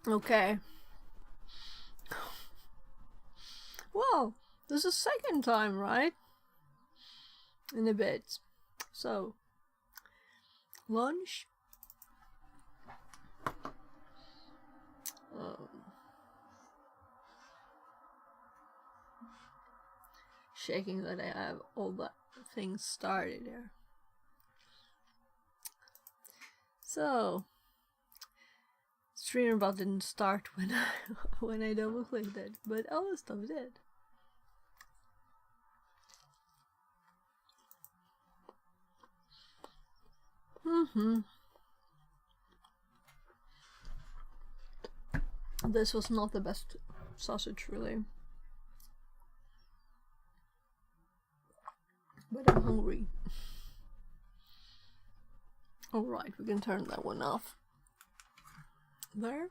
Okay. Well, this is second time, right? In a bit. So, lunch. Um, shaking that I have all the things started there. So, streamer bot didn't start when I double clicked it, but other stuff did. This was not the best sausage, really. But I'm hungry. Alright, we can turn that one off. There.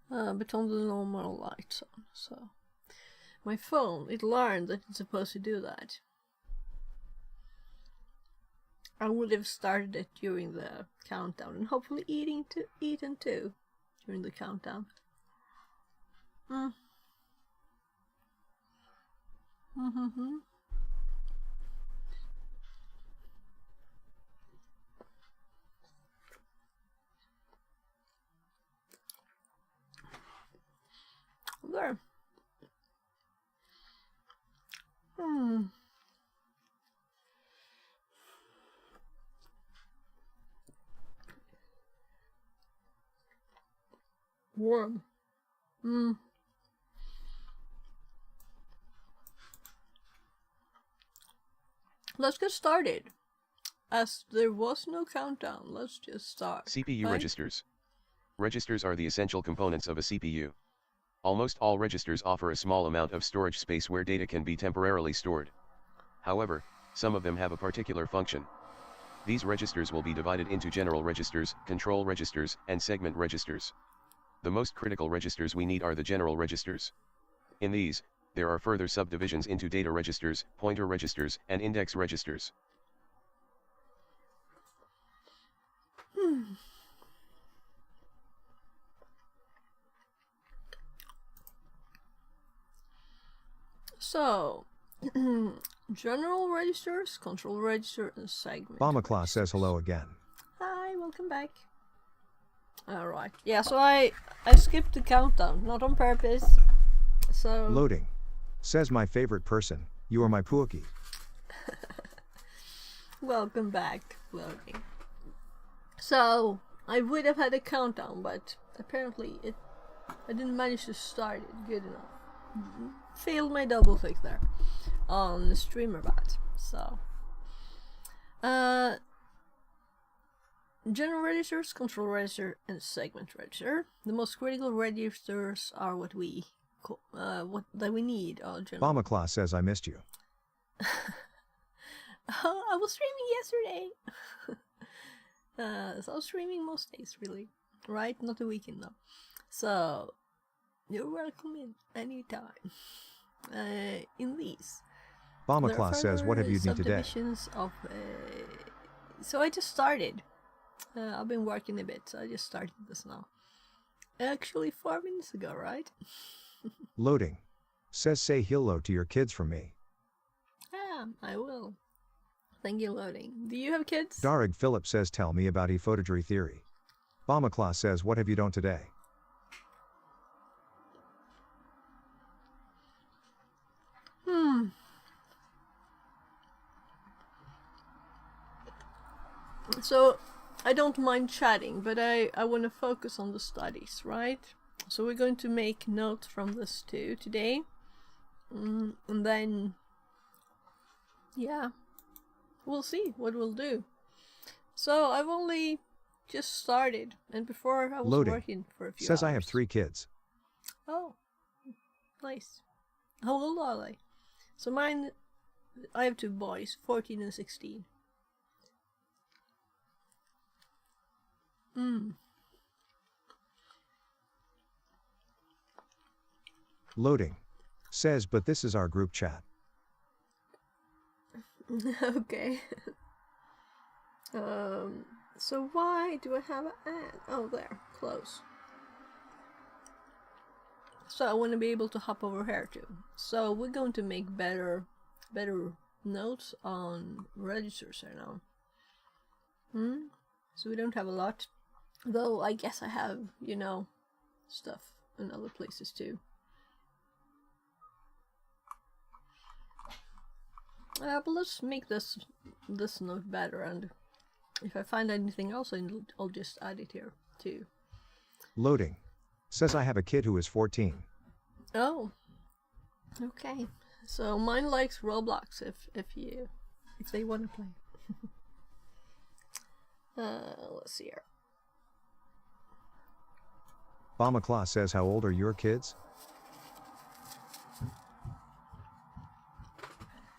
But on the normal lights on, so. My phone, it learned that it's supposed to do that. I would have started it during the countdown and hopefully eaten too during the countdown. There. Warm. Let's get started. As there was no countdown, let's just start. CPU right? registers. Registers are the essential components of a CPU. Almost all registers offer a small amount of storage space where data can be temporarily stored. However, some of them have a particular function. These registers will be divided into general registers, control registers, and segment registers. The most critical registers we need are the general registers. In these, there are further subdivisions into data registers, pointer registers, and index registers. So, general registers, control register, and segment. Bombaclaw says hello again. Hi, welcome back. Alright, yeah, so I skipped the countdown, not on purpose. So Loading. Says my favorite person, you are my Pookie. welcome back, loading. So I would have had a countdown, but apparently I didn't manage to start it good enough. Failed my double click there on the streamer bot. So general registers, control register, and segment register. The most critical registers are what we need. Bombaclaw says I missed you. I was streaming yesterday. So I was streaming most days, really. Right? Not the weekend though. So you're welcome in anytime. In these. Bombaclaw says what have you need today? Of, so I just started. I've been working a bit, so I just started this now. Actually 4 minutes ago, right? Loading. Says say hello to your kids from me. Yeah, I will. Thank you, loading. Do you have kids? Darag Phillip says tell me about ephotogry theory. Bombaclaw says what have you done today? So, I don't mind chatting, but I want to focus on the studies, right? So we're going to make notes from this too today. And then, yeah, we'll see what we'll do. So I've only just started, and before I was Loading. working for a few Says hours. I have 3 kids. Oh, nice. How old are they? So mine, I have 2 boys, 14 and 16. Loading. Says but this is our group chat. Okay. So why do I have an ad? Oh, there. Close. So I want to be able to hop over here too. So we're going to make better notes on registers here now. So we don't have a lot. Though I guess I have, you know, stuff in other places too. But let's make this note better, and if I find anything else, I'll just add it here too. Loading. Says I have a kid who is 14. Oh, okay. So mine likes Roblox if they want to play. Let's see here. Bomba Claus says, how old are your kids?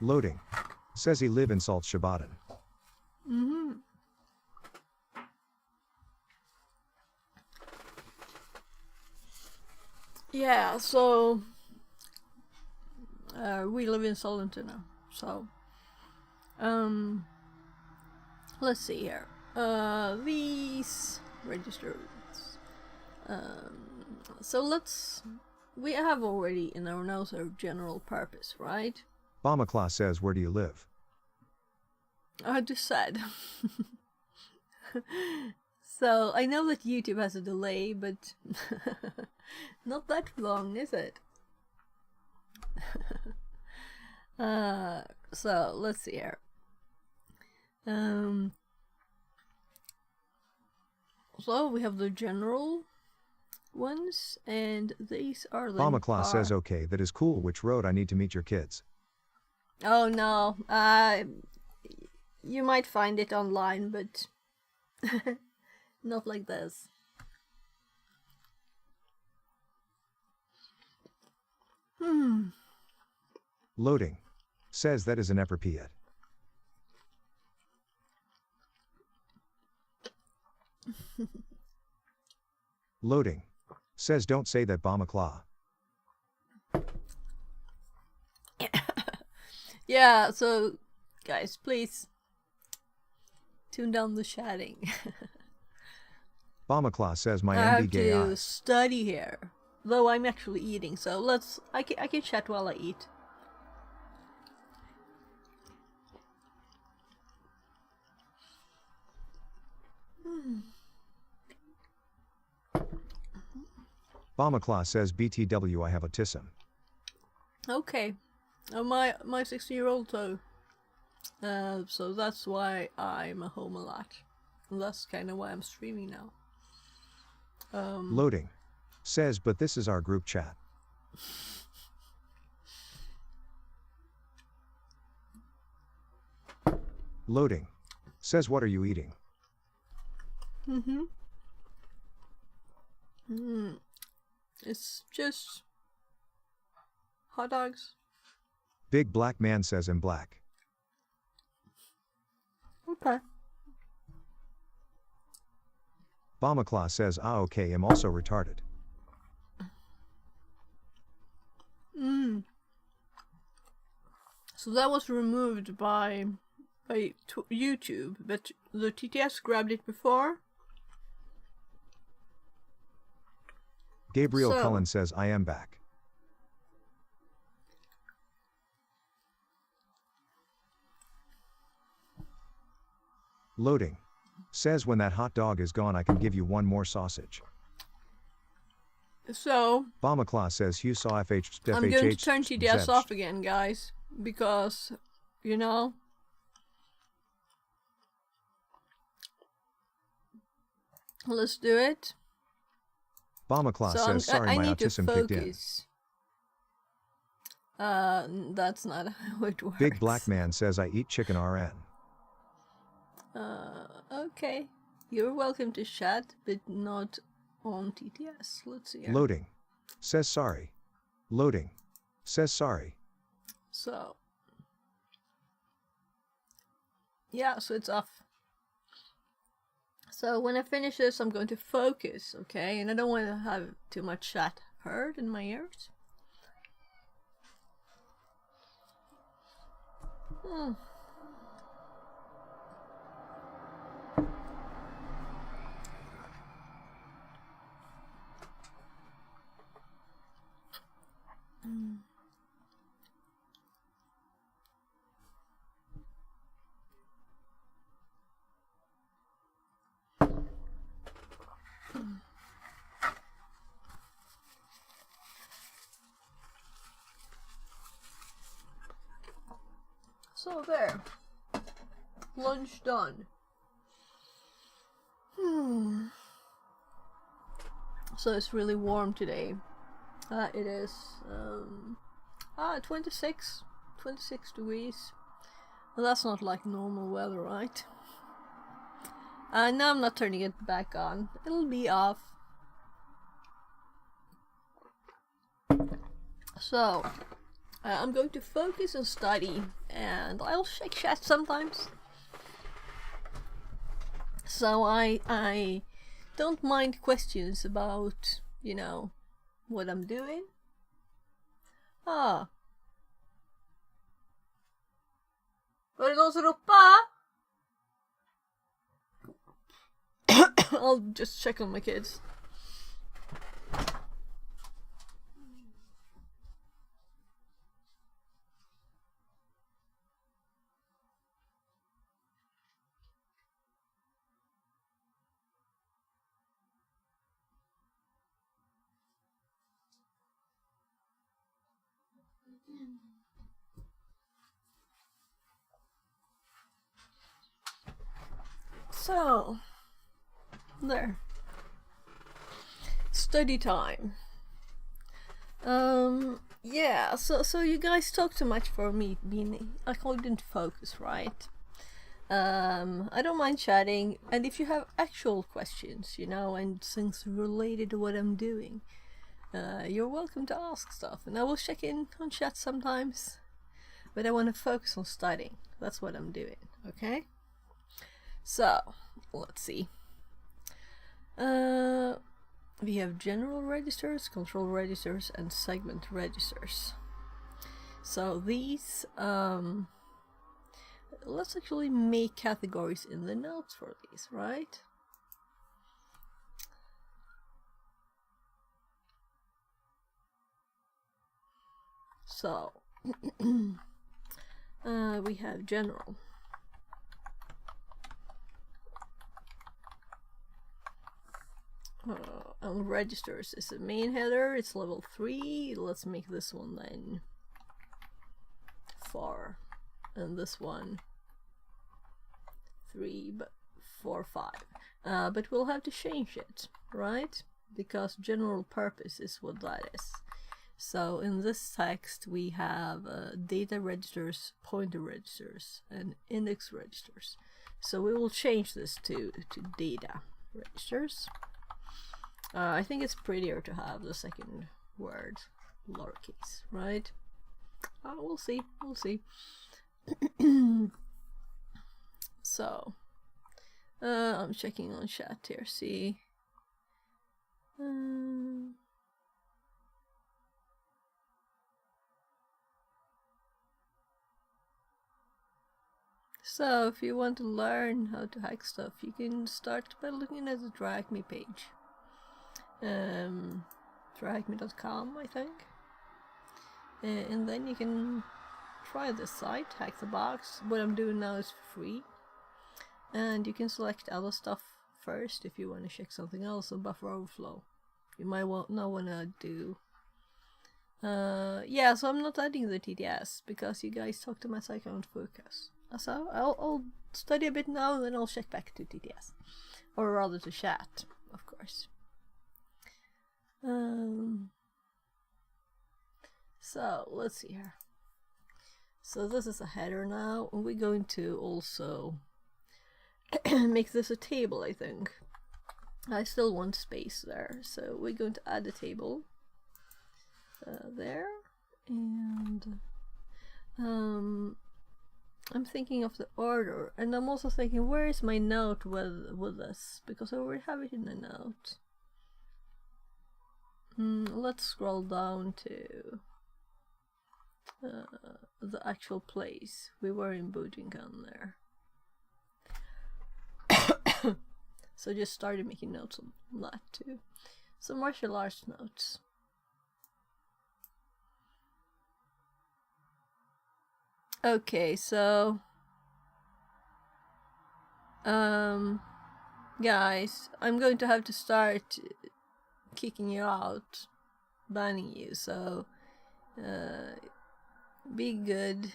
Loading. Says he live in Saltsjöbaden. Yeah, so we live in Sollentuna. So let's see here. These registers. So we have already in our notes our general purpose, right? Bomba Claus says, where do you live? I just said. So I know that YouTube has a delay, but not that long, is it? So let's see here. So we have the general ones, and these are the Bomba Claus says, okay, that is cool. Which road I need to meet your kids? Oh no, you might find it online, but not like this. Loading. Says that is an epropia. Loading. Says don't say that, Bomba Claw. Yeah, so guys, please tune down the chatting. Bomba Claw says my I have MD gay to eyes. study here, though I'm actually eating. So I can chat while I eat. Bomba Claw says BTW I have autism. Okay, my 16-year-old too. So that's why I'm home a lot. And that's kind of why I'm streaming now. Loading. Says, but this is our group chat. Loading. Says, what are you eating? It's just hot dogs. Big black man says in black. Okay. Bomba Claw says, ah okay, I'm also retarded. So that was removed by YouTube, but the TTS grabbed it before. Gabriel So- Cullen says, I am back. Loading. Says when that hot dog is gone I can give you one more sausage. So Bomba Claw says Hugh saw FH. I'm going to turn FHH TTS zedged. off again, guys, because, you know, let's do it. Bomba Claw So says, sorry, I my need to autism kicked in. focus. That's not how it works. Big black man says I eat chicken RN. Okay. You're welcome to chat, but not on TTS. Let's see here. Loading. Says sorry. Loading. Says sorry. So, yeah, so it's off. So when I finish this, I'm going to focus, okay? And I don't want to have too much chat heard in my ears. So there. Lunch done. So it's really warm today. It is 26 degrees. Well, that's not like normal weather, right? Now I'm not turning it back on. It'll be off. So, I'm going to focus and study, and I'll check chat sometimes. So I don't mind questions about, you know, what I'm doing. Vad är det någon som ropar? I'll just check on my kids. So, there. Study time. Yeah, so you guys talk too much for me being, I couldn't focus, right? I don't mind chatting, and if you have actual questions, you know, and things related to what I'm doing, you're welcome to ask stuff, and I will check in on chat sometimes, but I want to focus on studying. That's what I'm doing, okay? So, let's see. We have general registers, control registers, and segment registers. So these, let's actually make categories in the notes for these, right? So, we have general. And registers is the main header, it's level 3. Let's make this one then 4, and this one 3, but 4, 5. But we'll have to change it, right? Because general purpose is what that is. So in this text we have data registers, pointer registers, and index registers. So we will change this to data registers. I think it's prettier to have the second word lowercase, right? We'll see, we'll see. So, I'm checking on chat here, see. So, if you want to learn how to hack stuff, you can start by looking at the Drag Me page. Dragme.com, I think, and then you can try this site, Hack the Box. What I'm doing now is free, and you can select other stuff first if you want to check something else on Buffer Overflow. You might not want to do yeah, so I'm not adding the TTS because you guys talk too much, I can't focus. So I'll study a bit now and then I'll check back to TTS, or rather to chat, of course. So let's see here. So this is a header now, and we're going to also make this a table, I think. I still want space there, so we're going to add a table there, and I'm thinking of the order, and I'm also thinking, where is my note with this, because I already have it in the note. Let's scroll down to the actual place. We were in Bujinkan there. So just started making notes on that too. Some martial arts notes. Okay, so guys, I'm going to have to start kicking you out, banning you, so be good,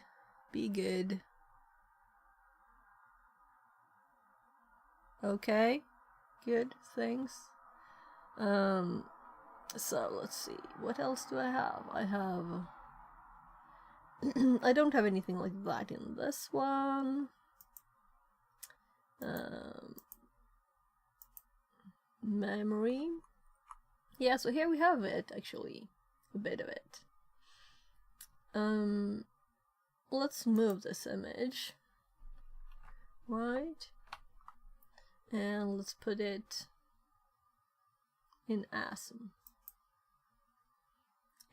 Okay, good, thanks. So let's see, what else do I have? I have I don't have anything like that in this one. Memory. Yeah, so here we have it, actually. A bit of it. Let's move this image. Right. And let's put it in ASM.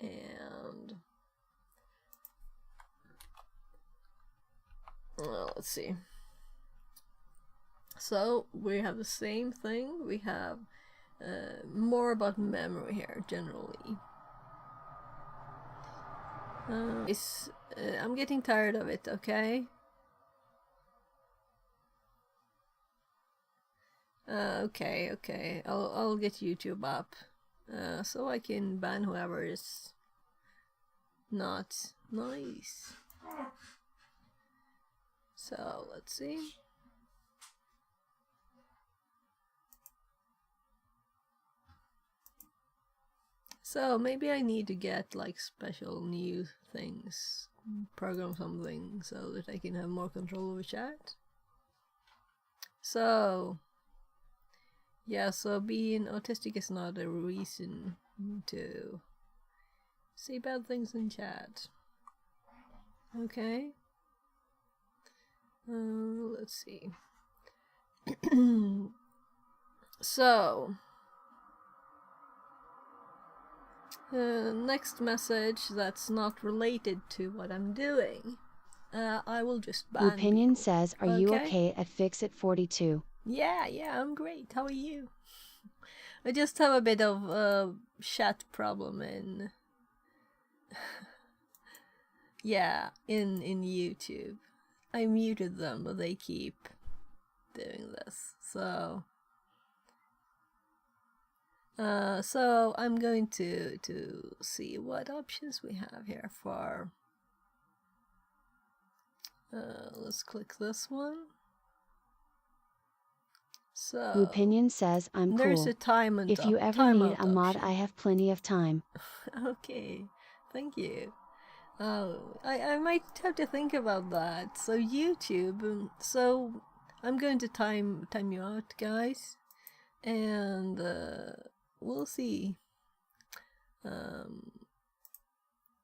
And let's see. So we have the same thing. We have more about memory here generally. I'm getting tired of it. Okay. Okay. I'll get YouTube up, so I can ban whoever is not nice. So let's see. So maybe I need to get like special new things, program something so that I can have more control over chat. So yeah, so being autistic is not a reason to say bad things in chat. Okay. Let's see. So next message that's not related to what I'm doing. I will just ban Opinion people. says, are you okay at Fix-It 42? Yeah, I'm great. How are you? I just have a bit of chat problem in yeah, in YouTube. I muted them, but they keep doing this. So I'm going to see what options we have here for let's click this one. So Opinion says, I'm there's cool. a time and If you ever need a mod, option. I have plenty of time. Okay, thank you. I might have to think about that. So YouTube, so I'm going to time you out, guys, and we'll see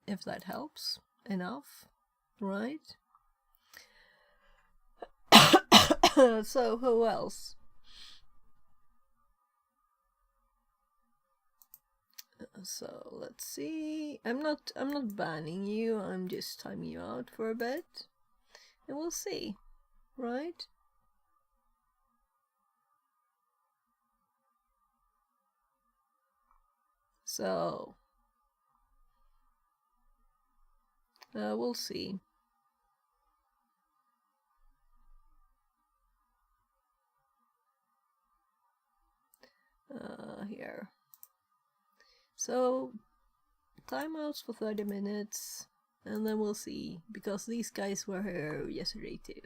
if that helps enough, right? So who else? So let's see. I'm not banning you. I'm just timing you out for a bit, and we'll see, right? So we'll see. Here. So timeouts for 30 minutes, and then we'll see, because these guys were here yesterday too.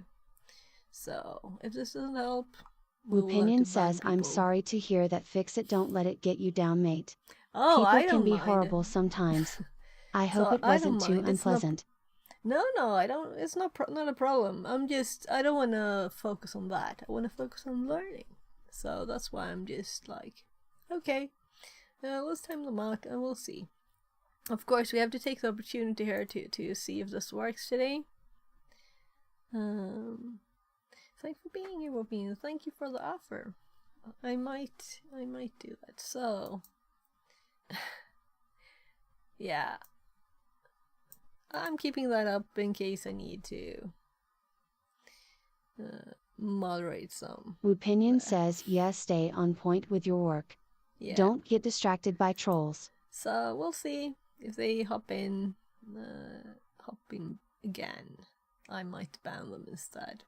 So if this doesn't help, Opinion says, I'm sorry to hear that. Fix-It, don't let it get you down, mate. Oh, People I don't can be mind. horrible sometimes. I hope So it wasn't too unpleasant. No, I don't. It's not a problem. I don't want to focus on that. I want to focus on learning. So that's why I'm just like, okay, let's time them out and we'll see. Of course, we have to take the opportunity here to see if this works today. Thanks for being here, Robin. Thank you for the offer. I might do that. So, yeah, I'm keeping that up in case I need to moderate some. Opinion says, yes, stay on point with your work. Yeah. Don't get distracted by trolls. So we'll see if they hop in again. I might ban them instead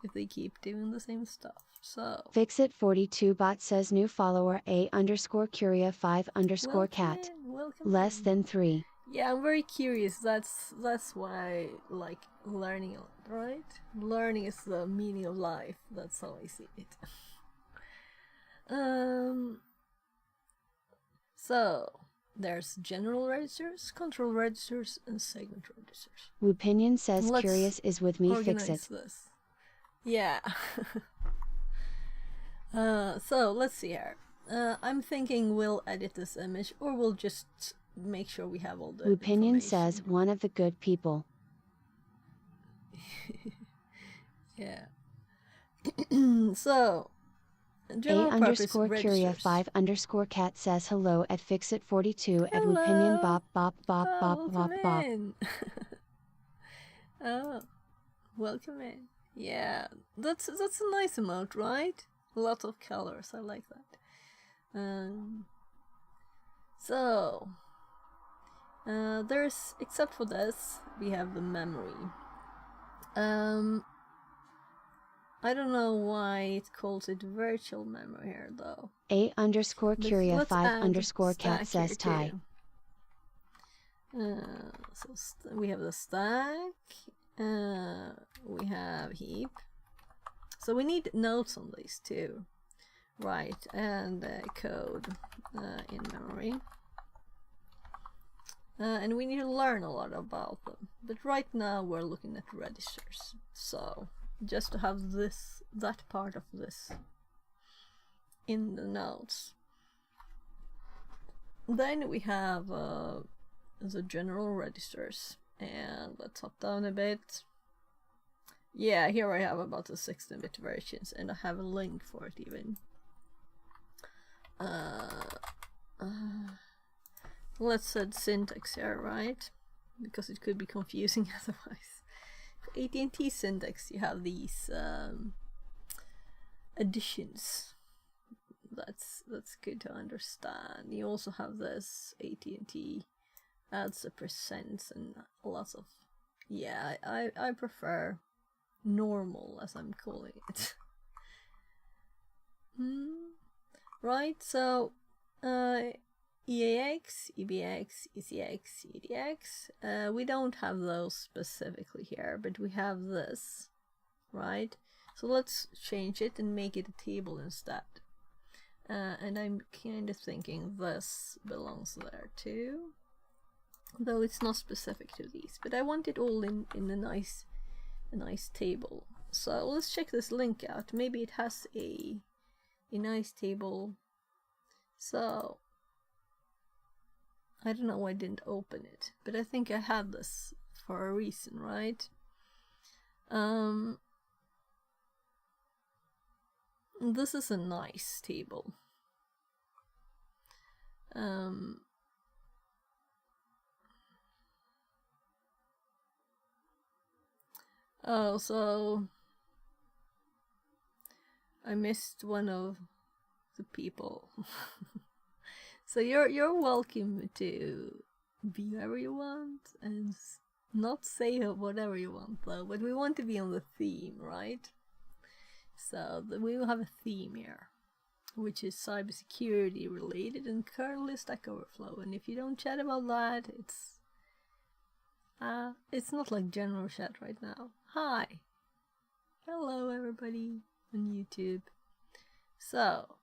if they keep doing the same stuff. So Fix-It 42 bot says, new follower A_Curia5_cat. Less than 3. Yeah, I'm very curious. That's why I like learning, right? Learning is the meaning of life. That's how I see it. So there's general registers, control registers, and segment registers. Opinion says Let's curious is with me, fix organize it. this. Yeah. So let's see here. I'm thinking we'll edit this image, or we'll just make sure we have all the Opinion information. says one of the good people. Yeah. So general purpose A_Curia registers. 5_cat says hello at fixit42 at Hello. opinion bop bop bop Oh, bop bop welcome bop. in. Oh, welcome in. Yeah, that's a nice emote, right? A lot of colors. I like that. So there's, except for this, we have the memory. I don't know why it calls it virtual memory here though. A_Curia Let's add 5_cat stack says here tie. too. So we have the stack. We have heap. So we need notes on these too, right? And code in memory. And we need to learn a lot about them. But right now we're looking at registers. So just to have that part of this in the notes. Then we have the general registers, and let's hop down a bit. Yeah, here I have about the 16-bit versions, and I have a link for it even. Let's add syntax here, right? Because it could be confusing otherwise. For AT&T syntax, you have these additions. That's good to understand. You also have this AT&T adds a percent and lots of, yeah, I prefer normal, as I'm calling it. Right, so EAX, EBX, ECX, EDX, we don't have those specifically here, but we have this, right? So let's change it and make it a table instead. And I'm kind of thinking this belongs there too, though it's not specific to these, but I want it all in a nice table. So let's check this link out. Maybe it has a nice table. So I don't know why I didn't open it, but I think I had this for a reason, right? This is a nice table. Oh, so I missed one of the people. So you're welcome to be wherever you want and not say whatever you want though, but we want to be on the theme, right? So we will have a theme here, which is cybersecurity related and currently Stack Overflow. And if you don't chat about that, it's not like general chat right now. Hi, hello everybody on YouTube. So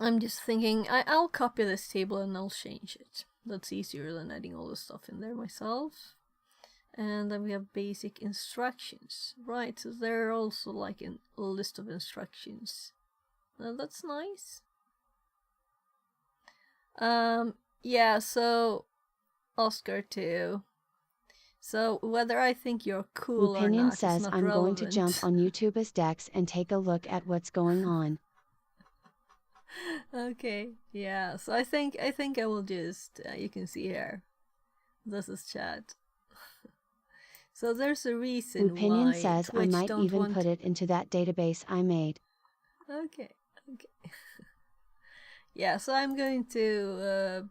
I'm just thinking I'll copy this table and I'll change it. That's easier than adding all the stuff in there myself. And then we have basic instructions, right? So there are also like a list of instructions. That's nice. Yeah, so Oscar too. So whether I think you're cool Opinion or not says is not I'm relevant. going to jump on YouTube as Dex and take a look at what's going on. Okay, yeah. So I think I will just you can see here. This is chat. So there's a reason Opinion why says Twitch I might don't even want... put it into that database I made. Okay. Yeah, so I'm going to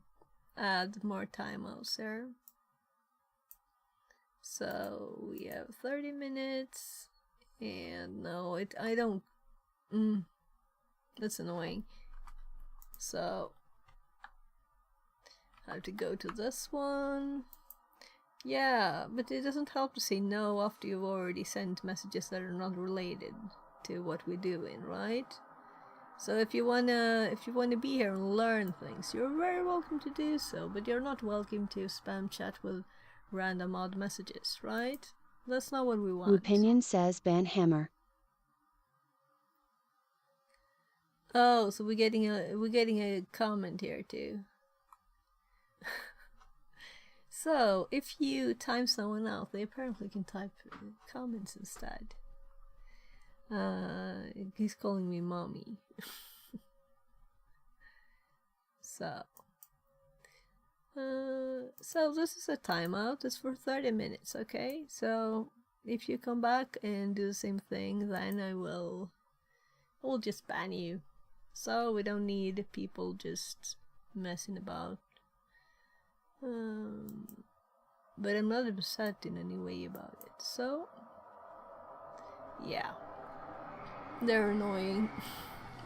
add more timeouts here. So we have 30 minutes, and no, I don't. That's annoying. So I have to go to this one. Yeah, but it doesn't help to say no after you've already sent messages that are not related. to what we're doing, right? So if you wanna be here and learn things, you're very welcome to do so, but you're not welcome to spam chat with random odd messages, right? That's not what we want. Opinion says ban hammer. Oh, so we're getting a comment here too. So if you time someone out, they apparently can type comments instead. He's calling me mommy. So this is a timeout. It's for 30 minutes, okay? So if you come back and do the same thing, then I will just ban you. So we don't need people just messing about. But I'm not upset in any way about it. So yeah, they're annoying.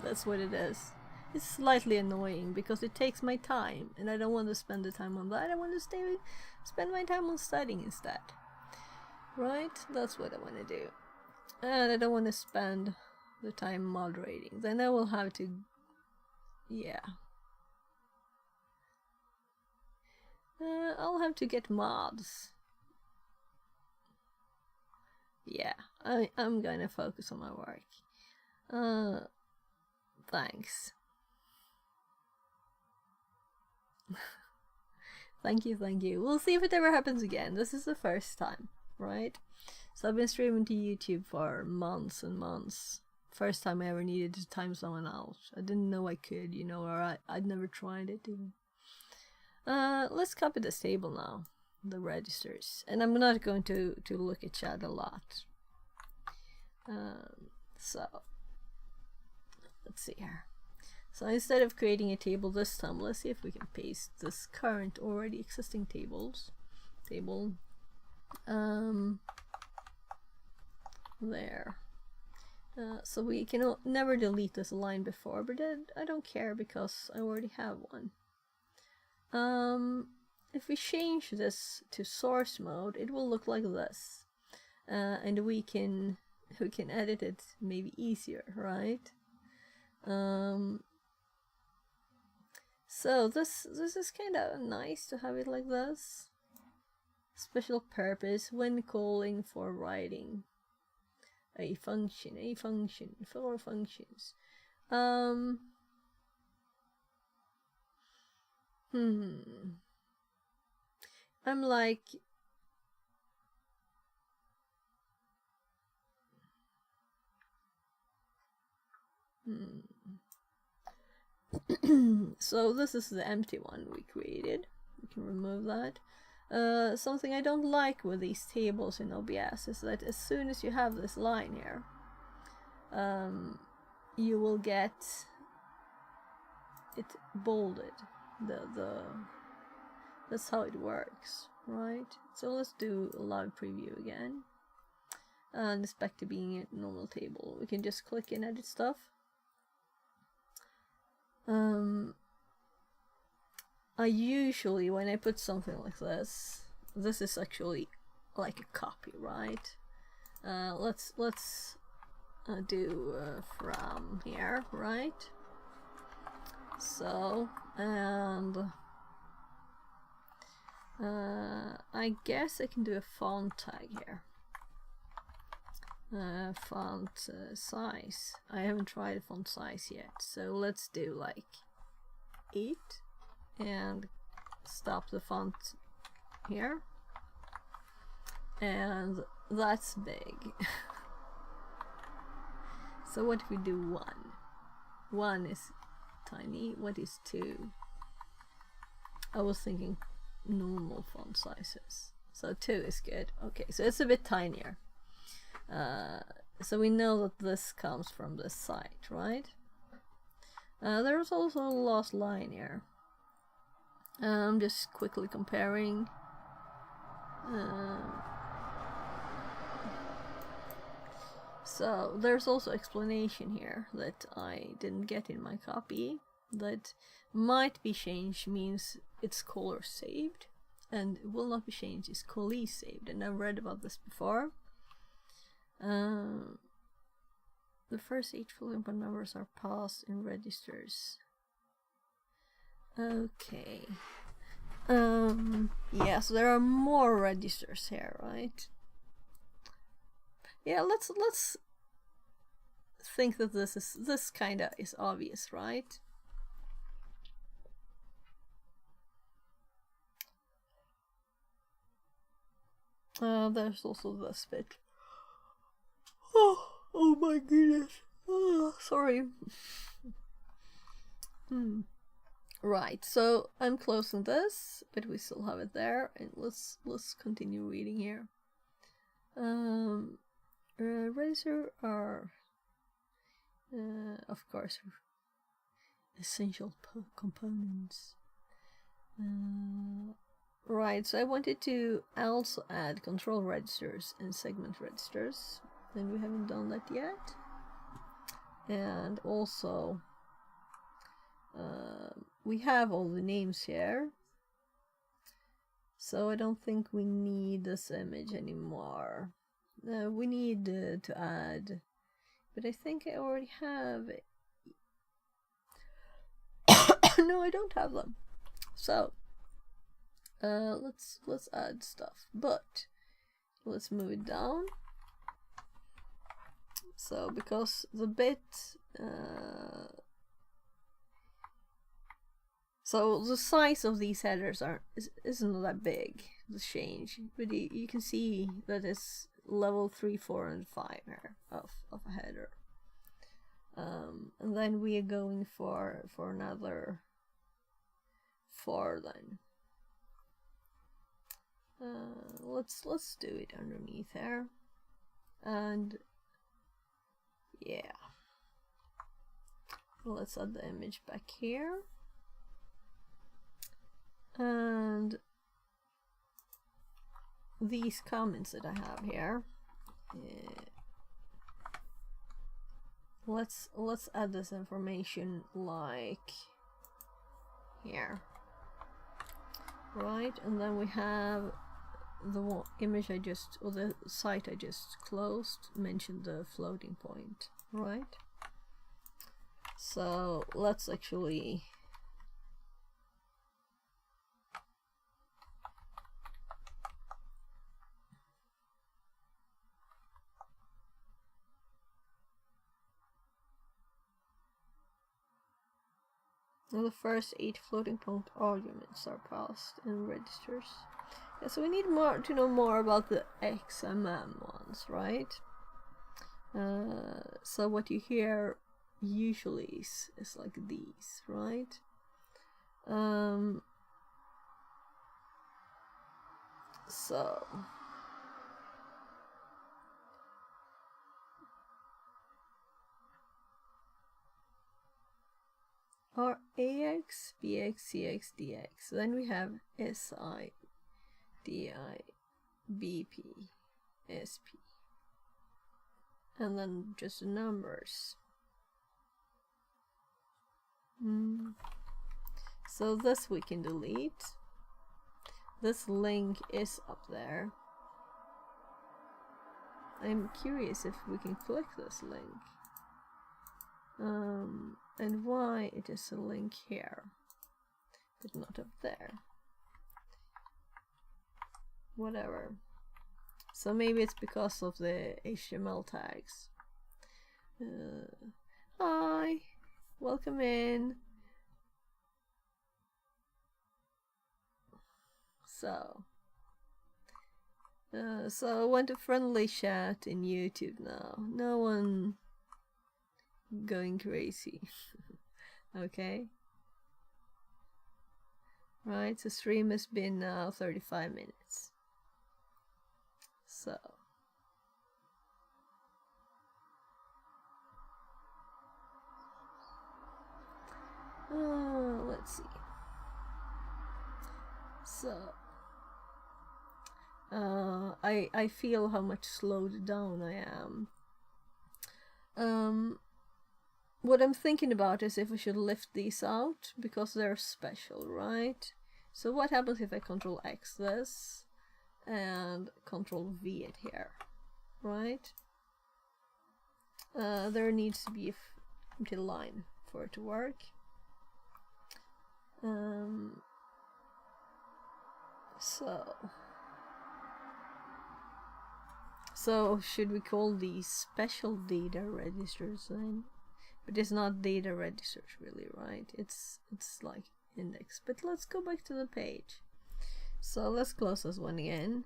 That's what it is. It's slightly annoying because it takes my time, and I don't want to spend the time on that. I want to spend my time on studying instead. Right? That's what I want to do. And I don't want to spend the time moderating. Then I will have to, yeah. I'll have to get mods. Yeah, I'm gonna focus on my work. Thanks. Thank you. We'll see if it ever happens again. This is the first time, right? So I've been streaming to YouTube for months and months. First time I ever needed to time someone else. I didn't know I could, you know, or I'd never tried it even. Let's copy this table now, the registers, and I'm not going to look at chat a lot. So let's see here. So instead of creating a table this time, let's see if we can paste this current already existing table. There. So we can never delete this line before, but I don't care because I already have one. If we change this to source mode, it will look like this, and we can edit it maybe easier, right? So this is kind of nice to have it like this. Special purpose when calling for writing a function, for functions. I'm like, so this is the empty one we created. We can remove that. Something I don't like with these tables in OBS is that as soon as you have this line here, you will get it bolded. That's how it works, right? So let's do a live preview again. And it's back to being a normal table. We can just click and edit stuff. I usually, when I put something like this is actually like a copy, right? Let's do from here, right? So, and I guess I can do a font tag here. Font size. I haven't tried font size yet, so let's do like 8 and stop the font here, and that's big. So what if we do 1? 1 is tiny. What is 2? I was thinking normal font sizes, so 2 is good. Okay, so it's a bit tinier. So we know that this comes from this site, right? There's also a last line here. I'm just quickly comparing. So there's also explanation here that I didn't get in my copy. That might be changed means it's caller saved, and will not be changed is callee saved, and I've read about this before. The first 8 floating point numbers are passed in registers. Okay. Yeah, so there are more registers here, right? Yeah, let's think that this kinda is obvious, right? There's also this bit. Oh my goodness. Oh, sorry. Right, so I'm closing this, but we still have it there, and let's continue reading here. Razor are, of course, essential components. Right, so I wanted to also add control registers and segment registers, and we haven't done that yet. And also, we have all the names here, so I don't think we need this image anymore. We need to add, but I think I already have it. No, I don't have them. So let's add stuff, but let's move it down. So because the bit so the size of these headers isn't that big, the change, but you can see that it's level 3, 4, and 5 here of a header. And then we are going for another 4 then. Let's do it underneath there, and yeah, let's add the image back here, and these comments that I have here, let's add this information like here, right? And then we have the image I just, or the site I just closed, mentioned the floating point, right? So let's actually the first 8 floating point arguments are passed in registers. Yeah, so we need to know more about the XMM ones, right? So what you hear usually is like these, right? So are AX, BX, CX, DX. Then we have SI, DI, BP, SP. And then just the numbers. So this we can delete. This link is up there. I'm curious if we can click this link. And why it is a link here, but not up there. Whatever. So maybe it's because of the HTML tags. Hi, welcome in. So I want a friendly chat in YouTube now. No one going crazy. Okay. Right, the stream has been now 35 minutes. So let's see. So I feel how much slowed down I am. What I'm thinking about is if we should lift these out because they're special, right? So what happens if I Control X this and Control V it here, right? there needs to be a empty line for it to work. So should we call these special data registers then? But it's not data registers really, right? It's like index. But let's go back to the page. So let's close this one again.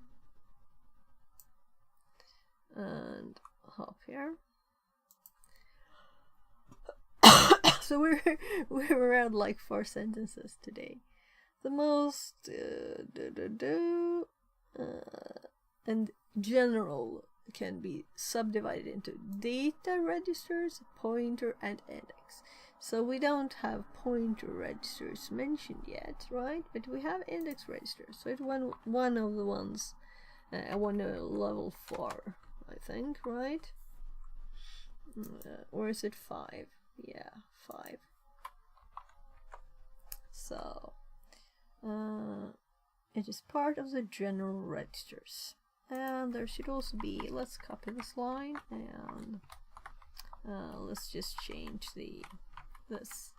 And hop here. So we're at like 4 sentences today. The most and general can be subdivided into data registers, pointer, and index. So we don't have pointer registers mentioned yet, right? But we have index registers. So it's one of the ones I want to level 4, I think, right? Or is it 5? Yeah, 5. So it is part of the general registers. And there should also be, let's copy this line and let's just change this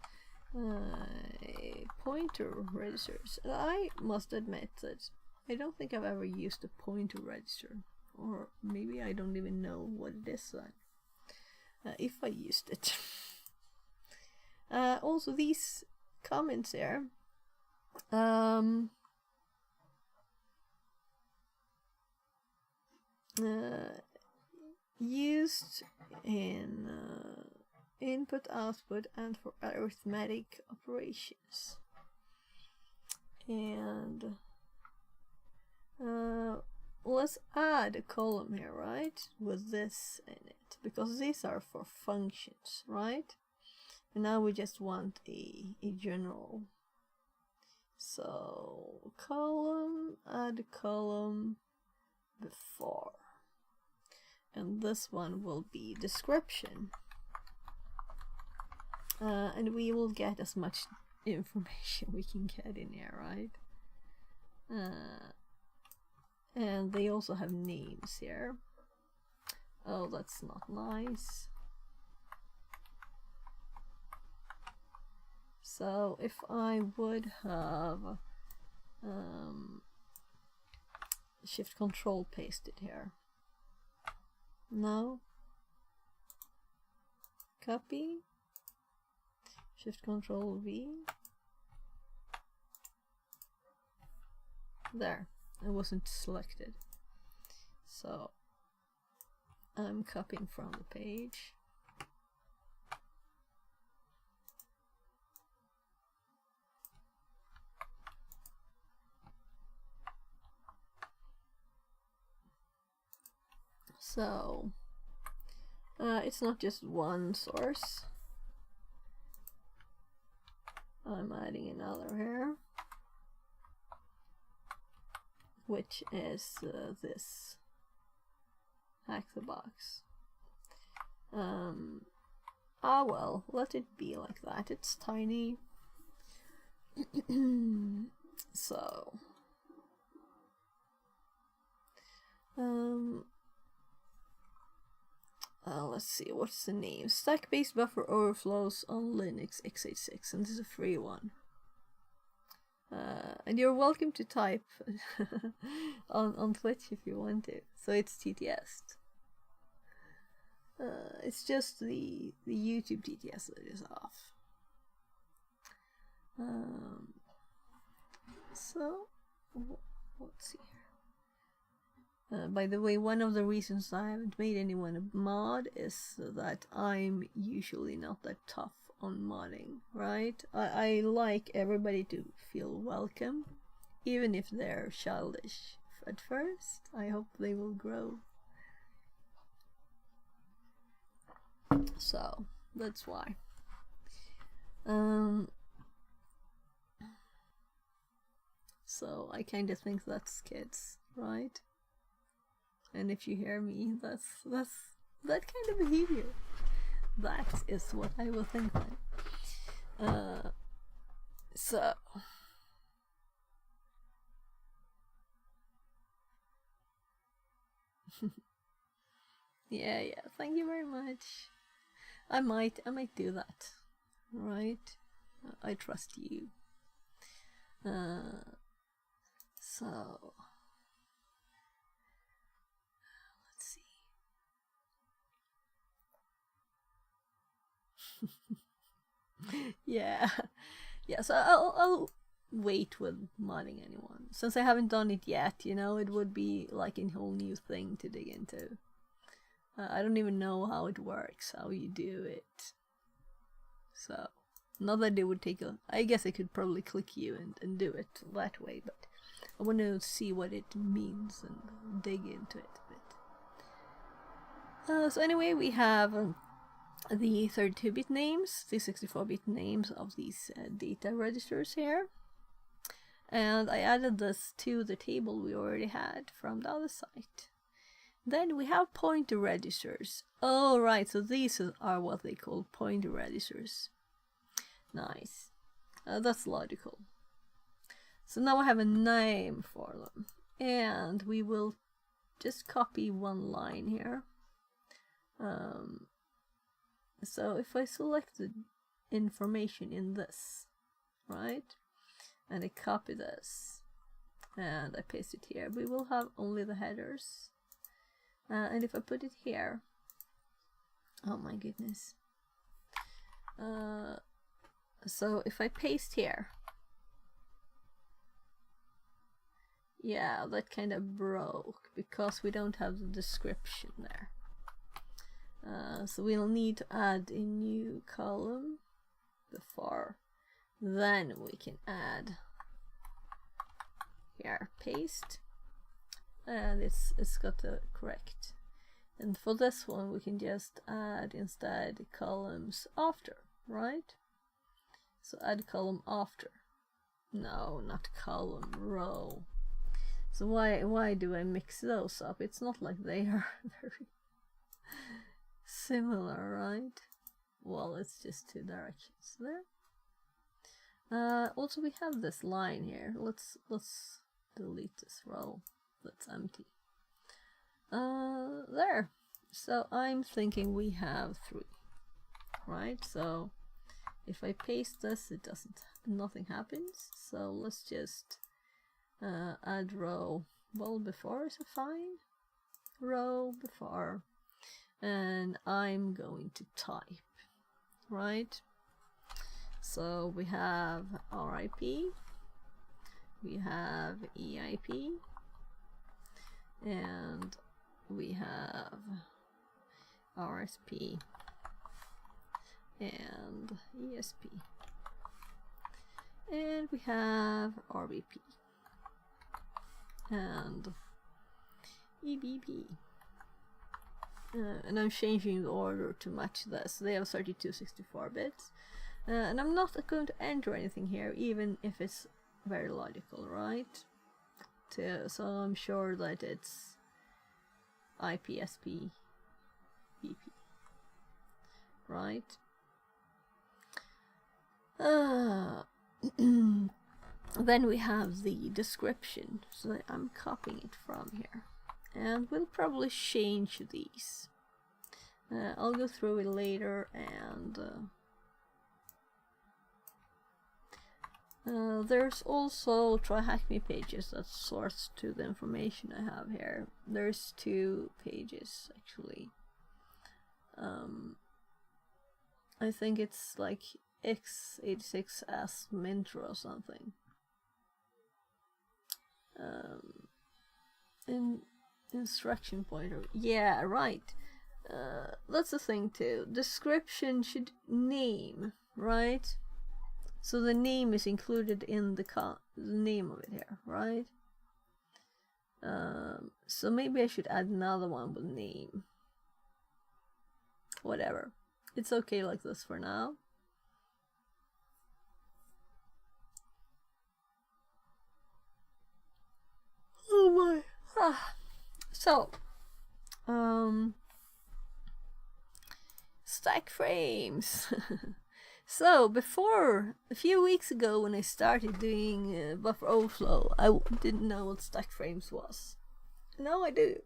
pointer registers. I must admit that I don't think I've ever used a pointer register, or maybe I don't even know what it is then, if I used it. Also these comments here, used in input, output, and for arithmetic operations. And let's add a column here, right, with this in it, because these are for functions, right? And now we just want a general. So column, add a column before. And this one will be description. And we will get as much information we can get in here, right? And they also have names here. Oh, that's not nice. So if I would have shift control pasted here. No. Copy. Shift control V. There. It wasn't selected. So I'm copying from the page. So it's not just one source. I'm adding another here, which is this hack the box. Well, let it be like that. It's tiny. So let's see, what's the name? Stack-based buffer overflows on Linux x86, and this is a free one. And you're welcome to type on Twitch if you want to. So it's TTS. It's just the YouTube TTS that is off. So let's see here. By the way, one of the reasons I haven't made anyone a mod is that I'm usually not that tough on modding, right? I like everybody to feel welcome, even if they're childish at first. I hope they will grow. So that's why. So I kind of think that's kids, right? And if you hear me, that's that kind of behavior. That is what I will think then. So yeah, thank you very much. I might do that. Right? I trust you. So let's see. Yeah. So I'll wait with modding anyone, since I haven't done it yet. You know, it would be like a whole new thing to dig into. I don't even know how it works, how you do it. So, not that it would take I guess I could probably click you and do it that way, but I want to see what it means and dig into it a bit. So anyway, we have the 32-bit names, the 64-bit names of these data registers here. And I added this to the table we already had from the other site. Then we have pointer registers. Oh, right, so these are what they call pointer registers. Nice. That's logical. So now I have a name for them. And we will just copy one line here. So if I select the information in this, right, and I copy this, and I paste it here, we will have only the headers. And if I put it here, oh my goodness. So if I paste here, yeah, that kind of broke because we don't have the description there. So we'll need to add a new column before. Then we can add here, paste, and it's got the correct. And for this one we can just add instead columns after, right? So add column after. No, not column, row. So why do I mix those up? It's not like they are very similar, right? Well, it's just two directions there. Also we have this line here. Let's delete this row that's empty. There. So I'm thinking we have 3, right? So if I paste this, nothing happens. So let's just add row. Well, before is fine. Row before, and I'm going to type, right? So we have RIP, we have EIP, and we have RSP and ESP, and we have RBP and EBP. And I'm changing the order to match this. They have 32 64 bits. And I'm not going to enter anything here, even if it's very logical, right? So I'm sure that it's IPSP BP, right? Then we have the description, so I'm copying it from here, and we'll probably change these. I'll go through it later, and there's also try hack me pages that sorts to the information I have here. There's 2 pages actually. I think it's like x86s Mintra or something. Instruction pointer. Yeah, right. That's the thing too. Description should name, right? So the name is included in the name of it here, right? So maybe I should add another one with name. Whatever. It's okay like this for now. Oh my. So, stack frames. So before, a few weeks ago when I started doing buffer overflow, I didn't know what stack frames was. Now I do.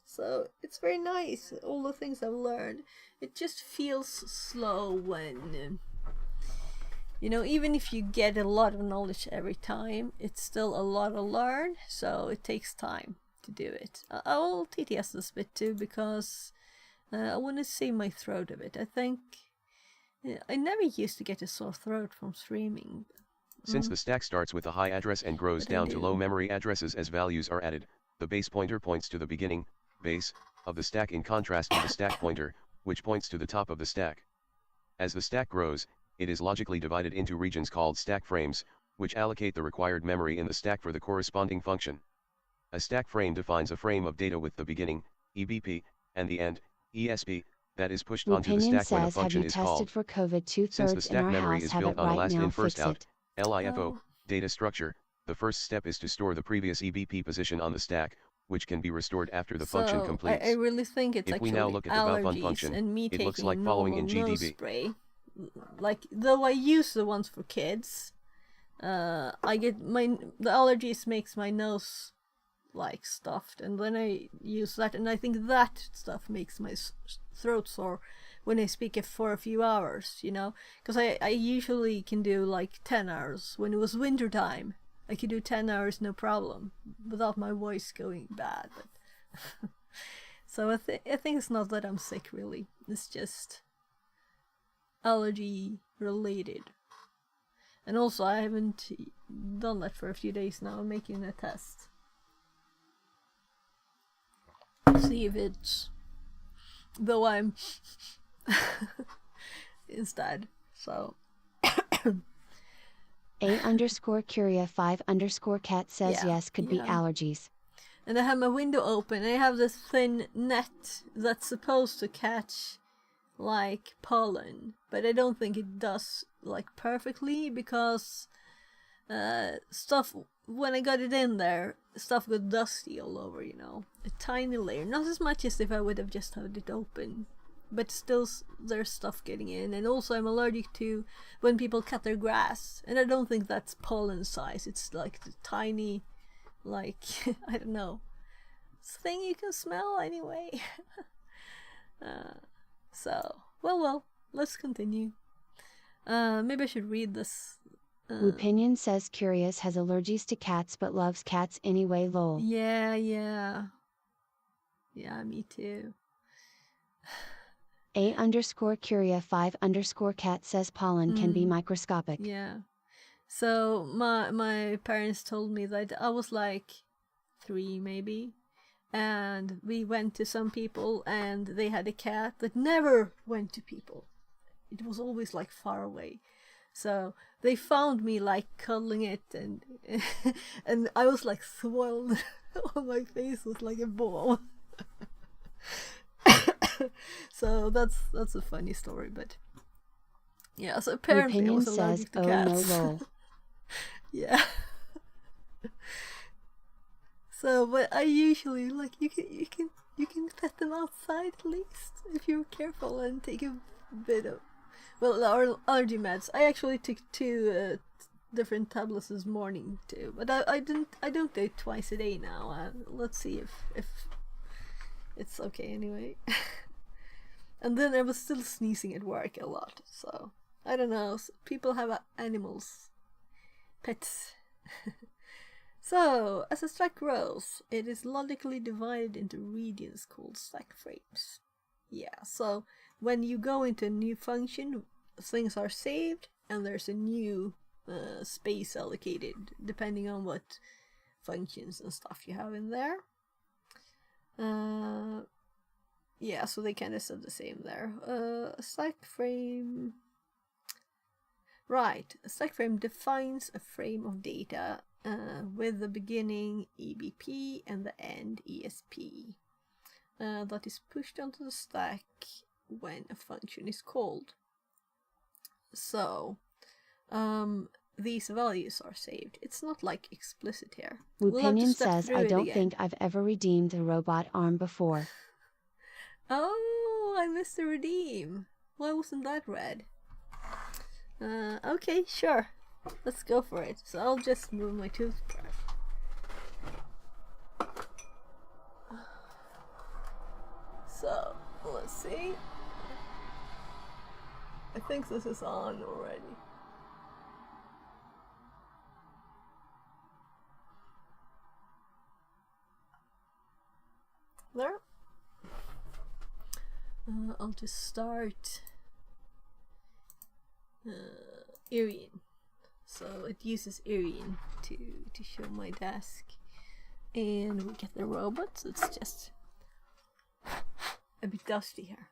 So it's very nice, all the things I've learned. It just feels slow when, even if you get a lot of knowledge every time, it's still a lot to learn, so it takes time to do it. I will TTS this bit too, because I want to save my throat a bit. I think I never used to get a sore throat from streaming. Since the stack starts with a high address and grows down to low memory addresses as values are added, the base pointer points to the beginning, base, of the stack in contrast to the stack pointer, which points to the top of the stack. As the stack grows, it is logically divided into regions called stack frames, which allocate the required memory in the stack for the corresponding function. A stack frame defines a frame of data with the beginning, EBP, and the end, ESP, that is pushed onto the stack when a function is called. For COVID, Since the stack memory is built on a last in first out, LIFO, Oh. data structure, the first step is to store the previous EBP position on the stack, which can be restored after the function completes. I really think it's If actually we now look at the allergies function, and me it taking looks like following in normal nose GDB. spray. Like, though I use the ones for kids, I get the allergies makes my nose like stuffed, and then I use that, and I think that stuff makes my throat sore when I speak it for a few hours, because I usually can do like 10 hours. When it was winter time, I could do 10 hours no problem without my voice going bad. But so I think it's not that I'm sick, really. It's just allergy related. And also I haven't done that for a few days now. I'm making a test. See if it's, though I'm instead, so. A_Curia5_cat says yes, could be allergies. And I have my window open, and I have this thin net that's supposed to catch like pollen, but I don't think it does like perfectly, because stuff, when I got it in there, stuff got dusty all over, a tiny layer, not as much as if I would have just had it open, but still there's stuff getting in. And also I'm allergic to when people cut their grass, and I don't think that's pollen size, it's like the tiny, like I don't know, thing you can smell anyway. So well, let's continue. Maybe I should read this. Opinion says Curious has allergies to cats but loves cats anyway, lol. Yeah, me too. A_Curia5_cat says pollen can be microscopic. Yeah. So my parents told me that I was like 3 maybe, and we went to some people and they had a cat that never went to people. It was always like far away. So they found me like cuddling it, and and I was like swelled. On my face was like a ball. So that's a funny story, but yeah. So apparently Opinion I was allergic says, to cats. Oh no, lol. Yeah. So, but I usually like you can pet them outside at least if you're careful and take a bit of, well, allergy meds. I actually took 2 different tablets this morning too, but I don't do it twice a day now. Let's see if it's okay anyway. And then I was still sneezing at work a lot, so I don't know. People have animals, pets. So, as a stack grows, it is logically divided into regions called stack frames. Yeah, so when you go into a new function, things are saved, and there's a new space allocated, depending on what functions and stuff you have in there. Yeah, so they kind of said the same there. A stack frame... Right, a stack frame defines a frame of data with the beginning EBP and the end ESP that is pushed onto the stack when a function is called. So, these values are saved. It's not like explicit here. Opinion says, I don't think I've ever redeemed the robot arm before. Oh, I missed the redeem. Why wasn't that red? Okay, sure. Let's go for it. So I'll just move my toothbrush. So, let's see. I think this is on already. There. I'll just start Arian. So it uses Arian to show my desk. And we get the robots. It's just a bit dusty here.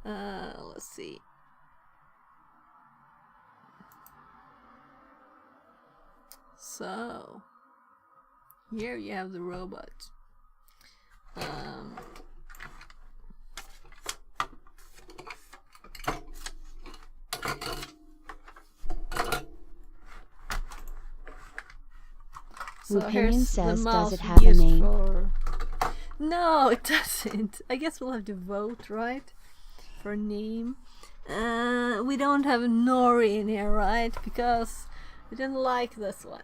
Let's see. So here you have the robot. So Opinion says, the does mouse it have a used name? for... No, it doesn't. I guess we'll have to vote, right? For a name. We don't have Nori in here, right? Because we didn't like this one.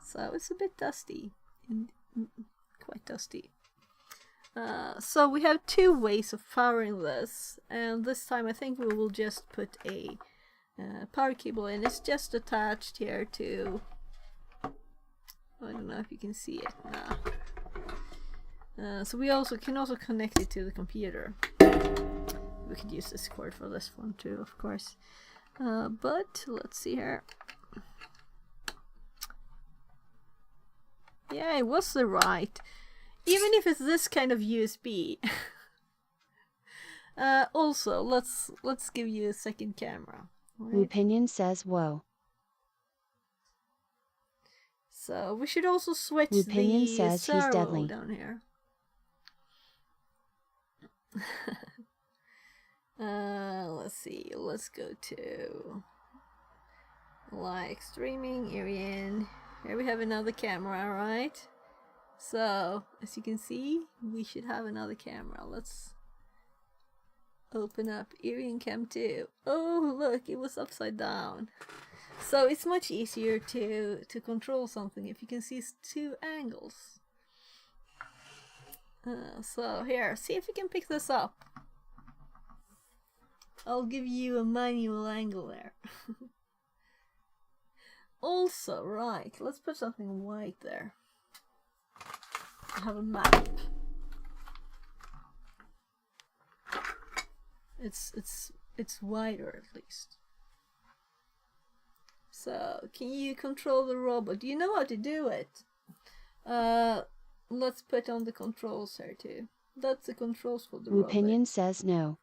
So it's a bit dusty. Quite dusty. So we have two ways of powering this. And this time I think we will just put a power cable in. It's just attached here to... I don't know if you can see it. Nah. So we can also connect it to the computer. We could use this cord for this one too, of course. But let's see here. Yeah, it was the right. Even if it's this kind of USB. Also, let's give you a second camera. Right? Opinion says, whoa. So we should also switch Opinion the says he's servo deadly. down here. Let's see. Let's go to like streaming Arian. Here we have another camera, right? So as you can see, we should have another camera. Let's open up Arian Cam 2. Oh look, it was upside down. So it's much easier to control something if you can see two angles. So here, see if you can pick this up. I'll give you a manual angle there. Also, right, let's put something white there. I have a map. It's wider at least. So, can you control the robot? Do you know how to do it? Let's put on the controls here too. That's the controls for the robot. Opinion says no.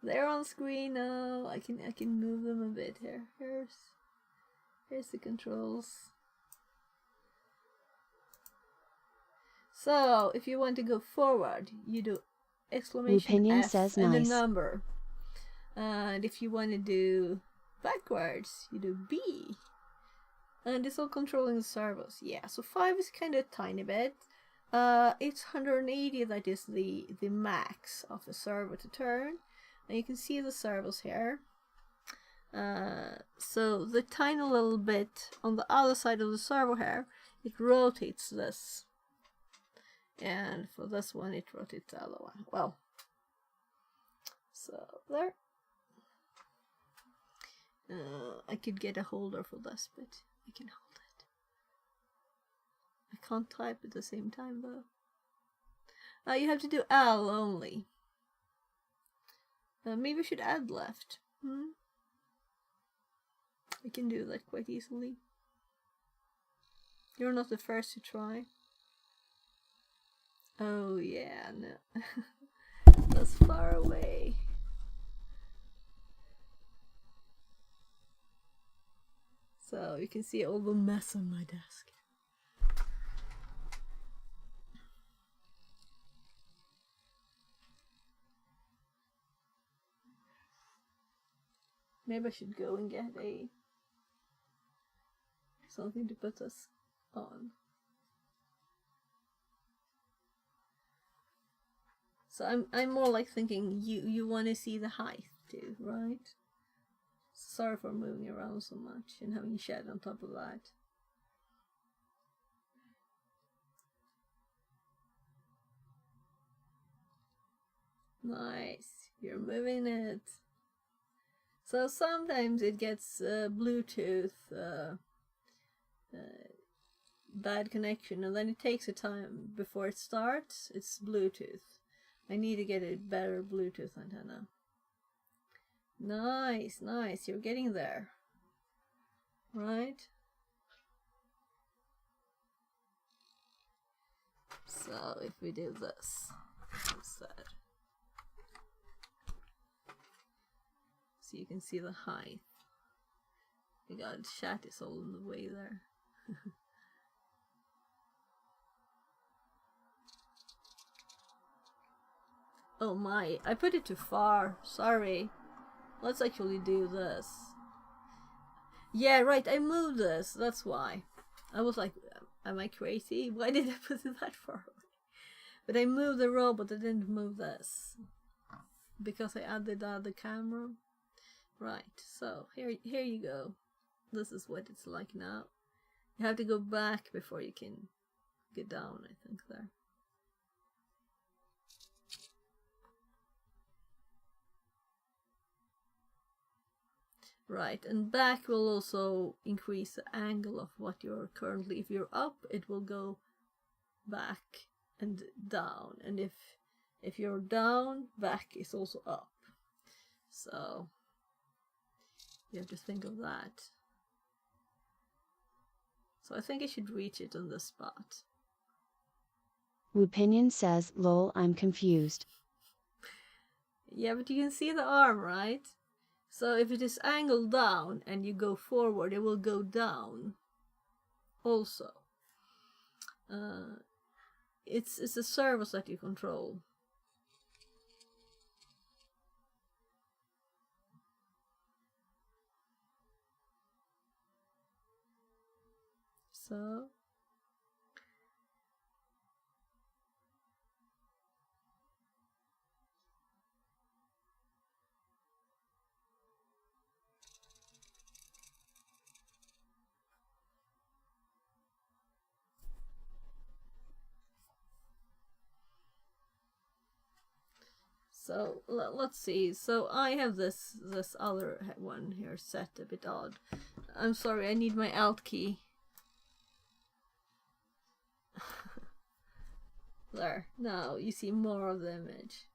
They're on screen now. I can move them a bit here. Here's the controls. So if you want to go forward, you do exclamation Opinion F says and nice. a number. And if you want to do backwards, you do B. And it's all controlling the servos. Yeah, so 5 is kind of tiny bit. It's 180 that is the max of a servo to turn. And you can see the servos here. So the tiny little bit on the other side of the servo here, it rotates this. And for this one, it rotates the other one. Well, so there. I could get a holder for this, but I can hold it. I can't type at the same time though. You have to do L only. Maybe I should add left. I can do that quite easily. You're not the first to try. Oh yeah, no. That's far away. So you can see all the mess on my desk. Maybe I should go and get something to put us on. So I'm more like thinking you want to see the height too, right? Sorry for moving around so much and having shed on top of that. Nice, you're moving it. So sometimes it gets Bluetooth bad connection, and then it takes a time before it starts. It's Bluetooth. I need to get a better Bluetooth antenna. Nice, nice, you're getting there. Right? So if we do this instead, so you can see the height. My god, chat is all in the way there. Oh my, I put it too far. Sorry. Let's actually do this. Yeah, right, I moved this. That's why. I was like, am I crazy? Why did I put it that far away? But I moved the robot, I didn't move this. Because I added the camera. Right, so here you go. This is what it's like now. You have to go back before you can get down, I think, there. Right, and back will also increase the angle of what you're currently. If you're up, it will go back and down, and if you're down, back is also up. So you have to think of that. So I think I should reach it on this spot. Woopinion says, lol, I'm confused. Yeah, but you can see the arm, right? So if it is angled down and you go forward, it will go down also. It's a servos that you control. So let's see. So I have this other one here set a bit odd. I'm sorry, I need my Alt key. There. Now you see more of the image.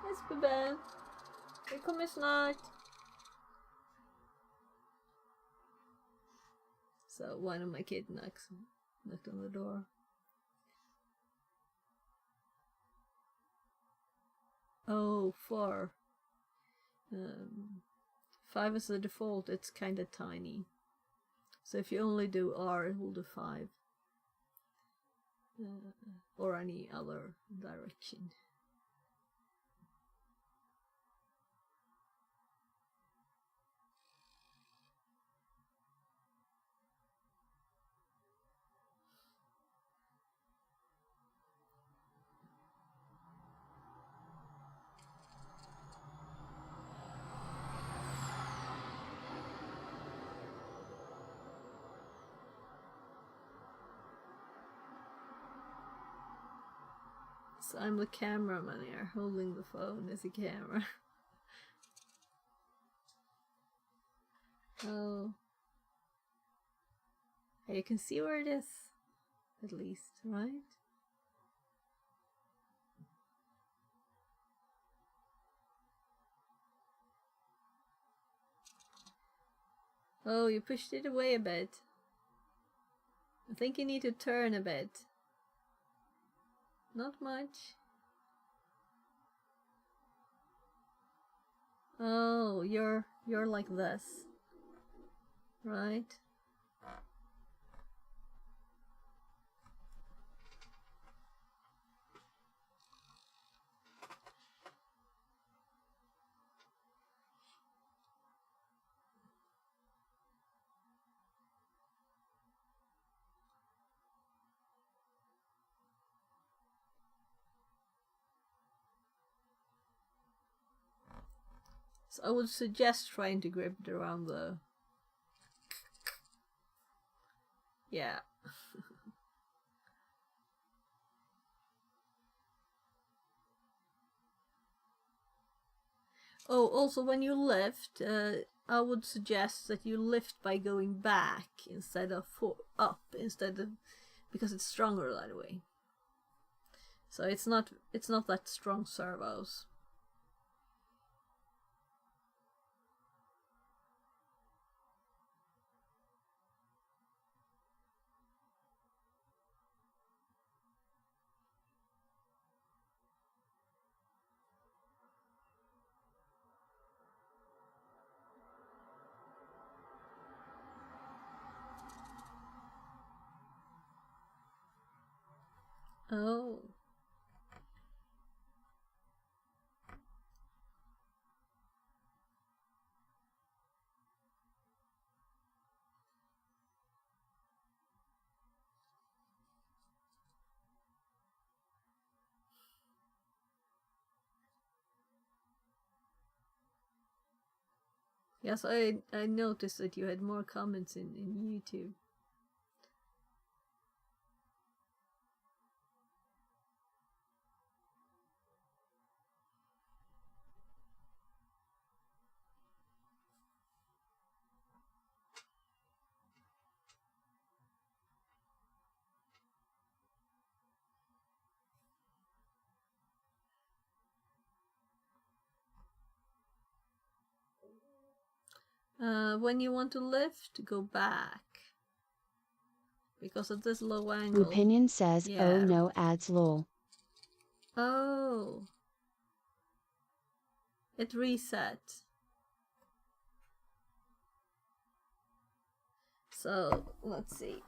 Yes, Beben. Jag kommer snart. So one of my kids knocked on the door. Oh, 4. 5 is the default. It's kind of tiny. So if you only do R, it will do 5. Or any other direction. So I'm the cameraman here, holding the phone as a camera. Oh. You can see where it is, at least, right? Oh, you pushed it away a bit. I think you need to turn a bit. Not much. Oh, you're like this, right? So I would suggest trying to grip it around the... Yeah. Oh, also when you lift, I would suggest that you lift by going back instead of up, because it's stronger that way. So it's not that strong servos. Oh. Yes, I noticed that you had more comments in YouTube. When you want to lift, go back. Because of this low angle. Opinion says, yeah. Oh no ads lol. Oh. It reset. So, let's see.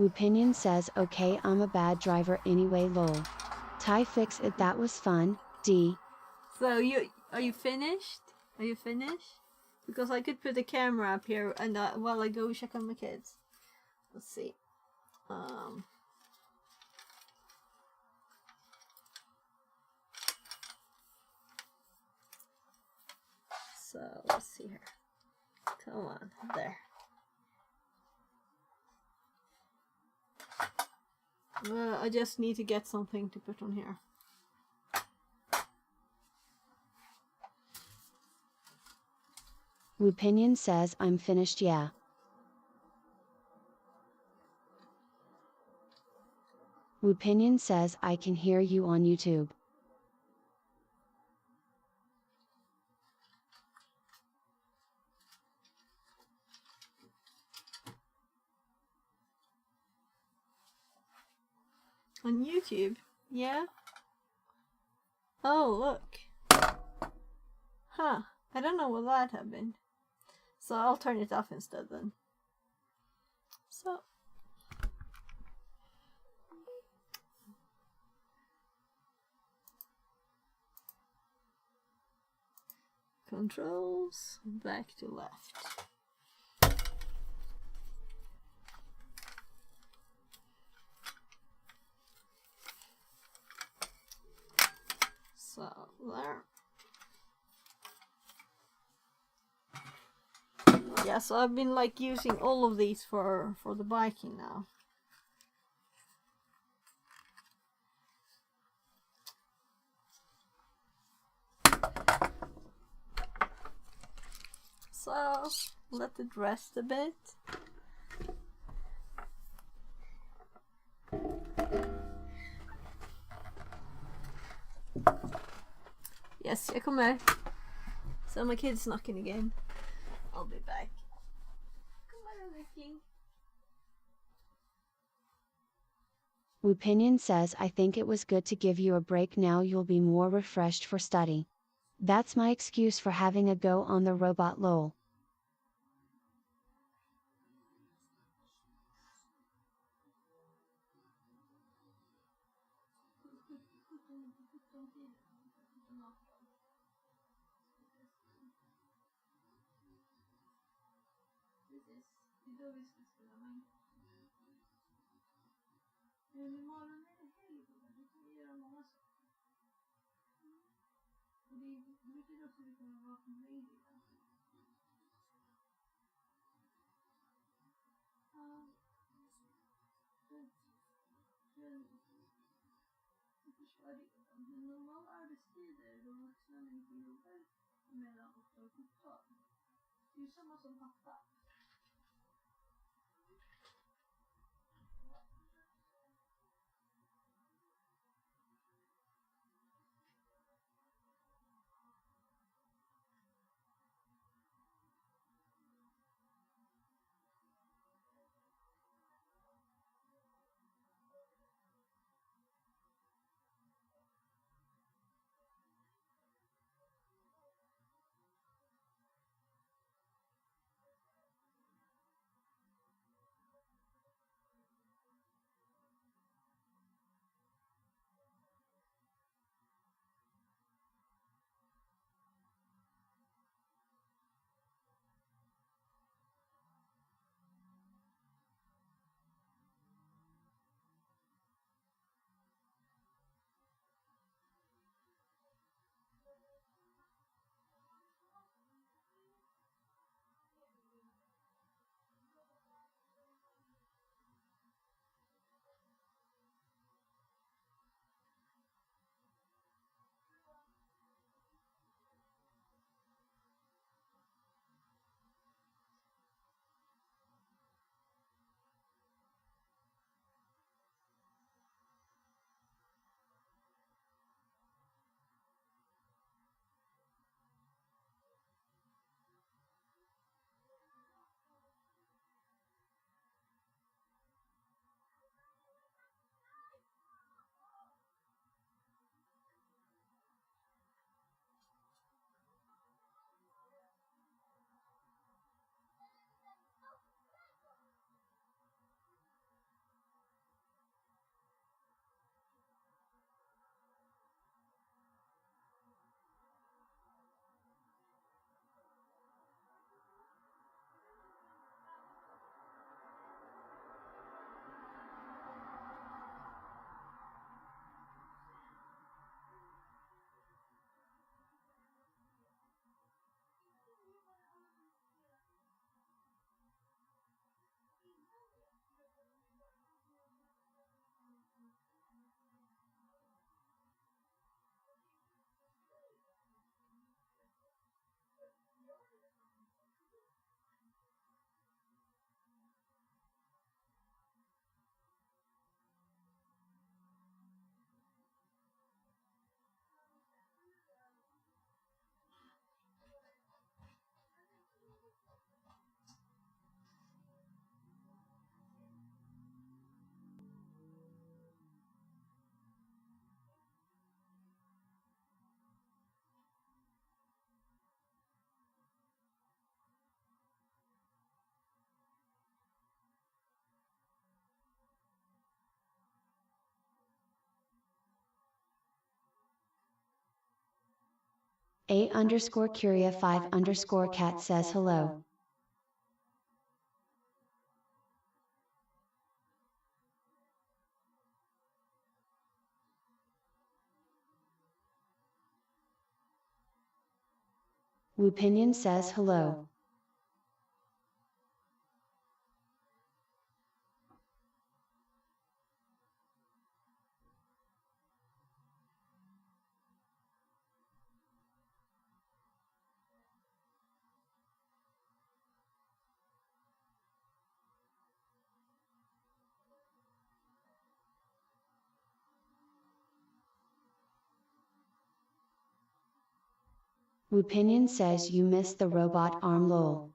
Opinion says, okay, I'm a bad driver anyway lol. Ty fix it, that was fun, D. So are you finished? Are you finished? Because I could put the camera up here and while I go check on my kids. Let's see. So let's see here. Come on, there. I just need to get something to put on here. Opinion says, I'm finished, yeah. Opinion says, I can hear you on YouTube. On YouTube? Yeah? Oh, look. Huh. I don't know what that happened. So I'll turn it off instead then. So. Controls, back to left. So, there. Yeah, so I've been like using all of these for the biking now. So, let it rest a bit. Yes, jag kommer. So my kid's knocking again. I'll be back. Come on, looking. Opinion says, I think it was good to give you a break, now you'll be more refreshed for study. That's my excuse for having a go on the robot lol. Imorgon är det helg, du kan göra många saker. Och det betyder också att vi kommer vara lediga. Jag förstår det. Men normala arbetstider, de vuxna människor jobbar mellan 8 och 17. Det är ju samma som pappa. A_Curia5_cat says hello. Wupinion says hello. Wupinion says you missed the robot arm lol.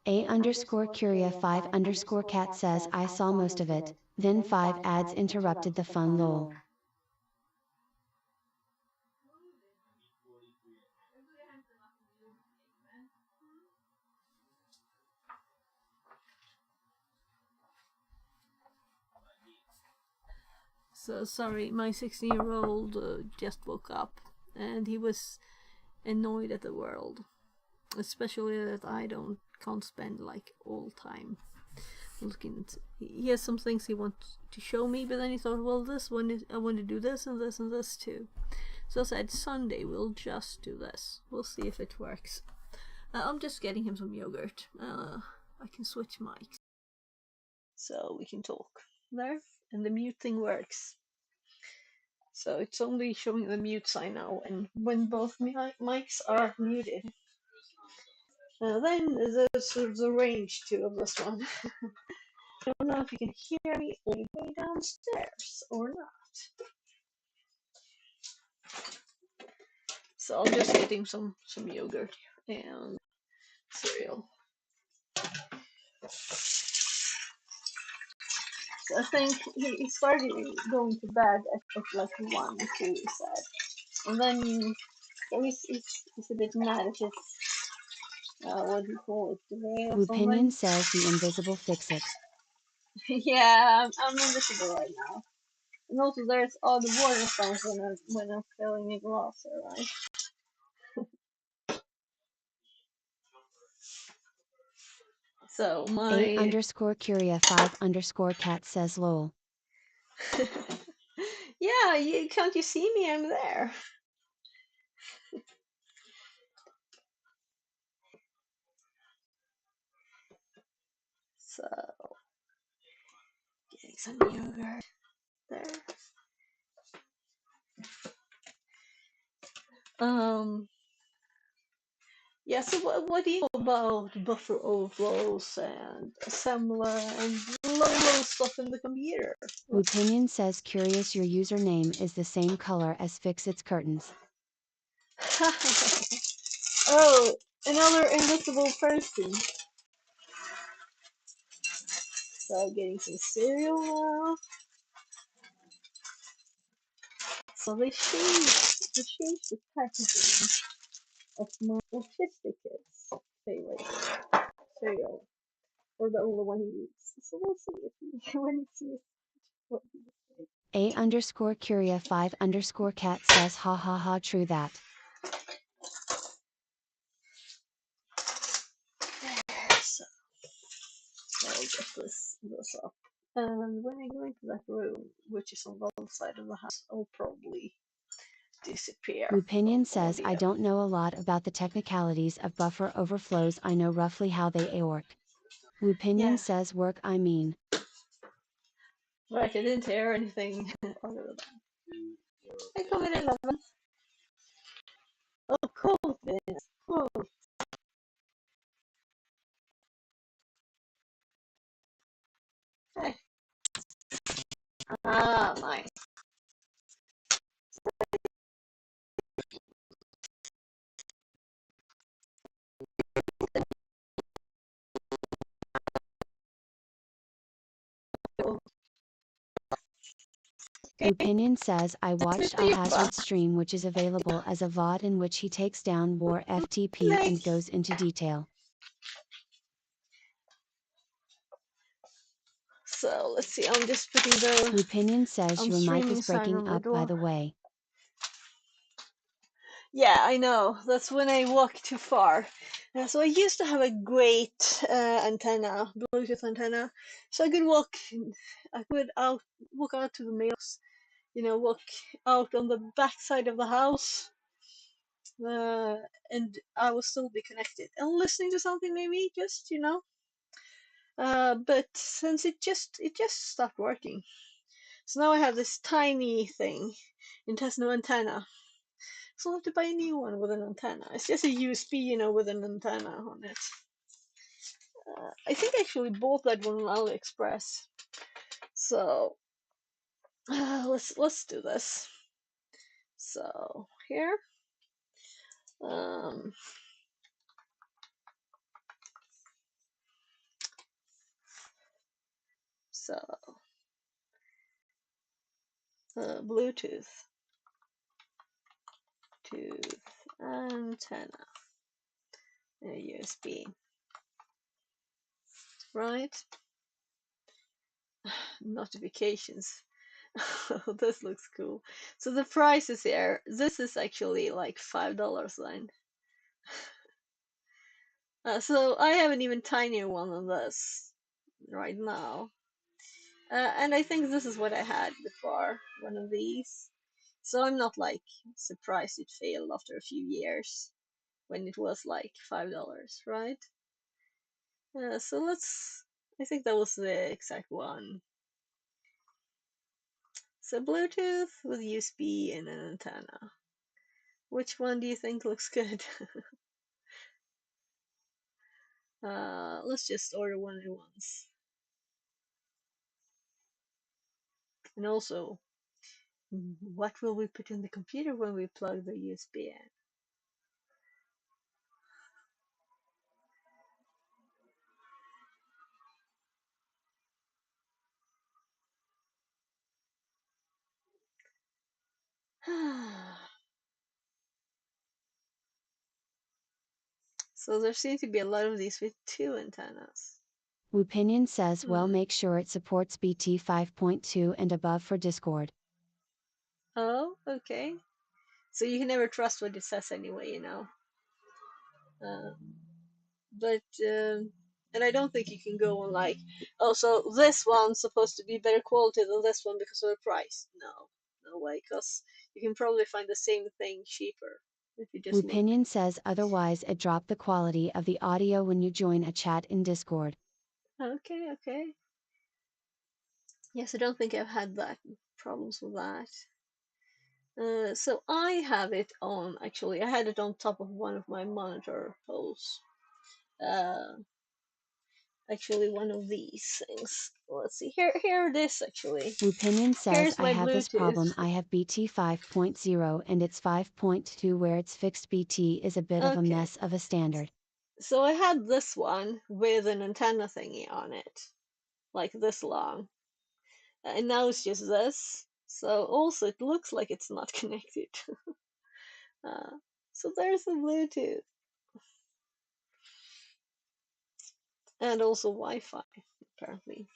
A_Curia5_cat says I saw most of it, then 5 ads interrupted the fun lol. So sorry, my 16-year-old just woke up and he was annoyed at the world, especially that I can't spend like all time looking at. He has some things he wants to show me, but then he thought, well, this one is, I want to do this and this and this too. So I said Sunday we'll just do this. We'll see if it works. I'm just getting him some yogurt. I can switch mics so we can talk there, and the mute thing works. So it's only showing the mute sign now, and when both mics are muted, then there's the range too of this one. I don't know if you can hear me all the way downstairs or not. So I'll just get him some yogurt and cereal. So I think he started going to bed at like 1 or 2, he said. And then he's a bit mad at his, what do you call it, today or Opinion something? says the invisible fix it. Yeah, I'm invisible right now. And also there's all the water stones when I'm filling a glass, right? So my A_Curia5_cat says lol. yeah, can't you see me? I'm there. So getting some yogurt there. Yeah, so what do you know about buffer overflows and assembler and low stuff in the computer? Opinion says curious your username is the same color as Fixit's curtains. Oh, another invisible person. So getting some cereal now. So they changed the packaging of my autistic kid's favorite cereal. Or the only one he eats. So we'll see if when he sees what he says. A_Curia5_cat says ha ha ha true that. So I'll get this up. And when I go into that room, which is on the other side of the house, I'll probably disappear. Opinion says I don't know a lot about the technicalities of buffer overflows, I know roughly how they work. Opinion says work I mean. Right, I didn't hear anything other than that. I come in at 11. Oh, cool. Cool. Hey. Ah, nice. Opinion says I watched a Hazard stream which is available as a VOD in which he takes down War FTP and goes into detail. So let's see, I'm just putting the Opinion says your mic is sign breaking on the up by door. the way. Yeah, I know. That's when I walk too far. So I used to have a great antenna, Bluetooth antenna. So I could walk out to the mails, walk out on the back side of the house, and I will still be connected and listening to something maybe, just. But since it just stopped working, so now I have this tiny thing. It has no antenna. So I'll have to buy a new one with an antenna. It's just a USB, with an antenna on it. I think I actually bought that one on AliExpress. So let's do this. So here, um, So, Bluetooth, antenna, USB, right? Notifications. This looks cool. So the price is here. This is actually like $5 then. So I have an even tinier one than this right now. And I think this is what I had before, one of these. So I'm not like surprised it failed after a few years when it was like $5, right? So I think that was the exact one. So Bluetooth with USB and an antenna. Which one do you think looks good? Let's just order one at once. And also, what will we put in the computer when we plug the USB in? So there seem to be a lot of these with two antennas. Opinion says well, Hmm. make sure it supports BT 5.2 and above for Discord. Oh, okay. So you can never trust what it says anyway, you know. But and I don't think you can go on like, oh, so this one's supposed to be better quality than this one because of the price. No, no way, because you can probably find the same thing cheaper if you just look. Opinion says otherwise it dropped the quality of the audio when you join a chat in Discord. Okay, okay. Yes, I don't think I've had that problems with that. So I have it on, actually, I had it on top of one of my monitor poles. Uh, actually, one of these things. Let's see, here it is actually. Opinion says Here's I my have this Bluetooth. problem. I have BT 5.0 and it's 5.2 where it's fixed. BT is a bit of a Okay, mess of a standard. so I had this one with an antenna thingy on it, like this long. And now it's just this. So also it looks like it's not connected. uh, so there's the Bluetooth. And also Wi-Fi, apparently.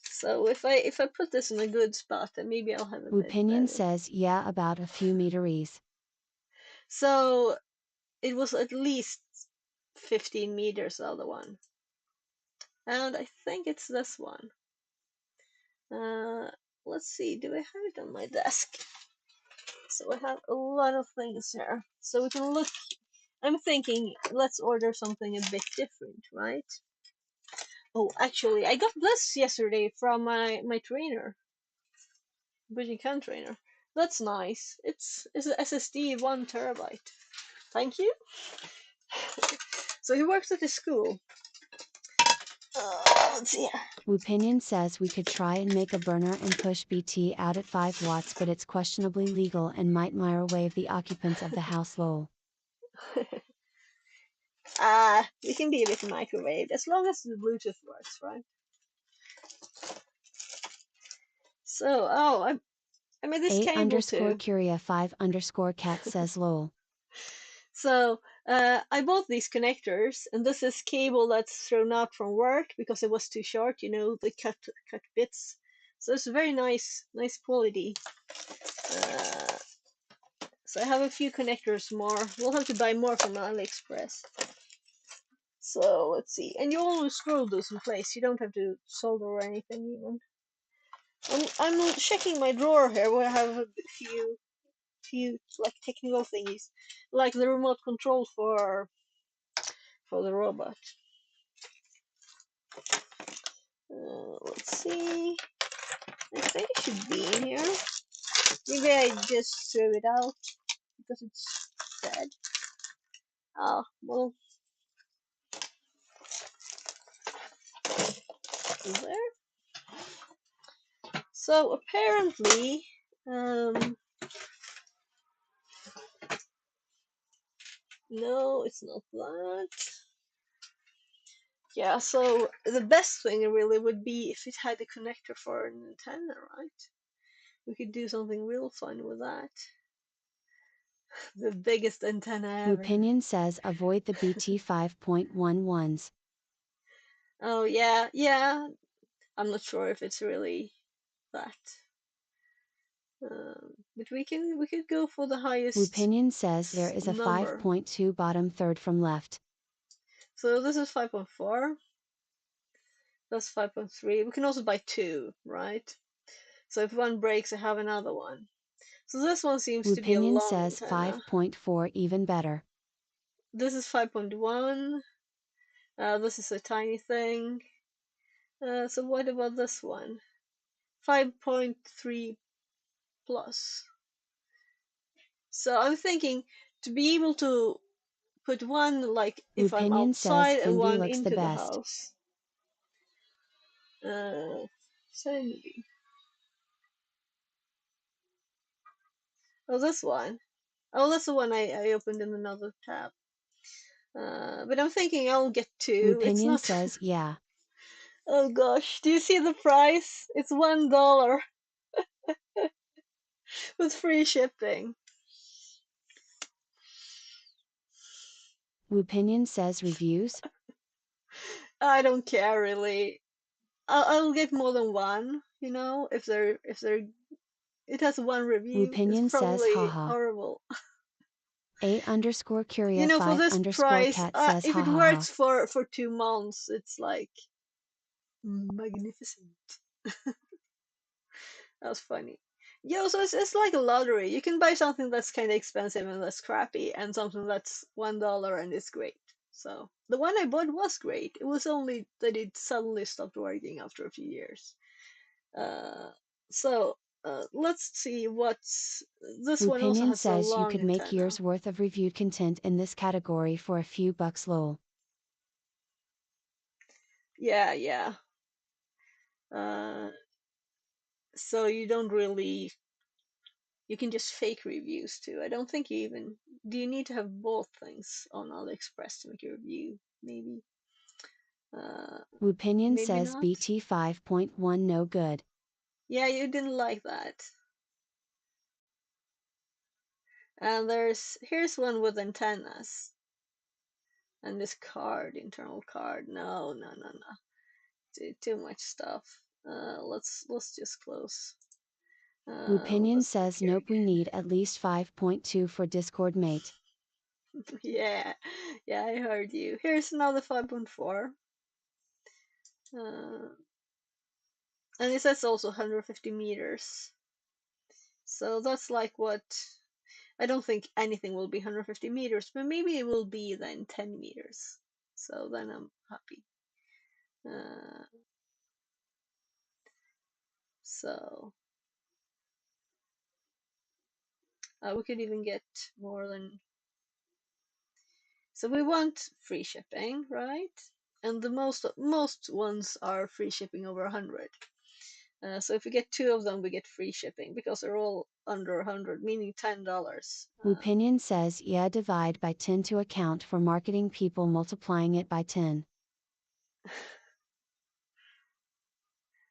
So if I put this in a good spot, then maybe I'll have a bit Opinion better. says yeah, about a few meters. So it was at least 15 meters, the other one. And I think it's this one. Uh, let's see, do I have it on my desk? So I have a lot of things here. So we can look. I'm thinking, let's order something a bit different, right? Oh, actually, I got this yesterday from my trainer, British Can trainer. That's nice. It's an SSD 1 terabyte. Thank you. So he works at a school. Let's see Opinion says we could try and make a burner and push BT out at 5 watts, but it's questionably legal and might microwave the occupants of the house. Lol. here. We can be a bit microwaved as long as the Bluetooth works, right? So, I made this A cable underscore too. Curia 5 underscore cat says lol. So I bought these connectors, and this is cable that's thrown out from work because it was too short. You know, the cut bits. So it's very nice quality. Uh, so I have a few connectors more. We'll have to buy more from AliExpress. So let's see, and you always screw those in place. You don't have to solder or anything even. I'm checking my drawer here where I have a few like technical thingies, like the remote control for the robot. Let's see. I think it should be in here. Maybe I just threw it out because it's dead. Oh, well, there. So apparently, no, it's not that. Yeah, so the best thing really would be if it had a connector for an antenna, right? We could do something real fun with that. The biggest antenna ever. Opinion says avoid the BT 5.11s. Oh yeah, yeah. I'm not sure if it's really that. But we could go for the highest Opinion says there is a number. 5.2 bottom third from left. So this is 5.4. That's 5.3. We can also buy two, right? So if one breaks, I have another one. So this one seems to be a Opinion long says antenna. 5.4 even better. This is 5.1. This is a tiny thing. So what about this one? 5.3 plus. So I'm thinking to be able to put one like if I'm Opinion says outside and Finby one looks the into the best. house. Sandy. Oh, this one. Oh, that's the one I opened in another tab. But I'm thinking I'll get two. It's Opinion not. says yeah. Oh gosh, do you see the price? It's $1 with free shipping. Opinion says reviews. I don't care really. I'll get more than one. You know, if they're it has one review. It's Opinion says probably haha. horrible. A underscore You Curia know, for 5 this underscore price, cat says if ha it ha ha. works for 2 months, it's like magnificent. That's funny. Yeah, so it's like a lottery. You can buy something that's kind of expensive and that's crappy, and something that's $1 and it's great. So the one I bought was great. It was only that it suddenly stopped working after a few years. Uh, so let's see what's this one also Opinion has a says you long could make antenna. years worth of reviewed content in this category for a few bucks lol. Yeah, yeah. Uh, so you don't really you can just fake reviews too. I don't think you even do you need to have both things on AliExpress to make a review, maybe. Uh, Opinion maybe says not. BT 5.1 no good. Yeah, you didn't like that. And here's one with antennas and this card, internal card. No, no, no, no. Too much stuff. Let's just close. Opinion Let's look says here nope we need at least 5.2 for Discord mate. again. Yeah, yeah, I heard you. Here's another 5.4. Uh, and it says also 150 meters. So that's like what I don't think anything will be 150 meters, but maybe it will be then 10 meters. So then I'm happy. Uh, so we could even get more than. So we want free shipping, right? And the most ones are free shipping over 100. So if we get two of them, we get free shipping because they're all under 100, meaning $10. Opinion says yeah divide by 10 to account for marketing people multiplying it by 10.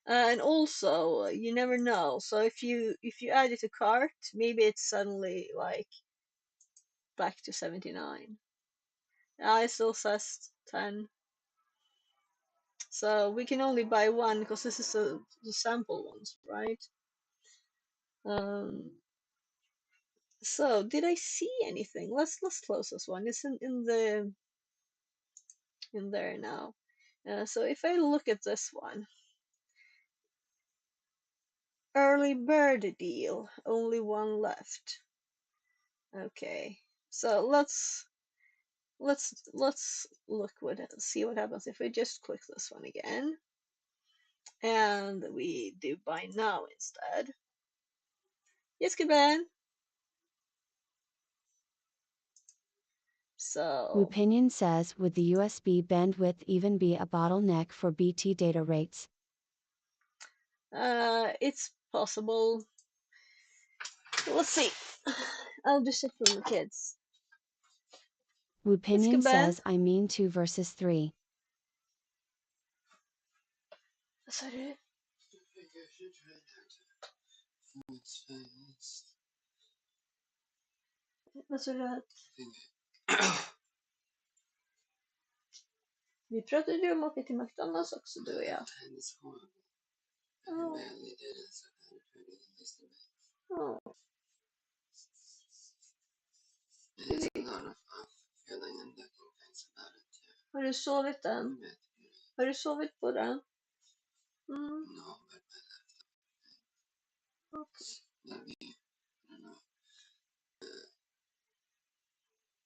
And also, you never know. So if you add it to cart, maybe it's suddenly like back to 79. It still says 10. So we can only buy one because this is the sample ones, right? Um, so did I see anything? Let's close this one. It's in there now. So if I look at this one, early bird deal, only one left. Okay, so let's see what happens if we just click this one again, and we do buy now instead. Yes, Kuban. So Opinion says would the USB bandwidth even be a bottleneck for BT data rates? it's possible. Let's see. I'll just check from the kids. Yes, Opinion Kuban. says I mean 2 versus 3. Vad sa du? Vad sa du? Vi pratade ju om att åka till McDonalds också, du och jag. Ja. Ja. Har du sovit än? Har du sovit på den? Mm. Okay.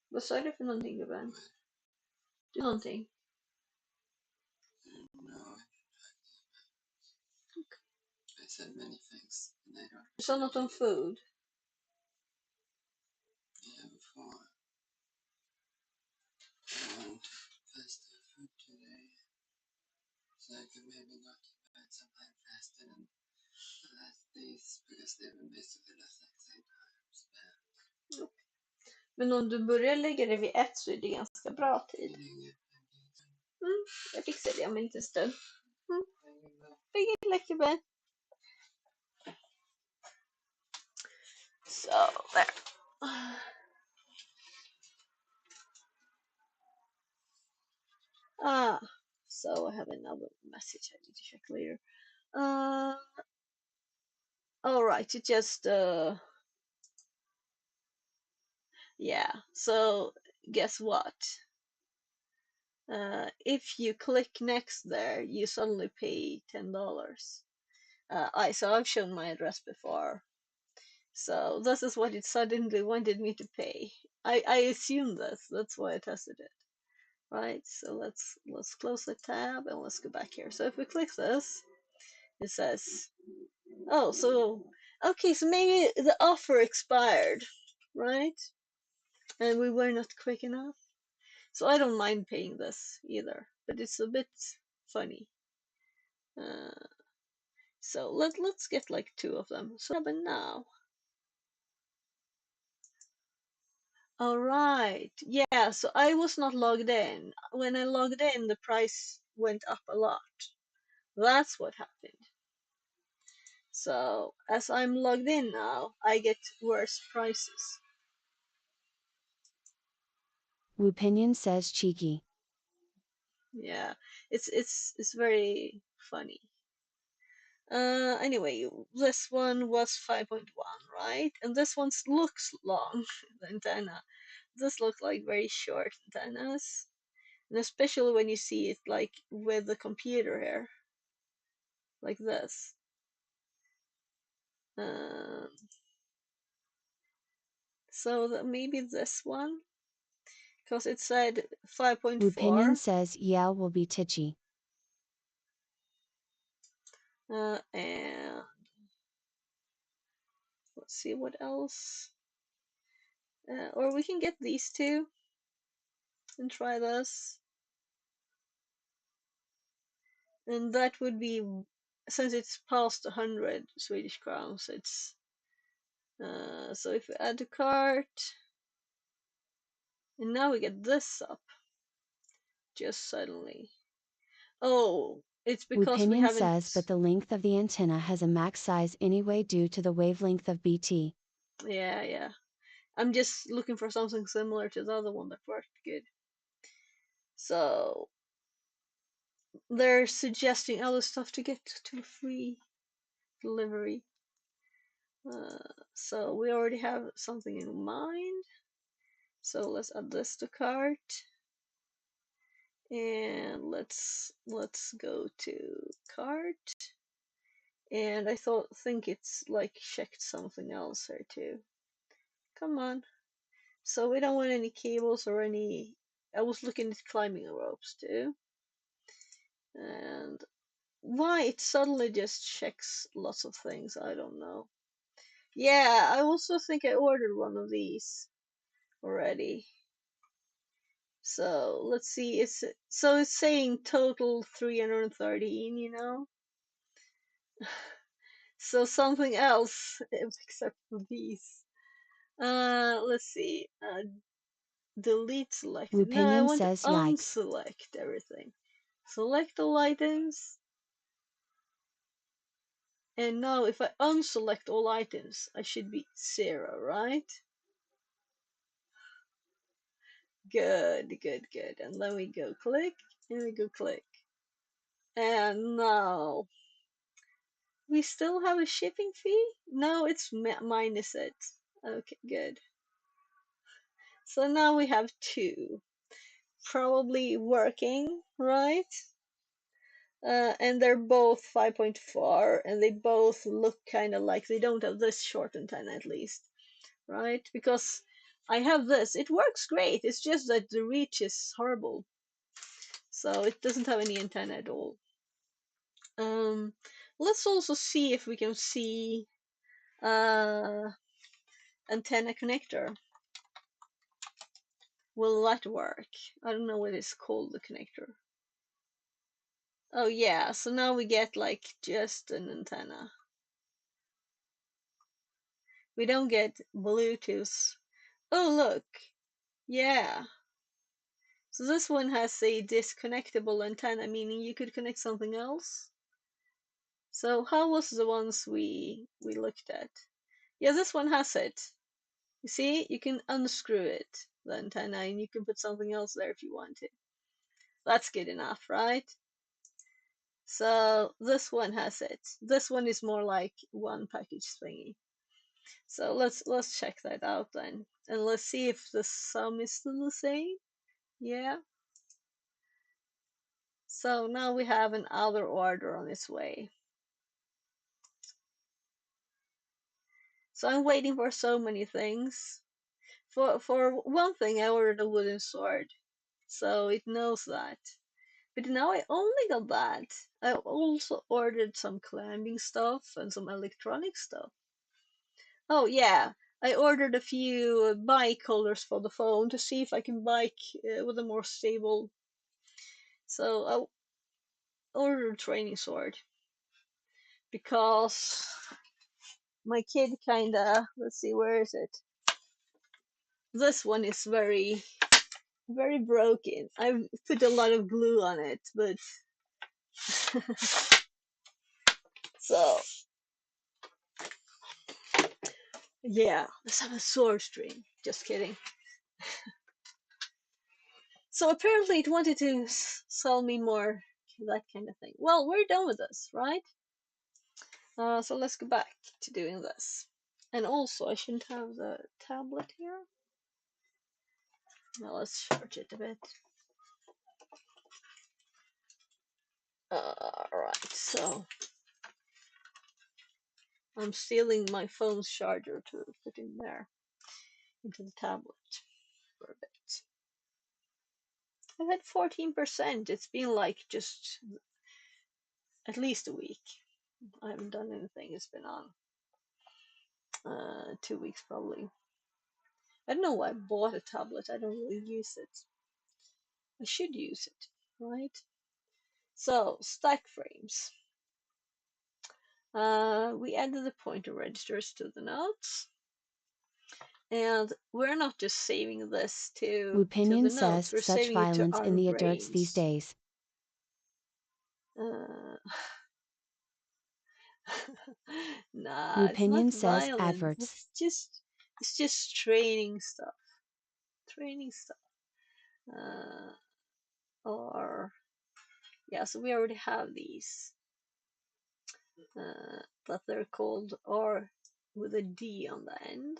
Vad sa du för någonting, gubben? Du någonting? Du sa något om food. Men om du börjar lägga det vid 1 så är det ganska bra tid. Jag fixar det om inte en stund. Vilket läckerbär. So there. So I have another message I need to check later. All right, it just yeah. So guess what? If you click next there, you suddenly pay $10. So I've shown my address before. So this is what it suddenly wanted me to pay. I assumed this. That's why I tested it. Right. So let's close the tab and let's go back here. So if we click this, it says, oh, so okay, so maybe the offer expired, right? And we were not quick enough. So I don't mind paying this either, but it's a bit funny. So let's get like 2 of them. So but now. All right. Yeah, so I was not logged in. When I logged in, the price went up a lot. That's what happened. So as I'm logged in now, I get worse prices. Wupinion says cheeky. Yeah, it's very funny. Anyway, this one was 5.1, right? And this one looks long, the antenna. This looks like very short antennas. And especially when you see it like with the computer here. Like this. So maybe this one, because it said 5.4. Wupinion says yeah will be titchy. And let's see what else. Or we can get these 2 and try this. And that would be, since it's past 100 Swedish crowns, it's so if we add to cart, and now we get this up just suddenly. Oh, it's because we Wupinion haven't. says but the length of the antenna has a max size anyway due to the wavelength of BT. Yeah. I'm just looking for something similar to the other one that worked good. So they're suggesting other stuff to get to free delivery. So we already have something in mind. So let's add this to cart. And let's go to cart. And I think it's like checked something else here too. Come on. So we don't want any cables or any. I was looking at climbing ropes too. And why it suddenly just checks lots of things, I don't know. Yeah, I also think I ordered one of these already. So let's see, it's saying total 313, you know. So something else except for these. Let's see. Delete selected. No, I Wupinion want to says yikes. unselect everything. Select all items. And now if I unselect all items, I should be 0, right? Good, good, good. And then we go click, and we go click. And now we still have a shipping fee? No, it's minus it. Okay, good. So now we have 2. Probably working, right? And they're both 5.4, and they both look kind of like they don't have this short antenna at least, right? Because I have this. It works great. It's just that the reach is horrible. So it doesn't have any antenna at all. Let's also see if we can see antenna connector. Will that work? I don't know what it's called, the connector. Oh yeah, so now we get like just an antenna. We don't get Bluetooth. Oh look, yeah. So this one has a disconnectable antenna, meaning you could connect something else. So how was the ones we looked at? Yeah, this one has it. You see, you can unscrew it, the antenna, and you can put something else there if you want to. That's good enough, right? So this one has it. This one is more like one package thingy. So let's check that out then, and let's see if the sum is still the same. Yeah. So now we have an outer order on its way. So I'm waiting for so many things. For one thing, I ordered a wooden sword, so it knows that. But now I only got that. I also ordered some climbing stuff and some electronic stuff. Oh yeah, I ordered a few bike holders for the phone to see if I can bike with a more stable. So I ordered a training sword because my kid kinda, let's see, where is it? This one is very, very broken. I've put a lot of glue on it, but so yeah, let's have a sword stream. Just kidding. So apparently it wanted to sell me more, that kind of thing. Well, we're done with this, right? So let's go back to doing this. And also, I shouldn't have the tablet here. Now let's charge it a bit. Alright, so I'm stealing my phone's charger to put in there, into the tablet for a bit. I've had 14%. It's been like just at least a week. I haven't done anything. It's been on 2 weeks probably. I don't know why I bought a tablet. I don't really use it. I should use it, right? So, stack frames. We added the pointer registers to the notes. And we're not just saving this to Opinion the notes, notes, we're such saving it to violence our in the adults these brains. days. Nah, it's not Opinion says violent. adverts. It's just training stuff. Training stuff. Or yeah, so we already have these. But they're called R with a D on the end.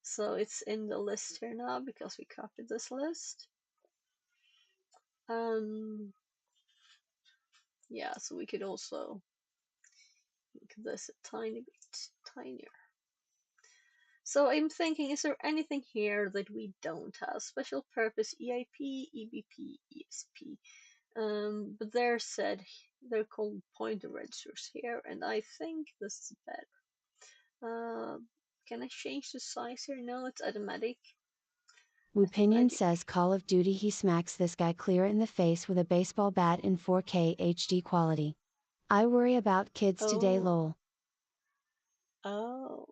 So it's in the list here now because we copied this list. Yeah, so we could also make this a tiny bit tinier. So I'm thinking, is there anything here that we don't have? Special purpose EIP, EBP, ESP. But they're called pointer registers here, and I think this is better. Can I change the size here? No, it's automatic. Opinion says Call of Duty, he smacks this guy clear in the face with a baseball bat in 4K HD quality. I worry about kids today, lol. Oh.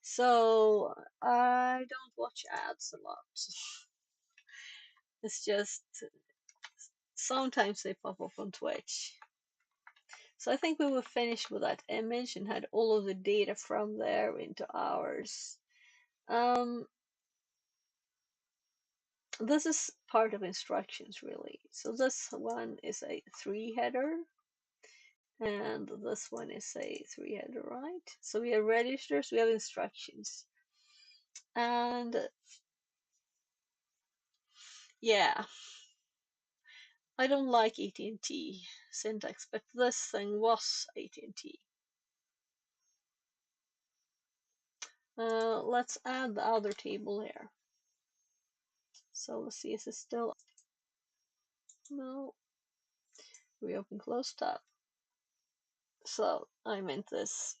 So I don't watch ads a lot. It's just sometimes they pop up on Twitch. So I think we will finish with that image and had all of the data from there into ours. This is part of instructions really. So this one is a 3 header and this one is a 3 header, right? So we have registers, we have instructions. And yeah, I don't like AT&T syntax, but this thing was AT&T. Let's add the other table here. So let's see, is it still? No. Reopen close tab. So I meant this.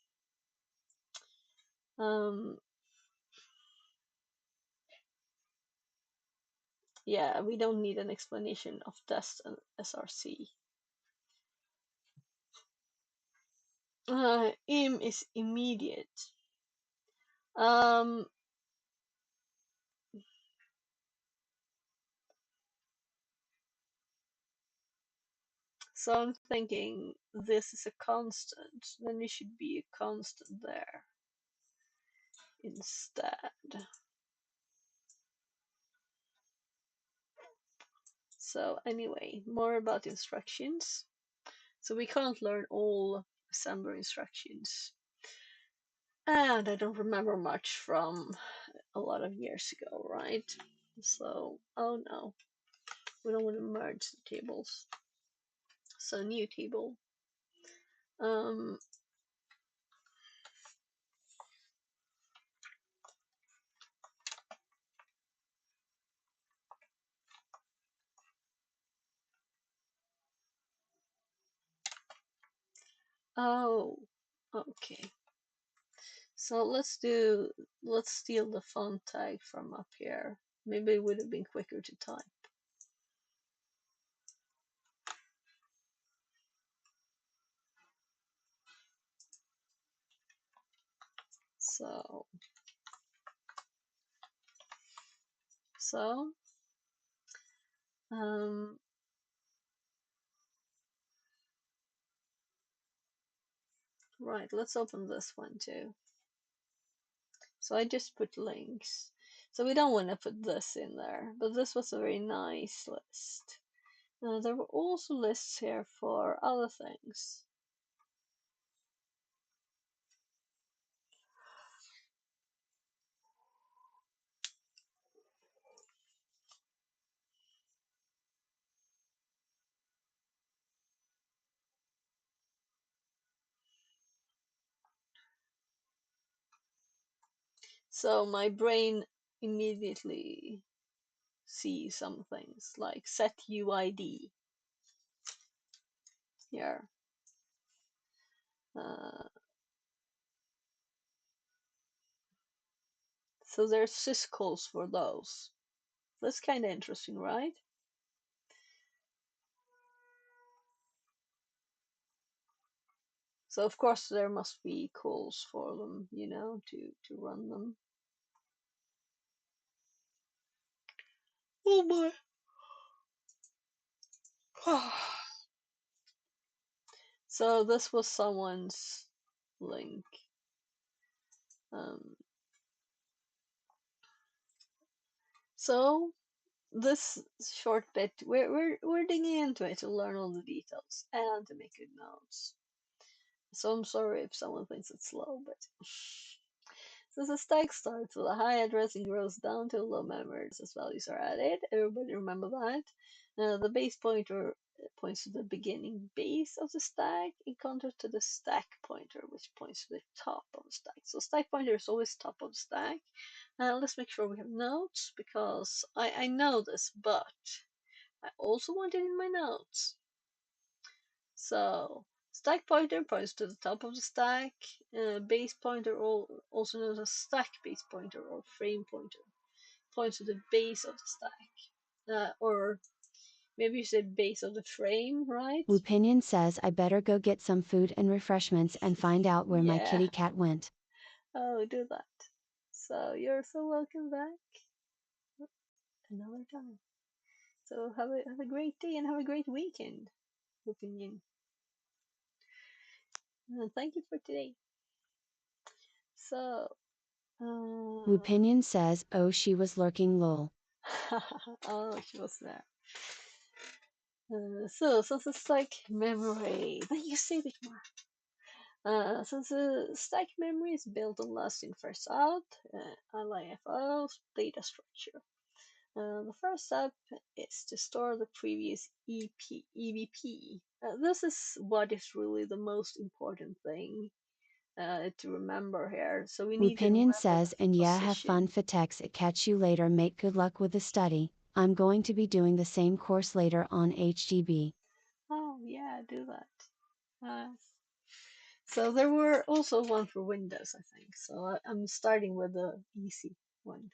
Yeah, we don't need an explanation of test and SRC. Im is immediate. So I'm thinking this is a constant, then it should be a constant there instead. So anyway, more about instructions. So we can't learn all assembler instructions. And I don't remember much from a lot of years ago, right? So, oh no, we don't want to merge the tables. So new table. Oh, okay. So let's steal the font tag from up here. Maybe it would have been quicker to type. So, right, let's open this one too. So I just put links. So we don't want to put this in there, but this was a very nice list. There were also lists here for other things. So my brain immediately sees some things like set UID here. So there's syscalls for those. That's kind of interesting, right? So of course there must be calls for them, you know, to run them. Oh my. So this was someone's link. So this short bit, we're digging into it to learn all the details and to make good notes. So I'm sorry if someone thinks it's slow, but since the stack starts with a high address and grows down to a low memory address as values are added, everybody remember that. The base pointer points to the beginning base of the stack in contrast to the stack pointer, which points to the top of the stack. So stack pointer is always top of the stack. Let's make sure we have notes because I know this, but I also want it in my notes. So stack pointer points to the top of the stack. Base pointer, also known as stack base pointer or frame pointer, points to the base of the stack. Or maybe you said base of the frame, right? Opinion says I better go get some food and refreshments and find out where my kitty cat went. Oh, do that. So you're so welcome back another time. So have a great day and have a great weekend, Opinion. Thank you for today. So, Opinion says, oh, she was lurking lol. oh, she was there. So the stack memory. Then you say it more. So the stack memory is built on last in first out, LIFO data structure. The first step is to store the previous EVP. This is what is really the most important thing to remember here. So we need to Opinion remember says, and the yeah, have fun, position. Fatex, catch you later, make good luck with the study. I'm going to be doing the same course later on HTB. Oh yeah, do that. So there were also one for Windows, I think. So I'm starting with the easy one.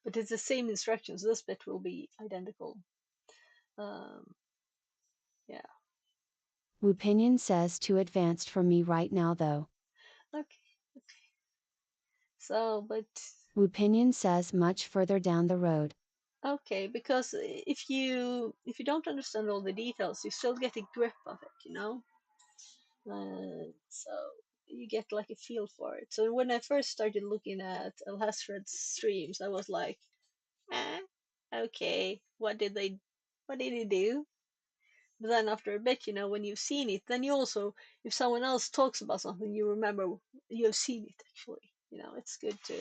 But it's the same instructions. This bit will be identical. Um, yeah. Opinion says, too advanced for me right now though. Okay. Okay. So, but Opinion says, much further down the road. okay, because if you don't understand all the details, you still get a grip of it, you know. So you get like a feel for it. So when I first started looking at Alhasred's streams, I was like, okay, what did he do? But then after a bit, you know, when you've seen it, then you also, if someone else talks about something, you remember you've seen it actually. You know, it's good to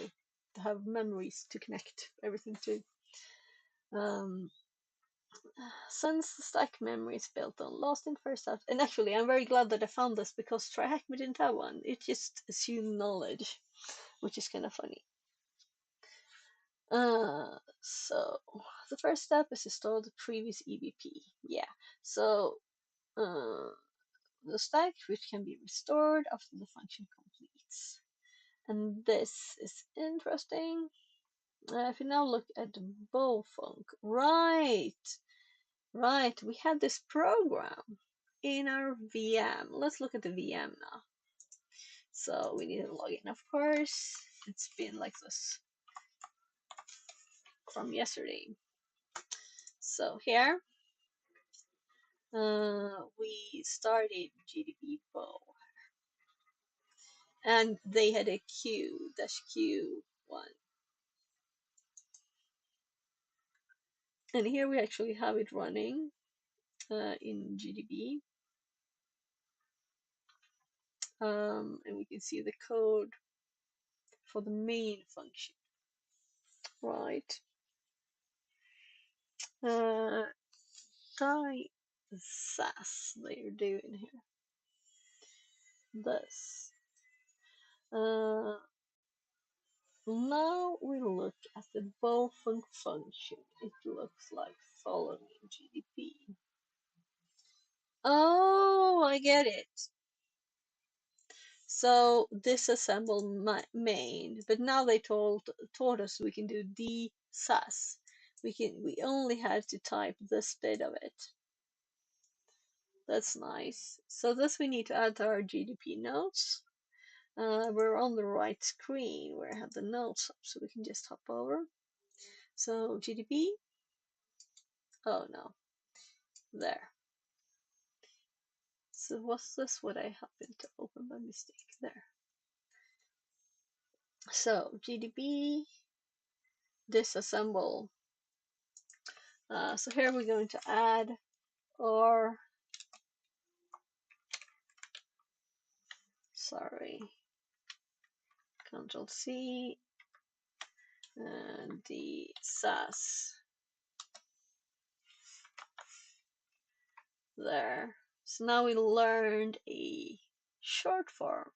have memories to connect everything to. Um, since the stack memory is built on lost in first out, and actually, I'm very glad that I found this because TryHackMe didn't have one. It just assumed knowledge, which is kind of funny. So the first step is to store the previous EVP. Yeah. So the stack which can be restored after the function completes. And this is interesting. If you now look at the bowfunc, right, we had this program in our VM. Let's look at the VM now. So we need to log in, of course. It's been like this from yesterday. So here we started GDB bow, and they had a Q dash Q one. And here we actually have it running in GDB. And we can see the code for the main function, right? Try SAS they're doing here. This. Now we look at the bowfunc function. It looks like following GDP. Oh, I get it. So disassemble main, but now they taught us we can do dsas. We only had to type this bit of it. That's nice. So this we need to add to our GDP notes. We're on the right screen where I have the notes up, so we can just hop over. So GDP. Oh no, there. So was this what I happened to open by mistake? There. So GDP disassemble. So here we're going to add or sorry, Control C and the SAS there. So now we learned a short form.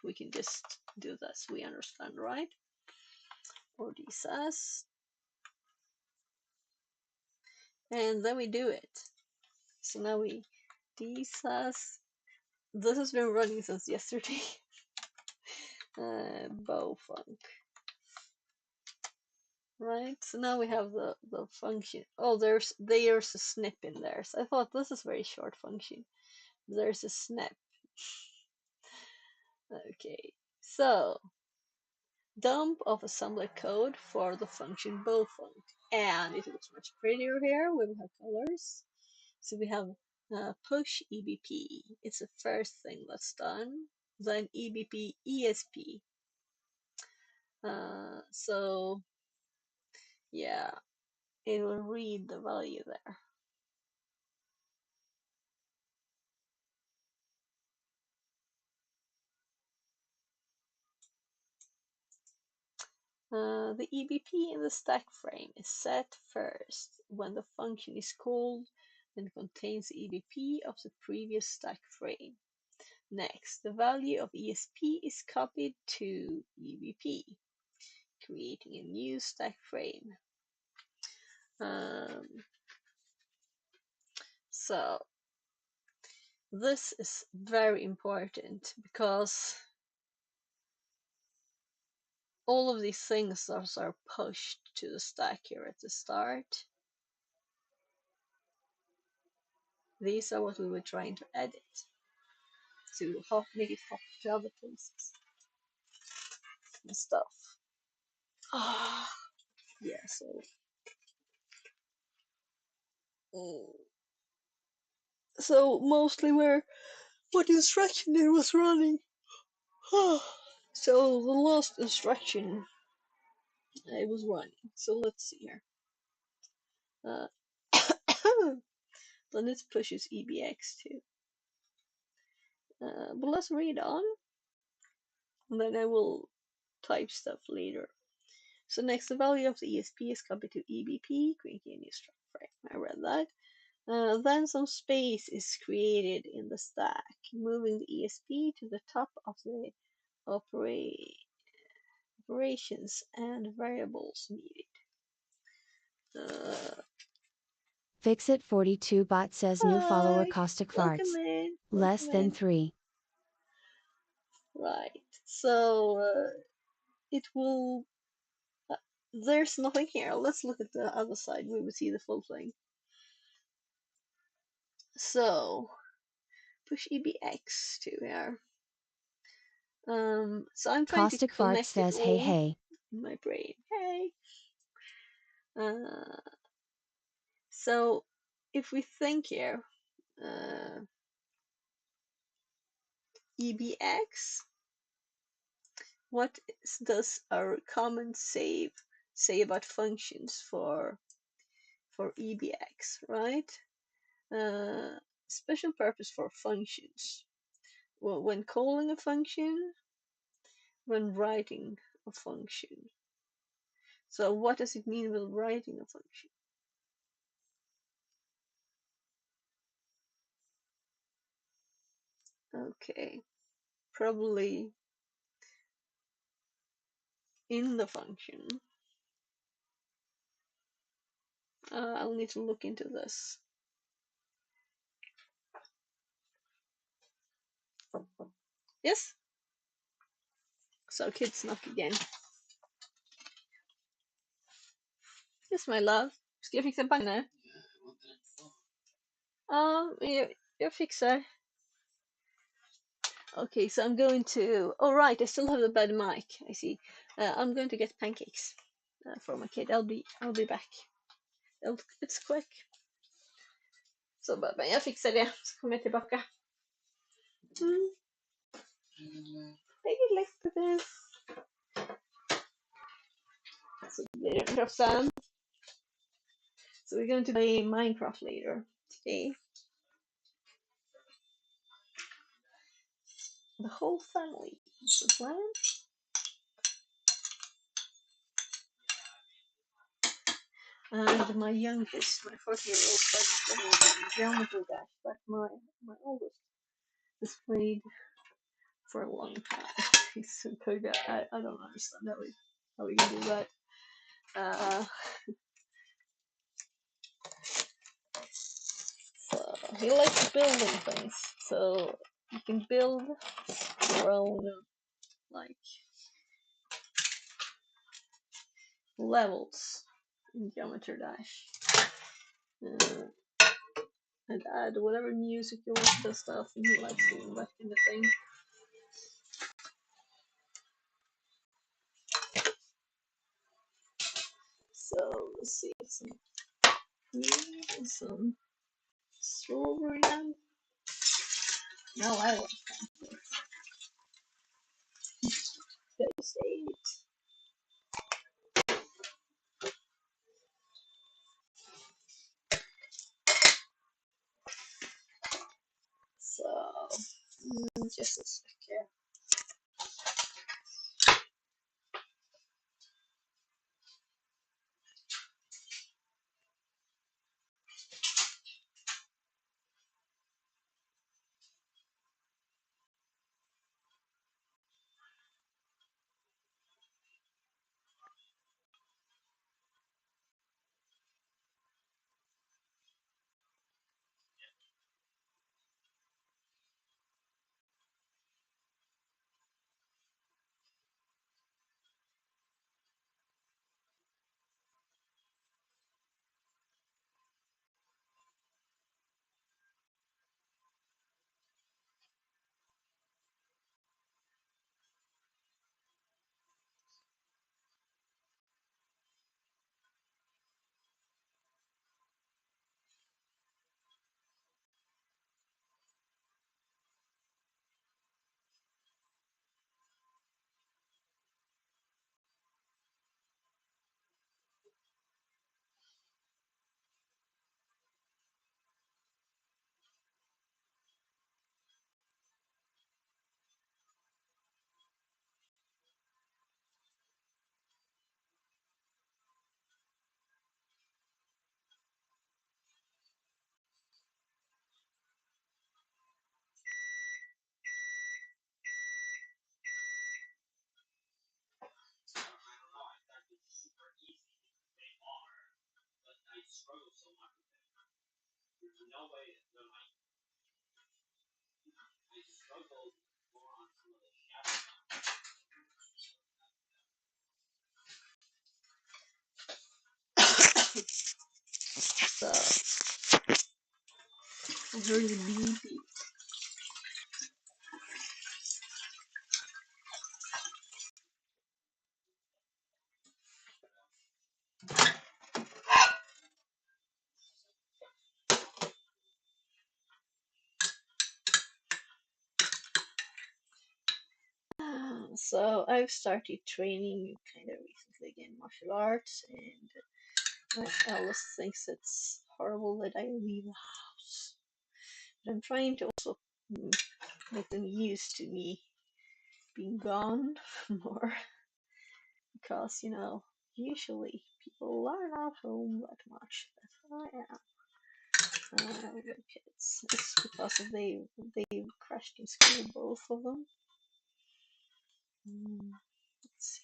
We can just do this. We understand, right? Or the SAS, and then we do it. So now we DSAS. This has been running since yesterday. Bowfunc. Right, so now we have the function. Oh, there's a snip in there. So I thought this is a very short function. There's a snip. Okay, so dump of assembly code for the function bowfunc, and it looks much prettier here. We have colors. So we have push EBP. It's the first thing that's done. Then EBP ESP. So yeah, it will read the value there. The EBP in the stack frame is set first when the function is called and contains the EBP of the previous stack frame. Next, the value of ESP is copied to EBP, creating a new stack frame. So this is very important because all of these things are pushed to the stack here at the start. These are what we were trying to edit to make it hop to other places and stuff. Yeah, so so mostly what instruction it was running. So the last instruction it was running. So let's see here. Then it pushes EBX too. But let's read on, and then I will type stuff later. So next, the value of the ESP is copied to EBP, creating a new struct frame. I read that. Then some space is created in the stack, moving the ESP to the top of the operations and variables needed. Fixit42 bot says new follower Hi, caustic welcome farts. in. Less Welcome than in. 3. Right. So it will. There's nothing here. Let's look at the other side. We will see the full thing. So push EBX to here. So I'm trying to Caustic farts connect it says hey all hey. in my brain. Hey. So if we think here, EBX, what does our comment say about functions for EBX, right? Special purpose for functions. Well, when calling a function, when writing a function. So what does it mean with writing a function? Okay, probably in the function. I'll need to look into this. Yes? So kids knock again. Yes, my love. Ska jag fixa en panna? Jag fixar. Okay, so I'm going to. Oh right, I still have the bad mic. I see. I'm going to get pancakes for my kid. I'll be back. It's quick. Så bara, jag fixar det, så kommer jag tillbaka. Take it like this. Så blir det bra sen. So we're going to play Minecraft later today. The whole family is the plan. And my youngest, my 14-year-old, started playing Geometry Dash, but my oldest has played for a long time. He's so good. I don't understand how we can do that. So he likes building things. So you can build your own like levels in Geometry Dash. And add whatever music you want to stuff, and he likes doing that kind of thing. So let's see some strawberry now. No, I want those days. So, just a second. So, I heard the beep. So I've started training kind of recently again martial arts, and my eldest thinks it's horrible that I leave the house. But I'm trying to also make them used to me being gone more, because usually people are not home that much. That's how I am. With kids, it's because they crashed in school, both of them. Let's see.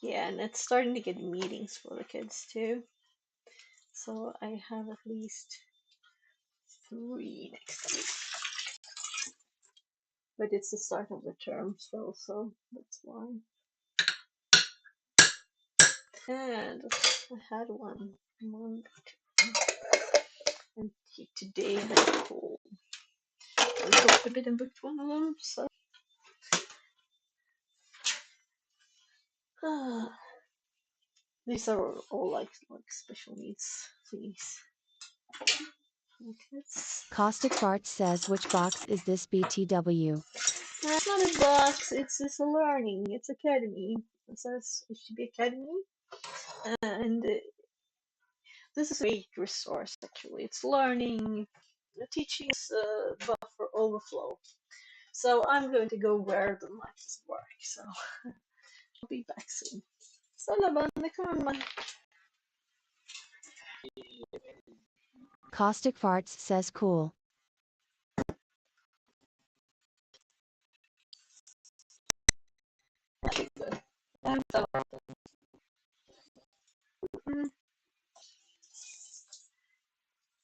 Yeah, and it's starting to get meetings for the kids too. So I have at least 3 next week. But it's the start of the term still, so that's why. And I had one Monday, and today I had a call. I talked a bit and booked one of them, so. These are all like special needs thingies. Caustic Farts says, which box is this BTW? It's not a box, it's a learning, it's academy. It says HTB Academy. And this is a great resource actually. It's learning, teachings, but for Overflow. So I'm going to go where the mics work, so I'll be back soon. Salabande karma. Caustic Farts says, cool.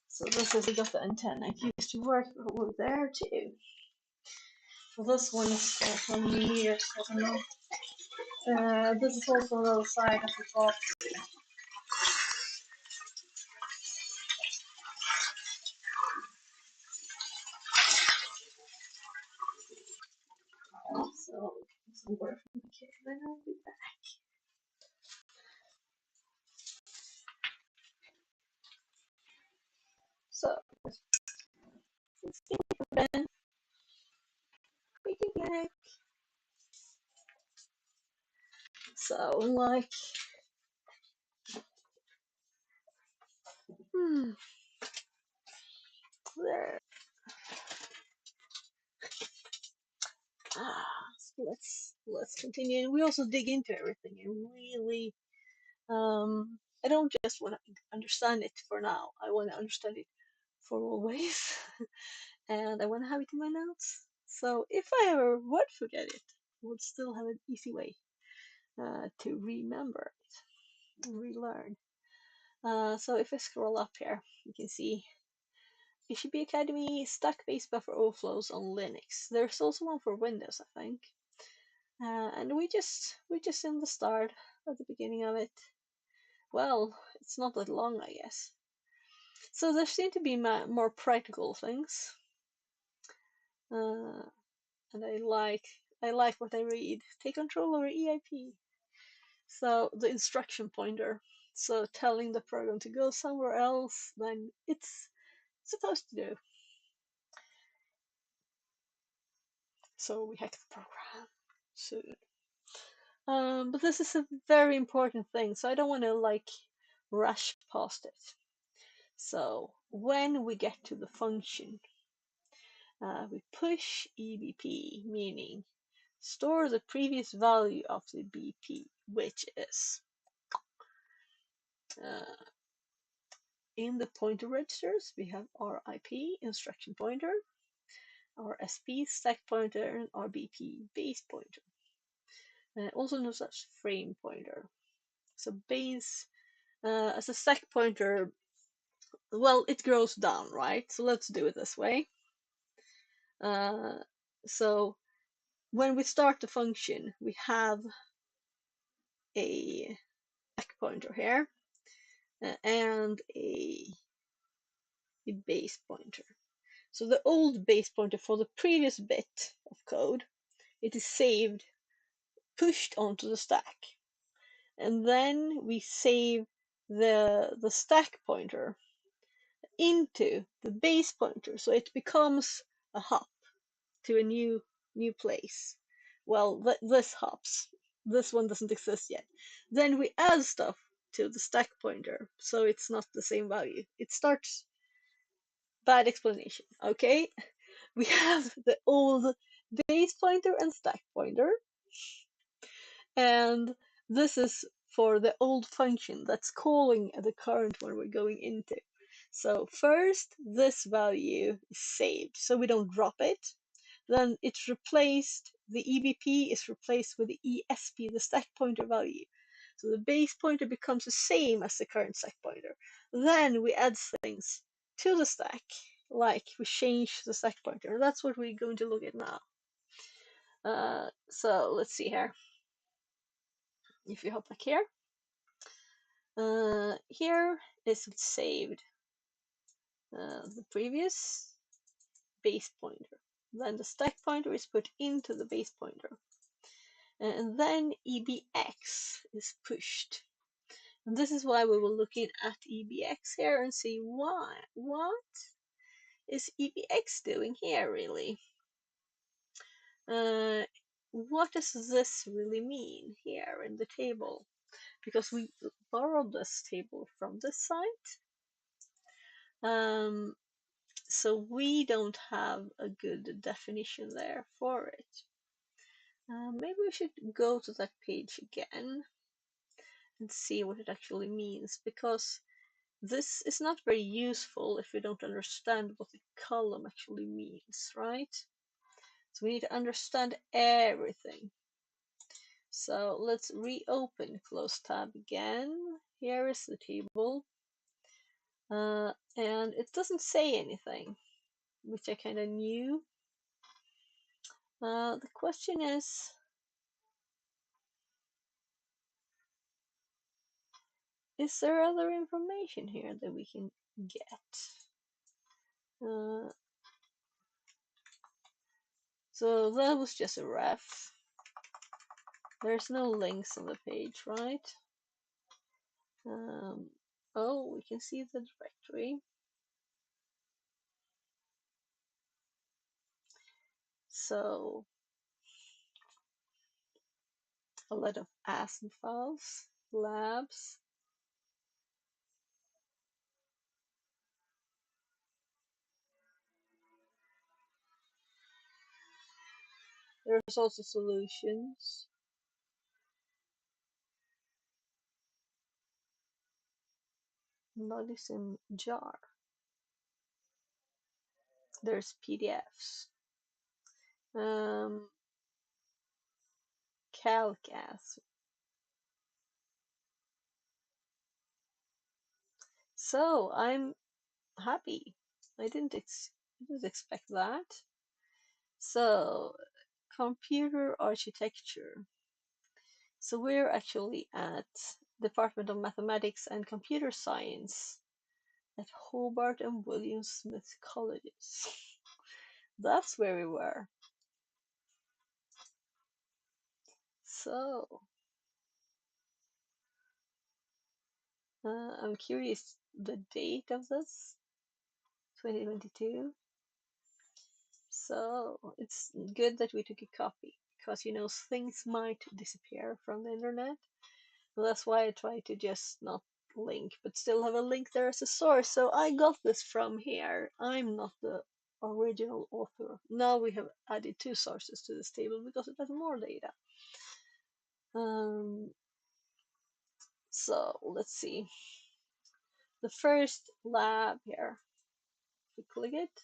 So this is got the antenna. I used to work over there too. So this one is for many years, I don't know. This is also on the other side of the top. So somewhere from here. back. So let's get again. Quick again. So like there. So let's continue. We also dig into everything and really I don't just want to understand it for now. I want to understand it for always. And I want to have it in my notes. So if I ever would forget it, I would still have an easy way to remember it and relearn. So if I scroll up here, you can see HTB Academy stack-based buffer overflows on Linux. There's also one for Windows, I think. And we just in the start at the beginning of it. Well, it's not that long, I guess. So there seem to be more practical things, and I like what I read. Take control over EIP. So the instruction pointer. So telling the program to go somewhere else than it's supposed to do. So we hack the program soon. But this is a very important thing, so I don't want to like rush past it. So when we get to the function, we push EBP, meaning store the previous value of the BP, which is in the pointer registers, we have our IP instruction pointer, our SP stack pointer, and our BP base pointer. Also known as frame pointer. So base as a stack pointer, well, it grows down, right? So let's do it this way. So when we start the function, we have a stack pointer here and a base pointer. So the old base pointer for the previous bit of code, it is saved, pushed onto the stack. And then we save the stack pointer into the base pointer. So it becomes a hop to a new place. Well, this hops. This one doesn't exist yet. Then we add stuff to the stack pointer, so it's not the same value. It starts bad explanation. Okay, we have the old base pointer and stack pointer, and this is for the old function that's calling the current one we're going into. So first, this value is saved, so we don't drop it. Then it's replaced, the EBP is replaced with the ESP, the stack pointer value. So the base pointer becomes the same as the current stack pointer. Then we add things to the stack, like we change the stack pointer. That's what we're going to look at now. So let's see here. If you hop back here, here is saved the previous base pointer. Then the stack pointer is put into the base pointer. And then EBX is pushed. And this is why we were looking at EBX here and see what is EBX doing here really? What does this really mean here in the table? Because we borrowed this table from this site. So we don't have a good definition there for it. Maybe we should go to that page again and see what it actually means, because this is not very useful if we don't understand what the column actually means, right? So we need to understand everything. So let's reopen close tab again. Here is the table. And it doesn't say anything, which I kind of knew. The question is there other information here that we can get? So that was just a ref. There's no links on the page, right? Oh, we can see the directory. So a lot of ASM files, labs. There's also solutions. Logs in jar. There's PDFs. Calc as. So I'm happy. I didn't expect that. So computer architecture. So we're actually at Department of Mathematics and Computer Science at Hobart and William Smith Colleges. That's where we were. So I'm curious the date of this, 2022. So it's good that we took a copy because you know things might disappear from the internet. So that's why I try to just not link, but still have a link there as a source. So I got this from here. I'm not the original author. Now we have added two sources to this table because it has more data. Um, so let's see. The first lab here. If we click it,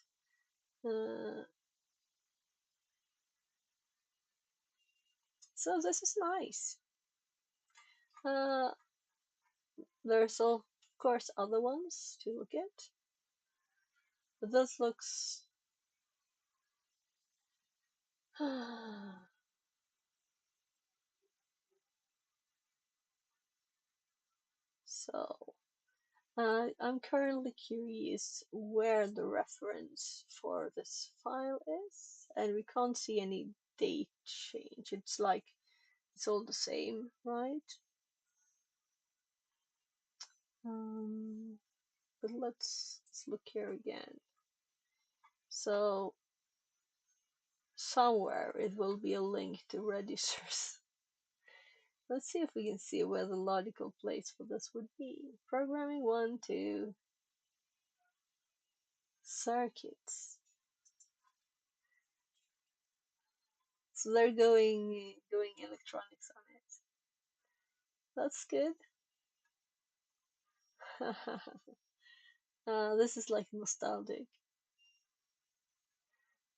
so this is nice. There's of course other ones to look at, but this looks so. I'm currently curious where the reference for this file is, and we can't see any date change. It's like it's all the same, right? But let's look here again. So somewhere it will be a link to registers. Let's see if we can see where the logical place for this would be. Programming 1, 2, circuits. So they're going electronics on it. That's good. This is like nostalgic.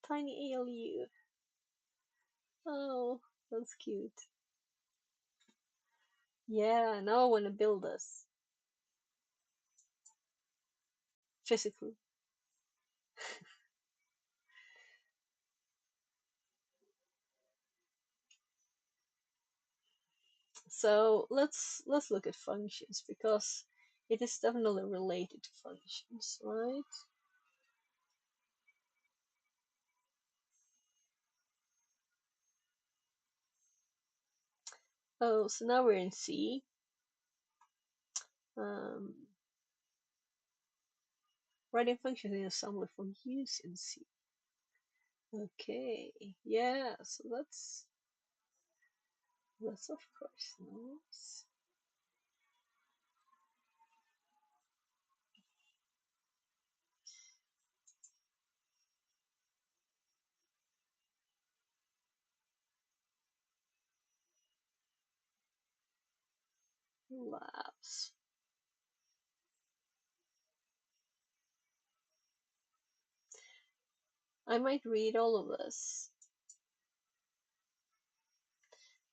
Tiny ALU. Oh, that's cute. Yeah, now I want to build this physically. So let's look at functions because it is definitely related to functions, right? Oh, so now we're in C. Writing functions in assembly for use in C. Okay, yeah, so that's of course nice. Labs. I might read all of this,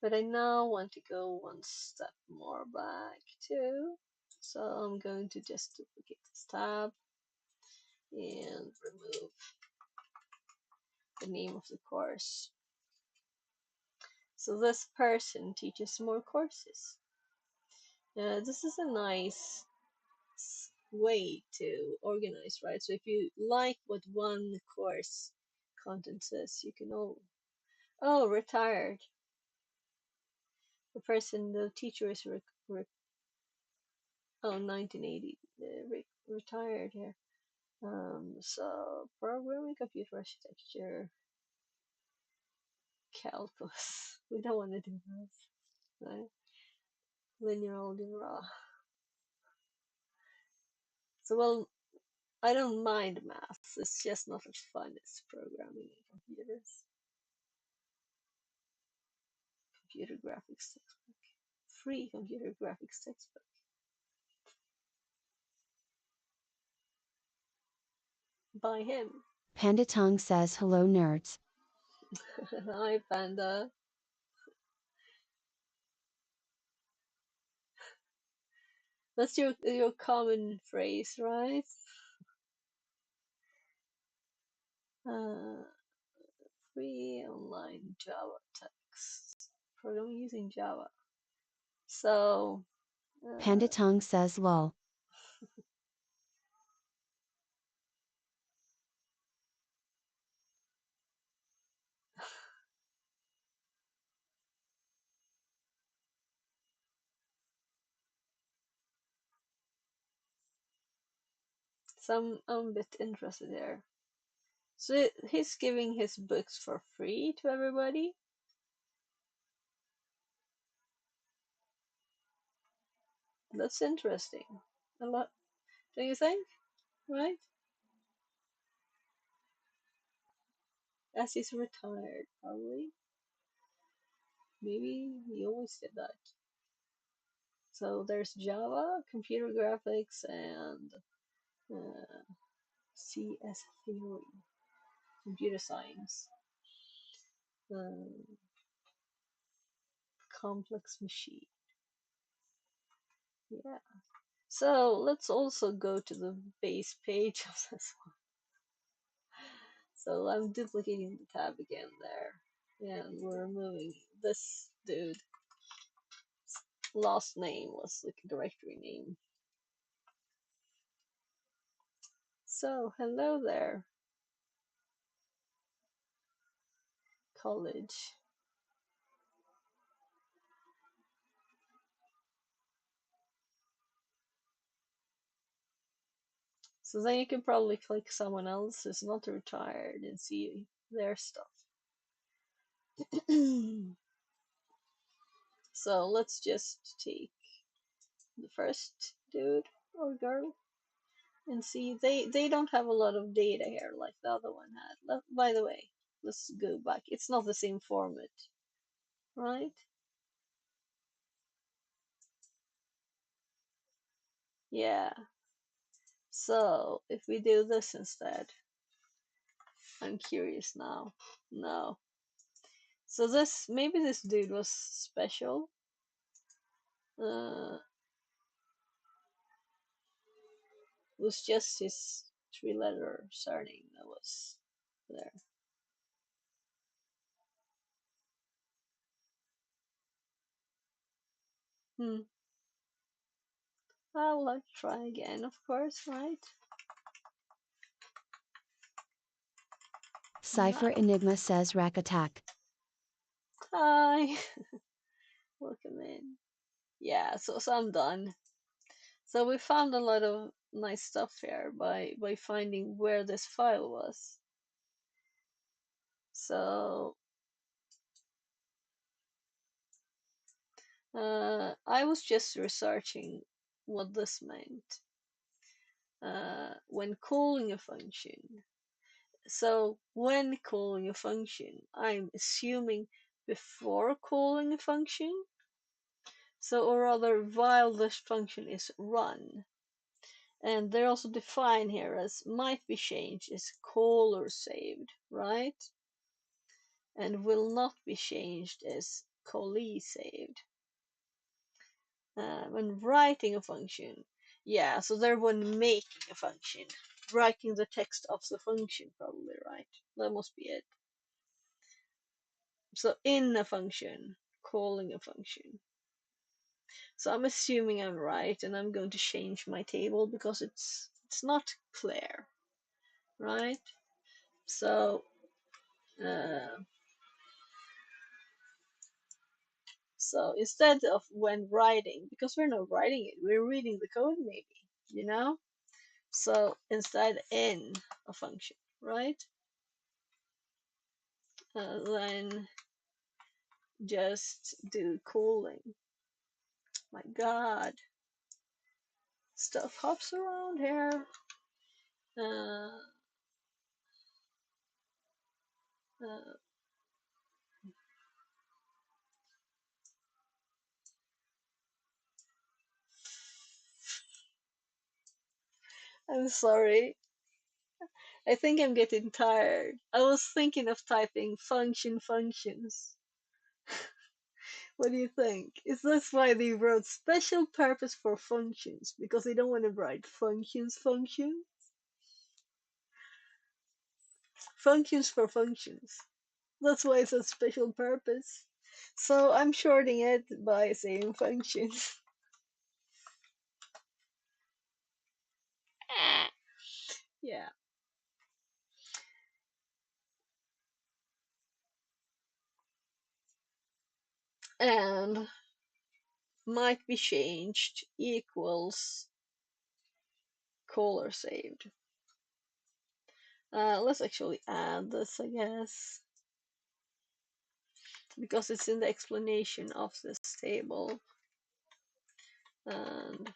but I now want to go one step more back too. So I'm going to just duplicate this tab and remove the name of the course. So this person teaches more courses. This is a nice way to organize, right? So if you like what one course content says, you can oh retired. the teacher is 1980, retired here. So programming, computer architecture, calculus. We don't want to do that, right? Linear algebra. So, well, I don't mind maths. It's just not as fun as programming in computers. Computer graphics textbook. Free computer graphics textbook. By him. Panda Tongue says hello nerds. Hi, Panda. That's your common phrase, right? Uh, Free online Java text. Programming using Java. So. Panda Tongue says lol. So I'm a bit interested there. So he's giving his books for free to everybody. That's interesting. A lot, don't you think? Right? As he's retired, probably. Maybe he always did that. So there's Java, computer graphics, and CS theory, computer science, um, complex machine. Yeah. So let's also go to the base page of this one. So I'm duplicating the tab again there. And we're removing this dude. Last name was the directory name. So hello there, college. So then you can probably click someone else who's not retired and see their stuff. So let's just take the first dude or girl and see. They don't have a lot of data here like the other one had. By the way, let's go back. It's not the same format, right? Yeah. So if we do this instead, I'm curious now. No. So maybe this dude was special. Was just his three-letter surname that was there. Well, let's try again, of course, right? Cypher Enigma says rack attack. Hi. Welcome in. Yeah, so I'm done. So we found a lot of nice stuff here by finding where this file was. So I was just researching what this meant when calling a function. So when calling a function, I'm assuming before calling a function. So, or rather, while this function is run. And they're also defined here as might be changed as caller saved, right? And will not be changed as callee saved. When writing a function, yeah, so they're when making a function, writing the text of the function, probably, right? That must be it. So in a function, calling a function. So I'm assuming I'm right, and I'm going to change my table because it's not clear, right? So So instead of when writing, because we're not writing it, we're reading the code maybe, you know? So instead in a function, right? Then just do calling. My God, stuff hops around here. Uh, uh, I'm sorry. I think I'm getting tired. I was thinking of typing functions. What do you think? Is this why they wrote special purpose for functions? Because they don't want to write function? Functions for functions. That's why it's a special purpose. So I'm shorting it by saying functions. Yeah. And might be changed equals caller saved. Let's actually add this, I guess, because it's in the explanation of this table. And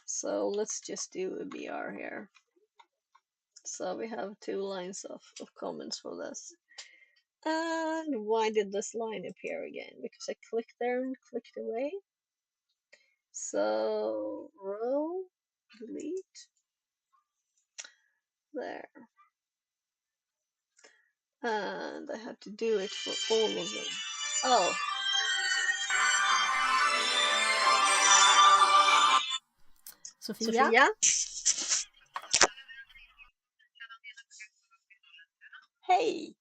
so let's just do a BR here. So we have 2 lines of comments for this. And why did this line appear again? Because I clicked there and clicked away. So row, delete, there. And I have to do it for all of them. Oh. Sophia? Hey.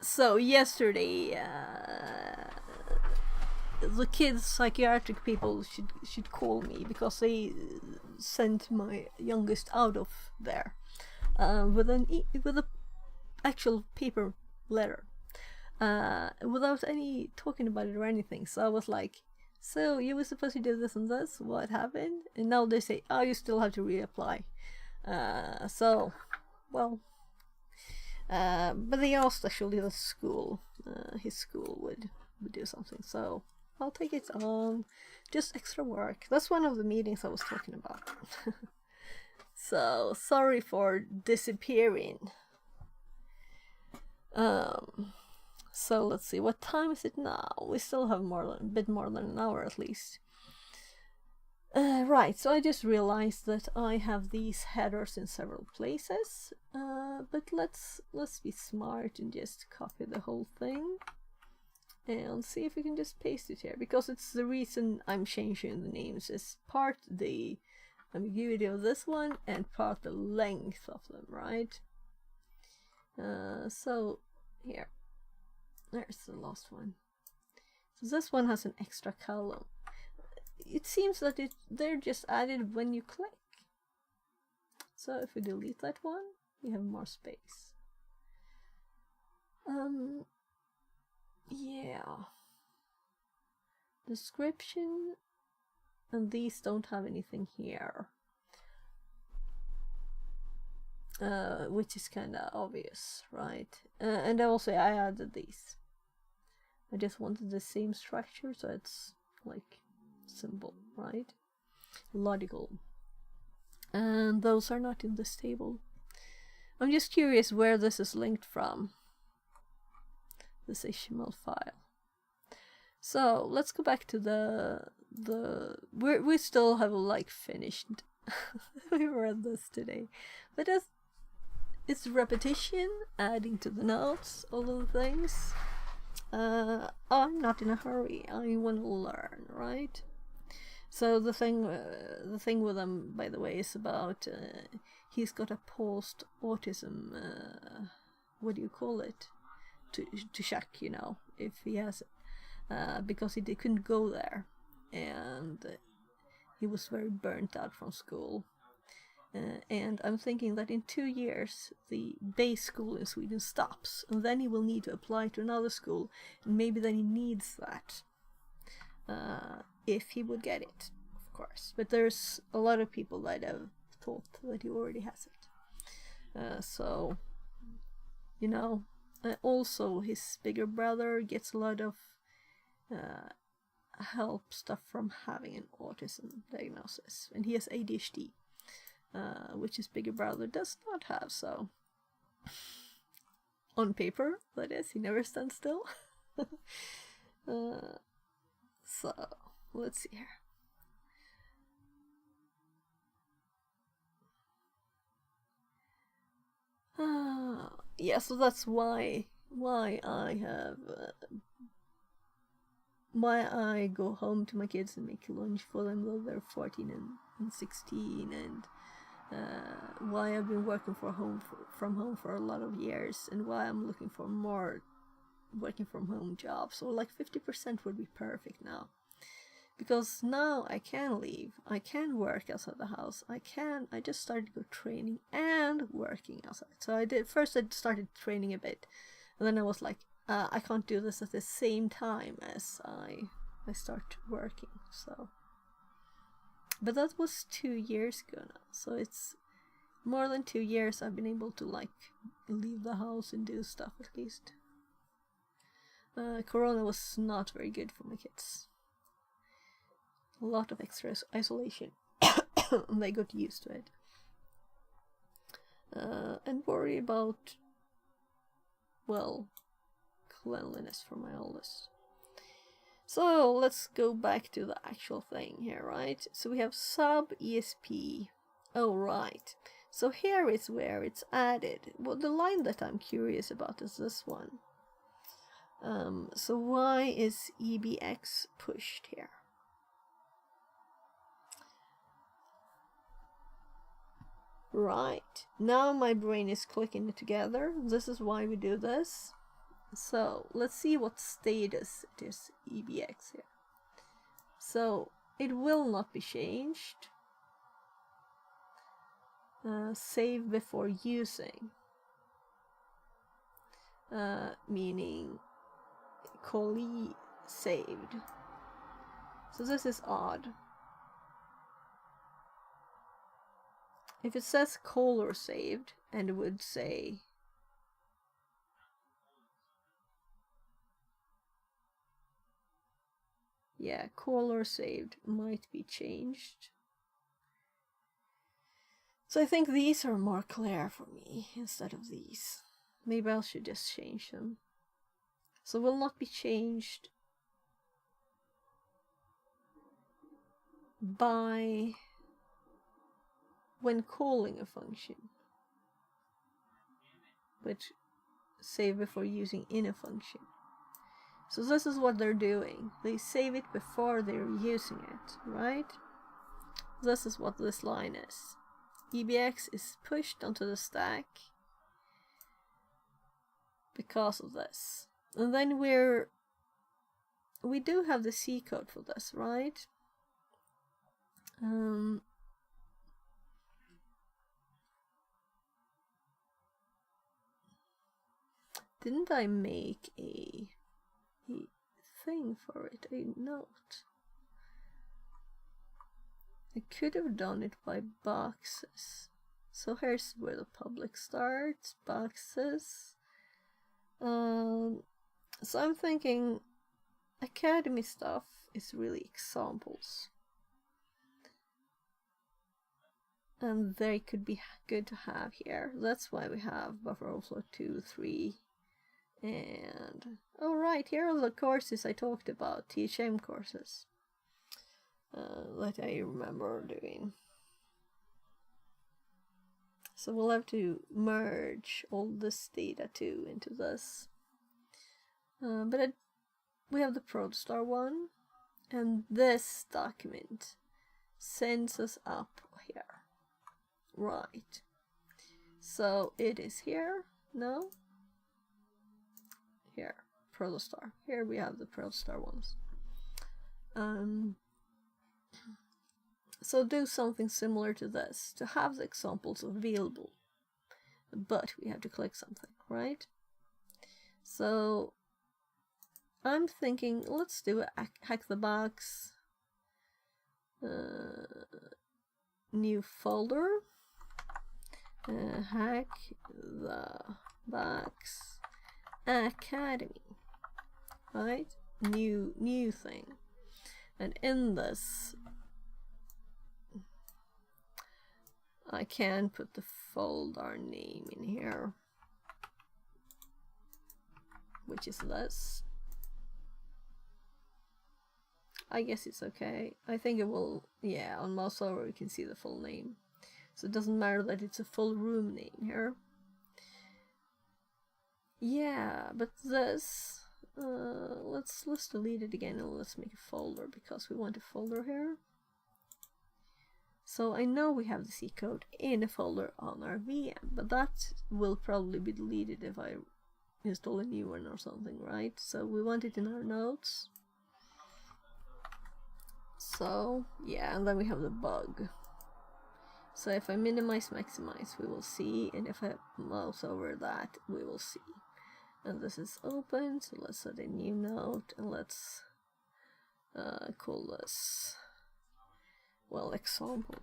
So yesterday, the kids' psychiatric people should call me because they sent my youngest out of there with a actual paper letter without any talking about it or anything. So I was like, so you were supposed to do this and this, what happened? And now they say, oh, you still have to reapply. So, well, but they asked actually the school, his school would do something. So I'll take it on, just extra work. That's one of the meetings I was talking about. So sorry for disappearing. So let's see, what time is it now? We still have a bit more than an hour at least. Right, so I just realized that I have these headers in several places, but let's be smart and just copy the whole thing and see if we can just paste it here, because it's the reason I'm changing the names is part the ambiguity of this one and part the length of them, right? So here, there's the last one. So this one has an extra column. It seems that they're just added when you click. So if we delete that one, we have more space. Yeah. Description, and these don't have anything here. Which is kind of obvious, right? And also I added these. I just wanted the same structure, so it's like simple, right? Logical. And those are not in this table. I'm just curious where this is linked from, this HTML file. So let's go back to we still have like finished. We read this today, but it's repetition, adding to the notes, all of the things. I'm not in a hurry. I want to learn, right? So the thing with him, by the way, is about he's got a post-autism. What do you call it? To check, you know, if he has it, because he couldn't go there, and he was very burnt out from school. And I'm thinking that in 2 years the base school in Sweden stops, and then he will need to apply to another school, and maybe then he needs that. If he would get it, of course. But there's a lot of people that have thought that he already has it. So, you know, also his bigger brother gets a lot of help stuff from having an autism diagnosis, and he has ADHD, which his bigger brother does not have. So, on paper, that is, he never stands still. So, let's see here. Yeah, so that's why I have why I go home to my kids and make lunch for them though they're 14 and 16, and why I've been working from home for a lot of years, and why I'm looking for more working from home jobs. So like 50% would be perfect now, because now I can leave, I can work outside the house, I just started to go training and working outside. So I started training a bit, and then I was like, I can't do this at the same time as I start working. So, but that was 2 years ago now, so it's more than 2 years I've been able to like leave the house and do stuff at least. Corona was not very good for my kids. A lot of extra isolation. And they got used to it. And worry about, well, cleanliness for my oldest. So let's go back to the actual thing here, right? So we have sub ESP. Oh, right. So here is where it's added. Well, the line that I'm curious about is this one. So why is EBX pushed here? Right, now my brain is clicking it together. This is why we do this. So let's see what status it is EBX here. So it will not be changed. Save before using. Meaning callee saved. So this is odd. If it says caller saved and it would say yeah, caller saved might be changed. So I think these are more clear for me instead of these. Maybe I should just change them. So will not be changed by when calling a function, but save before using in a function. So this is what they're doing. They save it before they're using it, right? This is what this line is. EBX is pushed onto the stack because of this. And then we do have the C code for this, right? Didn't I make a thing for it, a note? I could have done it by boxes. So here's where the public starts, boxes. So I'm thinking Academy stuff is really examples. And they could be good to have here. That's why we have buffer overflow 2, 3, and oh right, here are the courses I talked about, THM courses. That I remember doing. So we'll have to merge all this data too into this. We have the Protostar one, and this document sends us up here. Right. So it is here. No? Here. Protostar. Here we have the Protostar ones. So do something similar to this to have the examples available, but we have to click something, right? So I'm thinking let's do a hack the box, new folder, hack the box academy, right? New thing, and in this I can put the folder name in here, which is this. I guess it's okay. I think it will, yeah, on mouse over we can see the full name. So it doesn't matter that it's a full room name here. Yeah, but this, let's delete it again and let's make a folder because we want a folder here. So I know we have the C code in a folder on our VM, but that will probably be deleted if I install a new one or something, right? So we want it in our notes. So yeah, and then we have the bug. So if I minimize, maximize, we will see, and if I mouse over that, we will see. And this is open, so let's add a new note, and let's call this, well, example.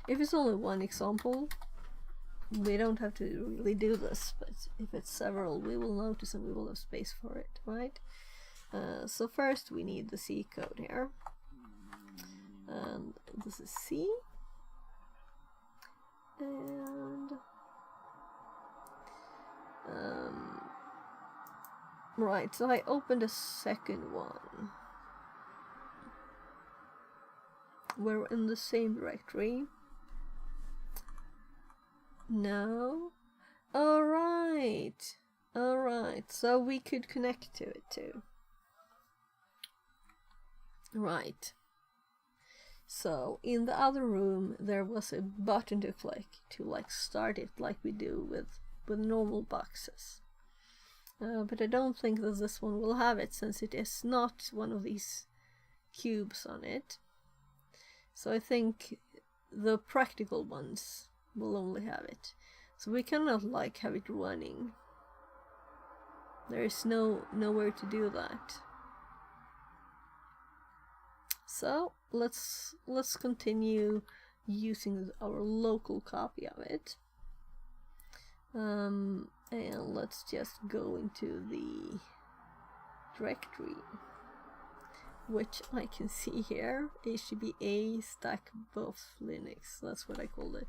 If it's only one example, we don't have to really do this, but if it's several, we will notice and we will have space for it, right? So first we need the C code here. And this is C. And right, so I opened a second one. We're in the same directory. No. Alright. Alright, so we could connect to it too. Right. So in the other room there was a button to click to like start it like we do with normal boxes. but I don't think that this one will have it, since it is not one of these cubes on it. So I think the practical ones will only have it. So we cannot like have it running. There is nowhere to do that. So let's continue using our local copy of it. And let's just go into the directory, which I can see here, HTB stack buff Linux. That's what I called it.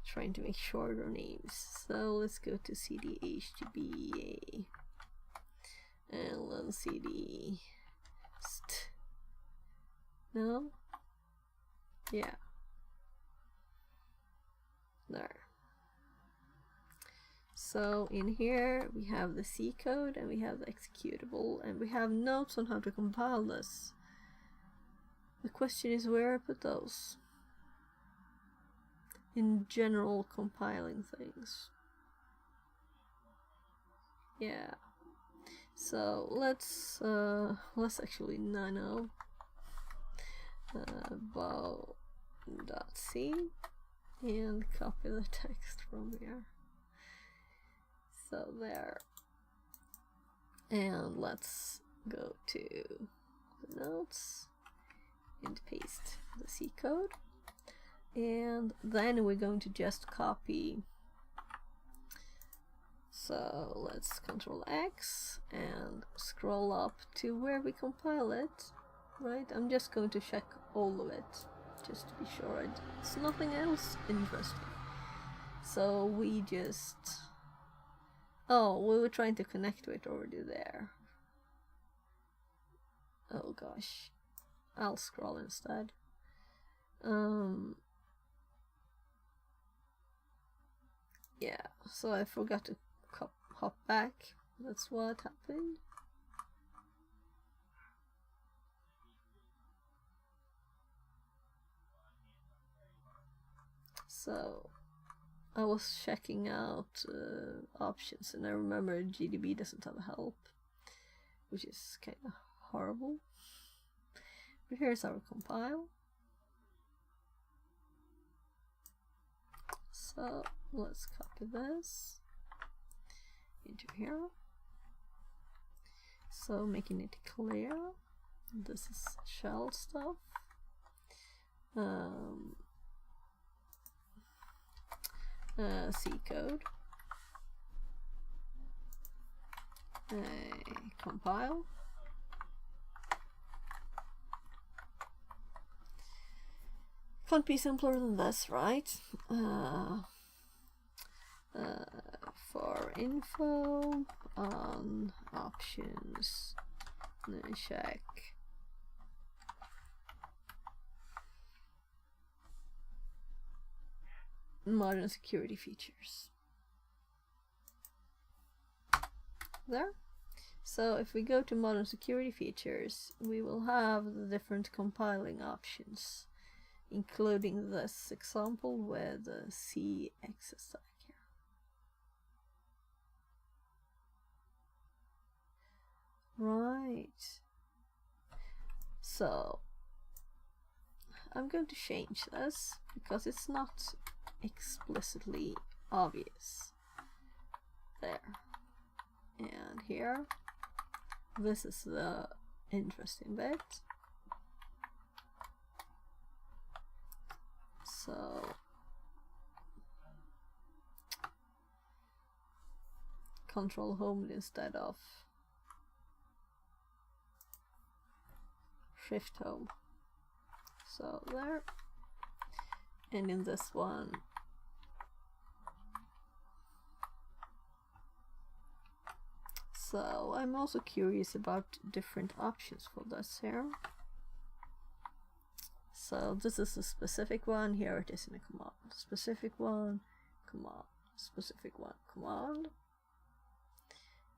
Trying to make shorter names. So let's go to cd HTB and then cd no? Yeah. There. So in here we have the C code and we have the executable and we have notes on how to compile this. The question is where I put those in general compiling things. Yeah. So let's actually nano bow.c and copy the text from here. So there. And let's go to the notes and paste the C code. And then we're going to just copy. So let's Ctrl X and scroll up to where we compile it. Right? I'm just going to check all of it just to be sure it's nothing else interesting. So we just... Oh, we were trying to connect to it already there. Oh gosh. I'll scroll instead. Yeah, so I forgot to hop back. That's what happened. So I was checking out options and I remember GDB doesn't have help, which is kind of horrible. But here's our compile. So let's copy this into here. So making it clear, this is shell stuff. C code, compile, can't be simpler than this, right? For info on options, check modern security features. There. So if we go to modern security features, we will have the different compiling options, including this example with the C stack here. Right. So I'm going to change this because it's not explicitly obvious. There. And here, this is the interesting bit. So Control Home instead of Shift Home. So there. And in this one, so I'm also curious about different options for this here. So this is a specific one, here it is in a command. Specific one, command. Specific one, command.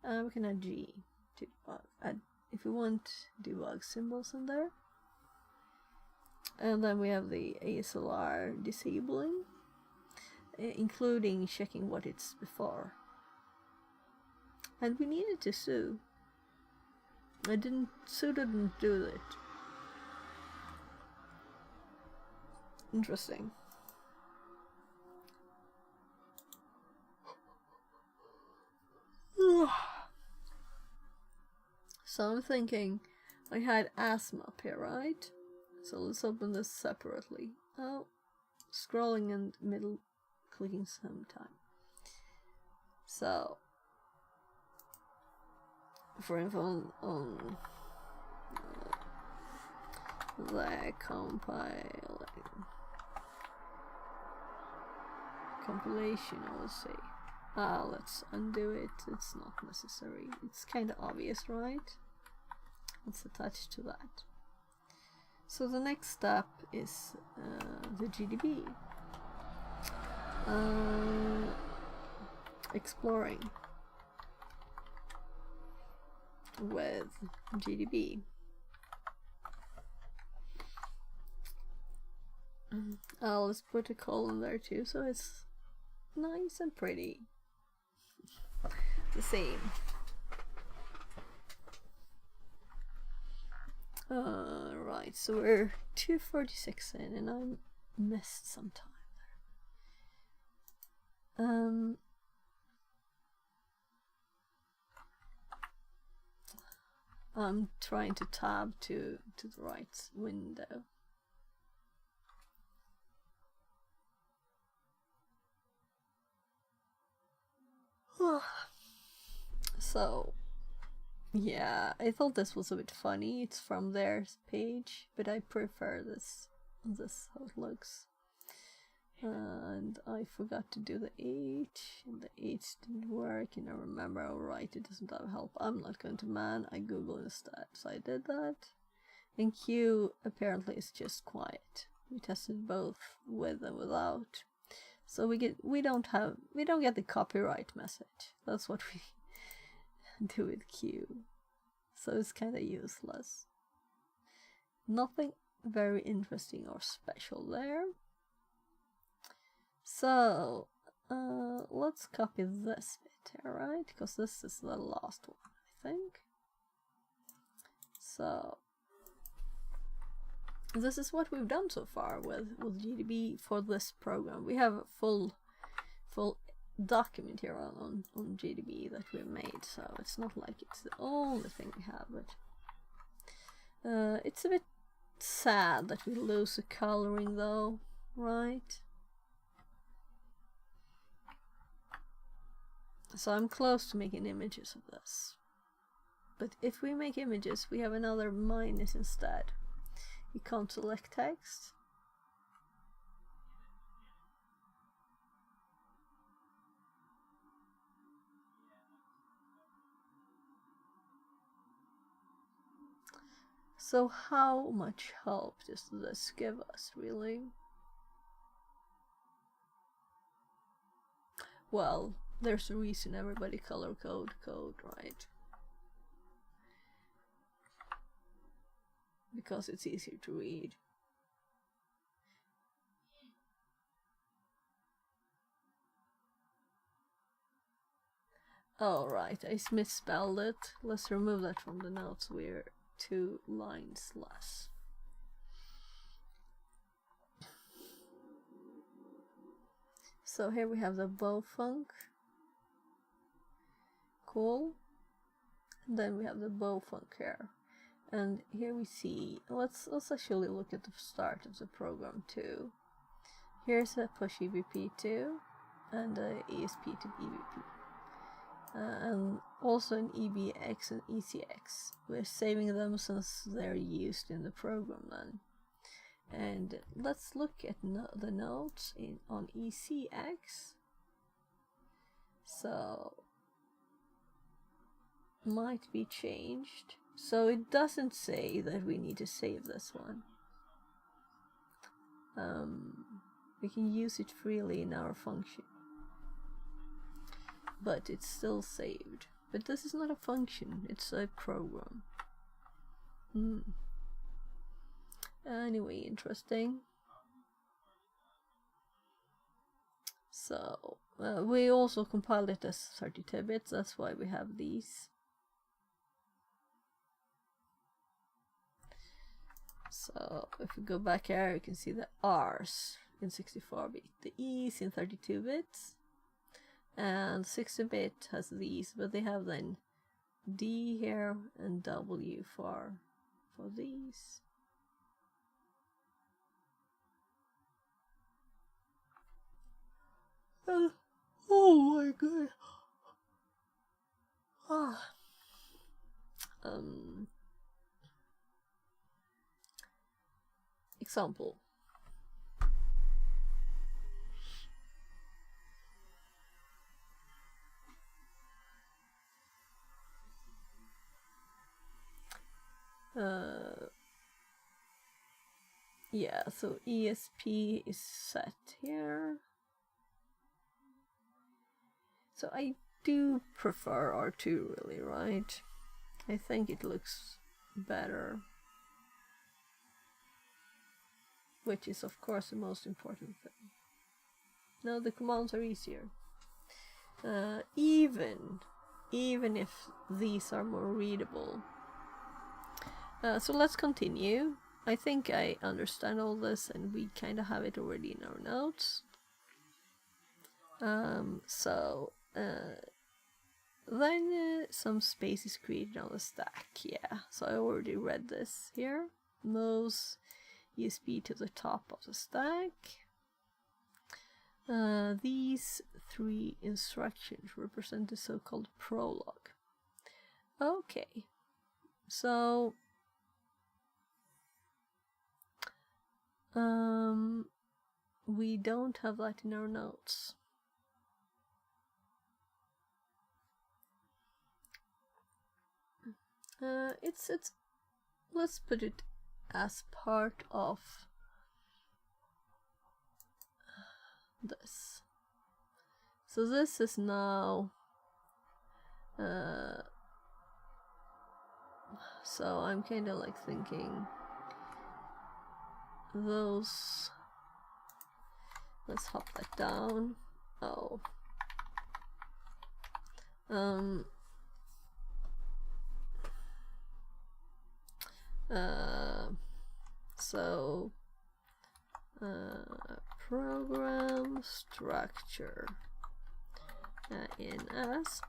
We can add G to debug. If we want debug symbols in there. And then we have the ASLR disabling, including checking what it's before. And we needed to sue. Sue didn't do it. Interesting. So I'm thinking, I had asthma up here, right? So let's open this separately. Oh, scrolling and middle clicking sometime. So, for info on the compilation, I would say. Let's undo it. It's not necessary. It's kind of obvious, right? Let's attach to that. So the next step is the GDB. Exploring with GDB. Let's put a colon there too, so it's nice and pretty. The same. Right, so we're 2:46 in, and I missed some time there. I'm trying to tab to the right window. So, yeah, I thought this was a bit funny. It's from their page, but I prefer this how it looks. And I forgot to do the H, and the H didn't work, and I remember, alright, it doesn't have help. I'm not going to man, I Google instead. So I did that. And Q apparently is just quiet. We tested both with and without. So we don't get the copyright message. That's what we do with Q. So it's kinda useless. Nothing very interesting or special there. So let's copy this bit, alright? Because this is the last one, I think. So this is what we've done so far with GDB for this program. We have a full document here on GDB that we've made, so it's not like it's the only thing we have, but it's a bit sad that we lose the coloring though, right? So I'm close to making images of this. But if we make images, we have another minus instead. You can't select text. So how much help does this give us, really? Well, there's a reason everybody color code, right? Because it's easier to read. Oh, right, I misspelled it. Let's remove that from the notes. We're 2 lines less. So here we have the bow funk. Cool. And then we have the bow funk here. And here we see, let's actually look at the start of the program too. Here's a push EBP2 and a ESP to EBP. And also an EBX and ECX. We're saving them since they're used in the program then. And let's look at the notes on ECX. So, might be changed. So it doesn't say that we need to save this one. We can use it freely in our function. But it's still saved. But this is not a function, it's a program. Anyway, interesting. So we also compiled it as 32 bits, that's why we have these. So if we go back here, you can see the R's in 64-bit, the E's in 32 bits, and 16-bit has these, but they have then D here and W for these. Oh my god. Ah. Example. Yeah, so ESP is set here. So I do prefer R2 really, right? I think it looks better. Which is of course the most important thing. Now the commands are easier. Even if these are more readable. So let's continue. I think I understand all this and we kind of have it already in our notes. Then some space is created on the stack. Yeah, so I already read this here. Moves USB to the top of the stack. These three instructions represent the so-called prologue. Okay, so we don't have that in our notes. It's let's put it as part of this. So this is now so I'm kind of like thinking those, let's hop that down. Oh, program structure in ASM,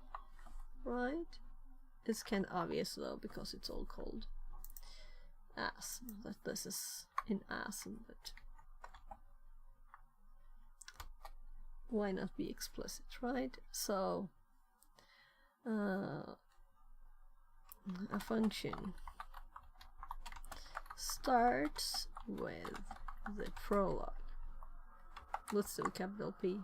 right? It's kind of obvious though because it's all called ASM that this is in ASM, but why not be explicit, right? So a function starts with the prologue. Let's do capital P.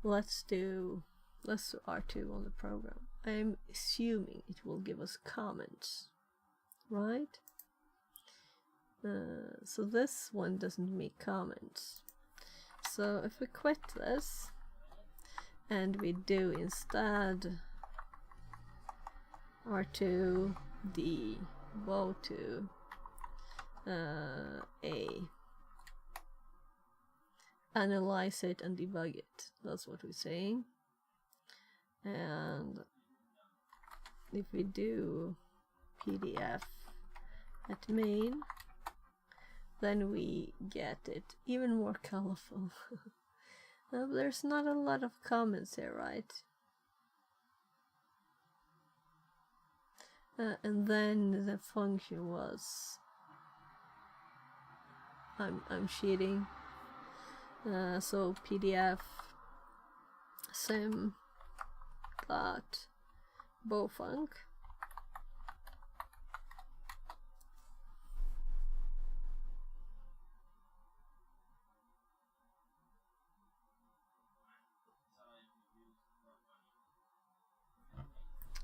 Let's do R2 on the program. I'm assuming it will give us comments, right? So this one doesn't make comments. So if we quit this and we do instead R2 D go to A, analyze it and debug it. That's what we're saying. And if we do PDF at main, then we get it even more colorful. There's not a lot of comments here, right? And then the function was, I'm cheating. So PDF sim dot bofunc.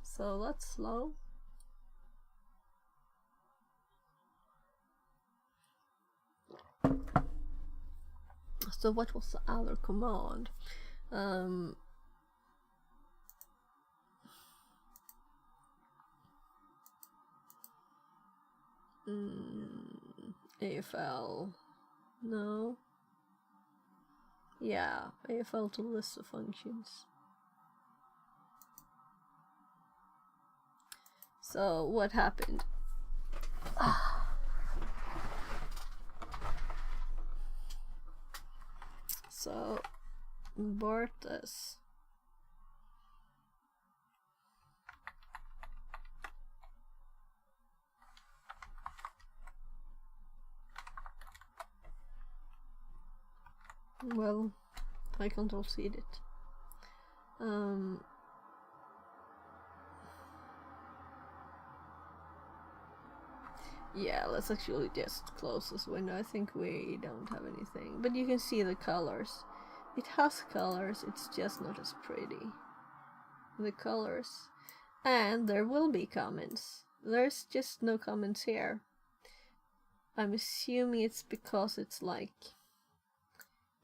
So that's slow. So what was the other command? Um, AFL, no. Yeah, AFL to list of functions. So what happened? So abort this. Well, I Control-C'd it. Yeah, let's actually just close this window. I think we don't have anything. But you can see the colors. It has colors, it's just not as pretty. The colors. And there will be comments. There's just no comments here. I'm assuming it's because it's like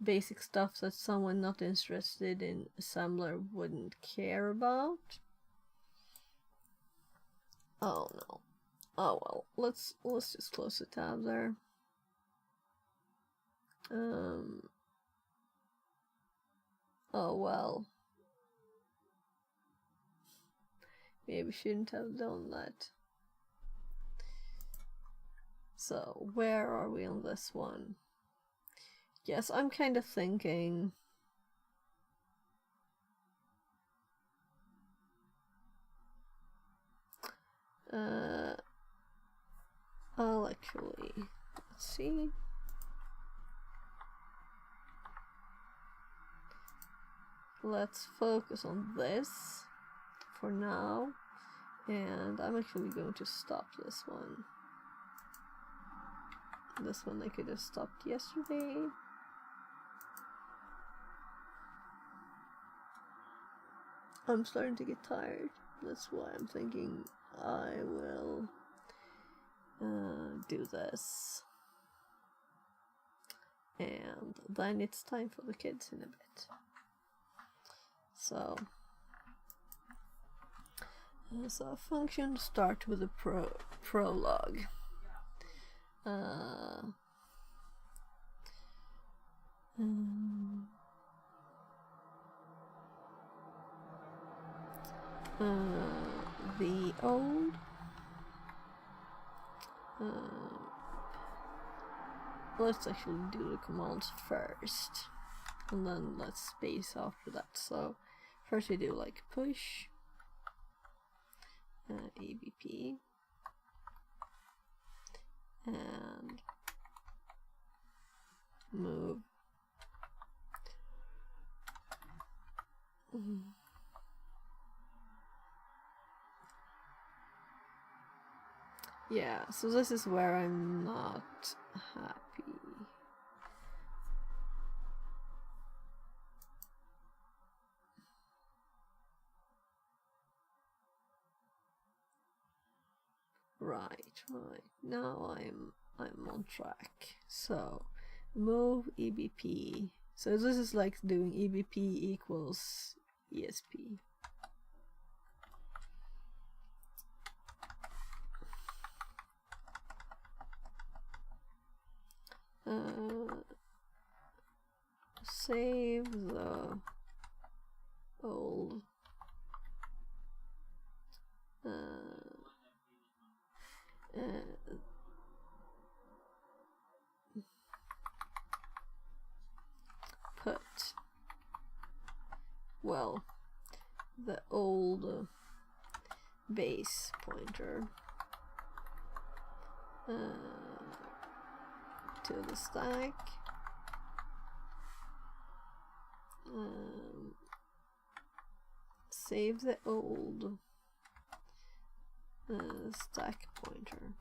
basic stuff that someone not interested in assembler wouldn't care about. Oh no. Oh well, let's just close the tab there. Oh well. Maybe shouldn't have done that. So, where are we on this one? Yes, I'm kind of thinking... I'll actually... Let's see... Let's focus on this for now. And I'm actually going to stop this one. This one I could have stopped yesterday. I'm starting to get tired. That's why I'm thinking I will do this. And then it's time for the kids in a bit. So function start with a prologue. The old let's actually do the commands first, and then let's space after that. So first we do like push ABP and move yeah, so this is where I'm not happy. Right. Now I'm on track. So move EBP. So this is like doing EBP equals ESP. Save the old put, well, the old base pointer to the stack. Save the old stack pointer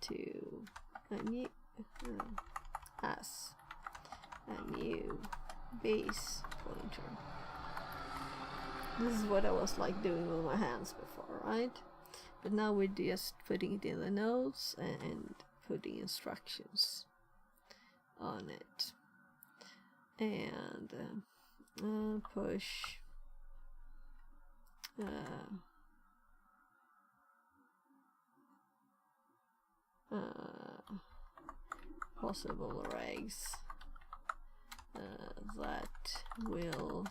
to a new as a new base pointer. This is what I was like doing with my hands before, right? But now we're just putting it in the notes and putting instructions on it. and push possible regs that will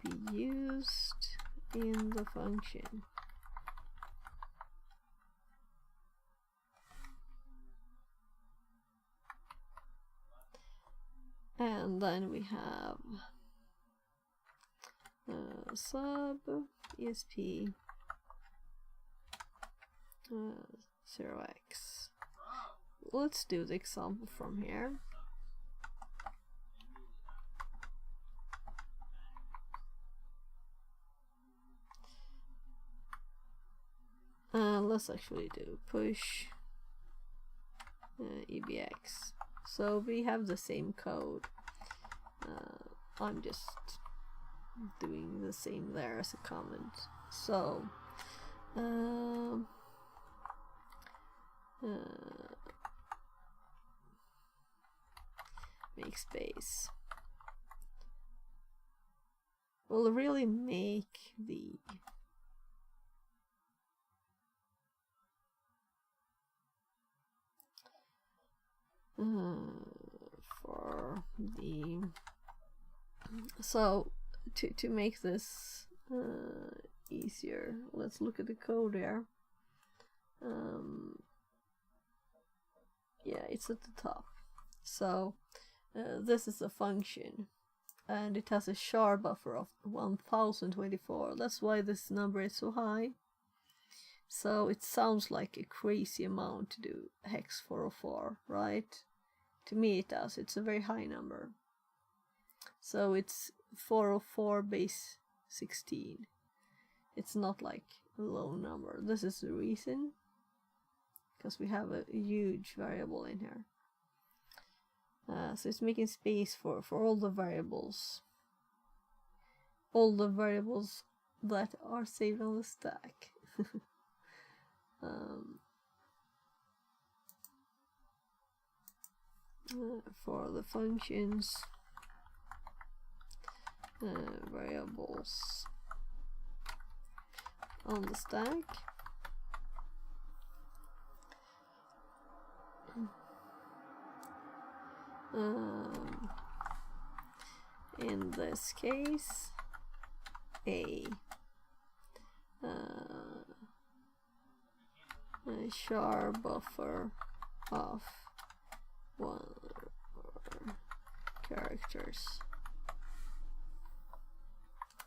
be used in the function. And then we have sub ESP 0x. Let's do the example from here. Let's actually do push EBX. So we have the same code. I'm just doing the same there as a comment. So make space. We'll really make the for the so to make this easier, let's look at the code here. Yeah, it's at the top. So this is a function and it has a char buffer of 1024. That's why this number is so high. So it sounds like a crazy amount to do hex 404, right? To me it does. It's a very high number. So it's 404 base 16. It's not like a low number. This is the reason, because we have a huge variable in here. So it's making space for all the variables. All the variables that are saved on the stack. For the functions, variables on the stack. In this case, a char buffer of 1 characters.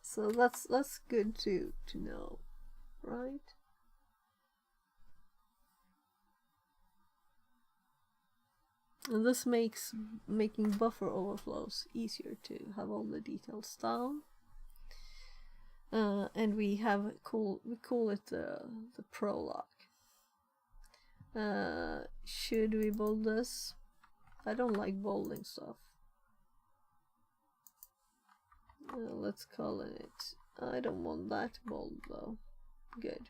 So that's good to know, right? And this makes making buffer overflows easier to have all the details down. And we call it the prologue. Should we bold this? I don't like bolding stuff. Let's call it. I don't want that bold though. Good.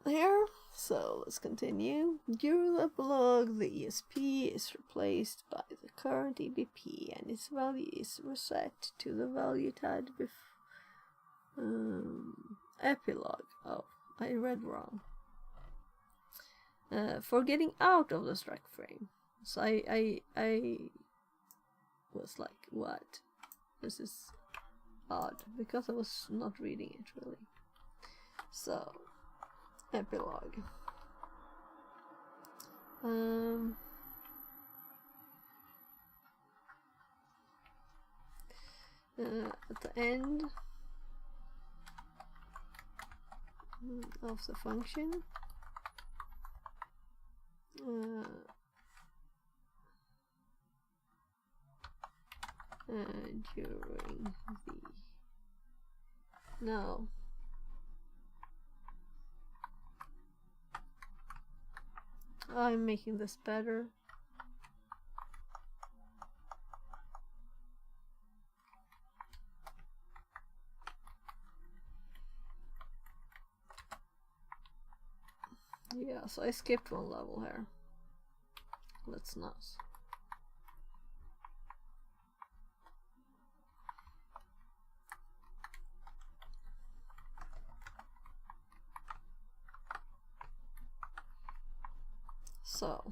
Here. So let's continue. During the prologue, the ESP is replaced by the current EBP, and its value is reset to the value it had before. Epilogue. Oh, I read wrong. For getting out of the strike frame. So I was like, what? This is odd, because I was not reading it really. So epilogue. At the end of the function, during the no. I'm making this better. Yeah, so I skipped one level here. let's not. So,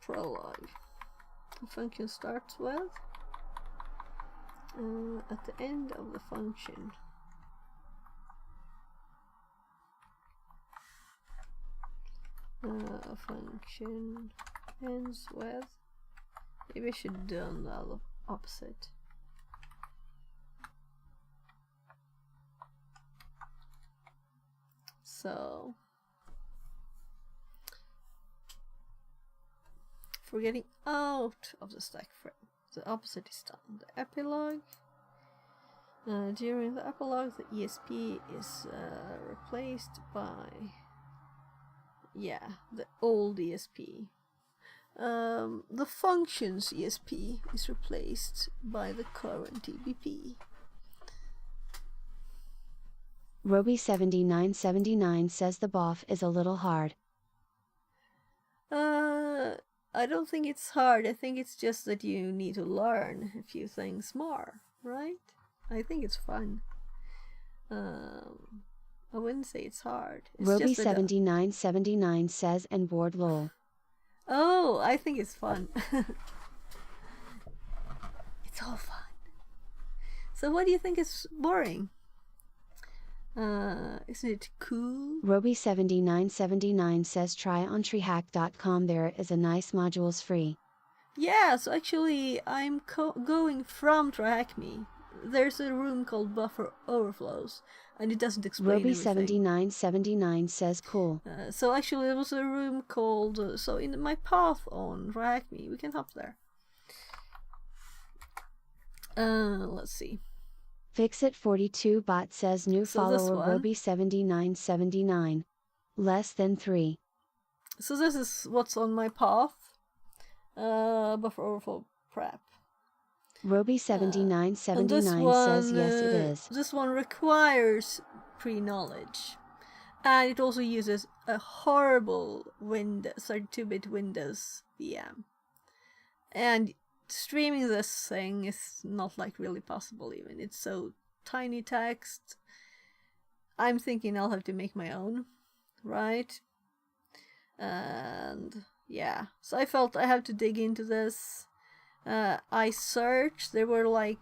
prologue. The function starts with at the end of the function. Function ends with. Maybe I should have done the opposite. So, for getting out of the stack frame, the opposite is done. The epilogue. During the epilogue, the ESP is replaced by, the old ESP. The functions ESP is replaced by the current EBP. Roby7979 says the BOF is a little hard. I don't think it's hard. I think it's just that you need to learn a few things more, right? I think it's fun. I wouldn't say it's hard. Roby7979 says and bored lol. Oh, I think it's fun. It's all fun. So what do you think is boring? Isn't it cool? Roby7979 says try on treehack.com, there is a nice modules free. Yeah, so actually I'm going from TryHackMe. There's a room called Buffer Overflows, and it doesn't explain everything. Roby7979 says cool. So actually there was a room called, so in my path on TryHackMe, we can hop there. Let's see. Fixit42 bot says new follower Roby7979. Less than 3. So this is what's on my path. Buffer Overflow prep. Roby7979 says yes it is. This one requires pre-knowledge. And it also uses a horrible Windows 32-bit Windows VM. And streaming this thing is not like really possible even. It's so tiny text. I'm thinking I'll have to make my own, right? And yeah, so I felt I have to dig into this. I searched, there's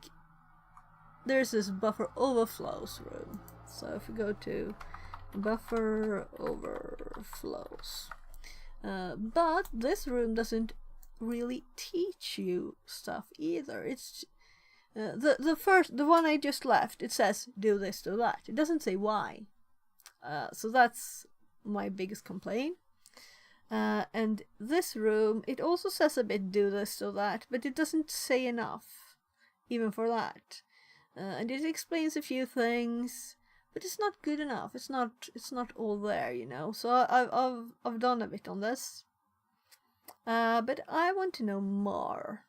this buffer overflows room. So if we go to buffer overflows, but this room doesn't really teach you stuff either. It's the one I just left. It says do this, do that. It doesn't say why. So that's my biggest complaint. And this room, it also says a bit do this, do that, but it doesn't say enough, even for that. And it explains a few things, but it's not good enough. It's not all there, you know. So I've done a bit on this. But I want to know more.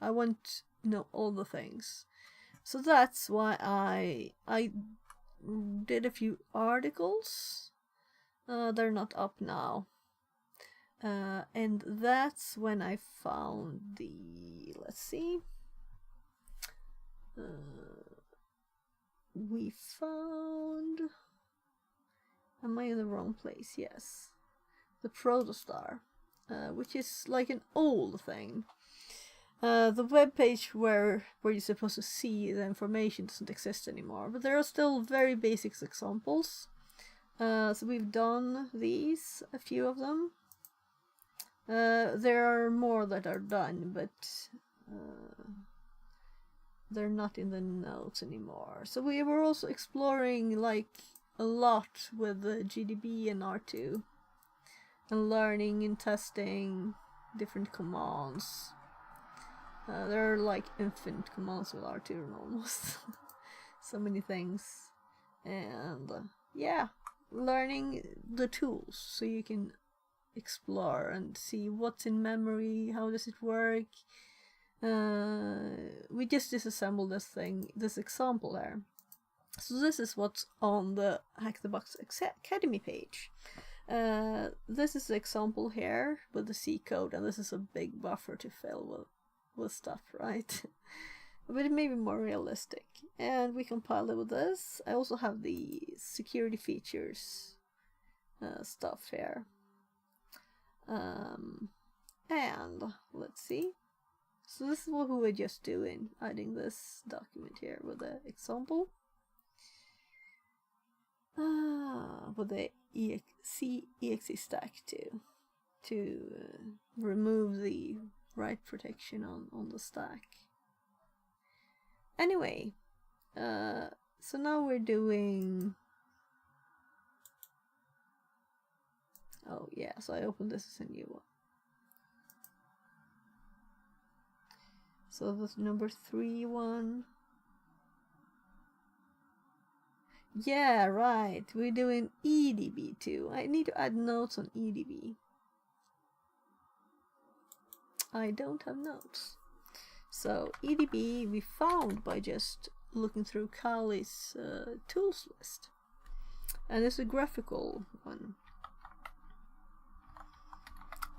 I want to know all the things. So that's why I did a few articles. They're not up now. And that's when I found the, let's see. We found, am I in the wrong place? Yes. The Protostar. Which is like an old thing. The web page where you're supposed to see the information doesn't exist anymore, but there are still very basic examples. So we've done these, a few of them. There are more that are done, but they're not in the notes anymore. So we were also exploring like a lot with the GDB and R2. And learning and testing different commands. There are like infinite commands with R2 almost. So many things. And yeah, learning the tools so you can explore and see what's in memory, how does it work. We just disassembled this example there. So this is what's on the Hack the Box Academy page. This is an example here with the C code, and this is a big buffer to fill with stuff, right? But it may be more realistic. And we compile it with this. I also have the security features stuff here. And let's see. So this is what we were just doing, adding this document here with the example. With the exe stack to remove the write protection on the stack. Anyway, so now we're doing. Oh yeah, so I opened this as a new one. So that's number 3 one. Yeah, right. We're doing EDB too. I need to add notes on EDB. I don't have notes. So EDB we found by just looking through Kali's tools list. And it's a graphical one.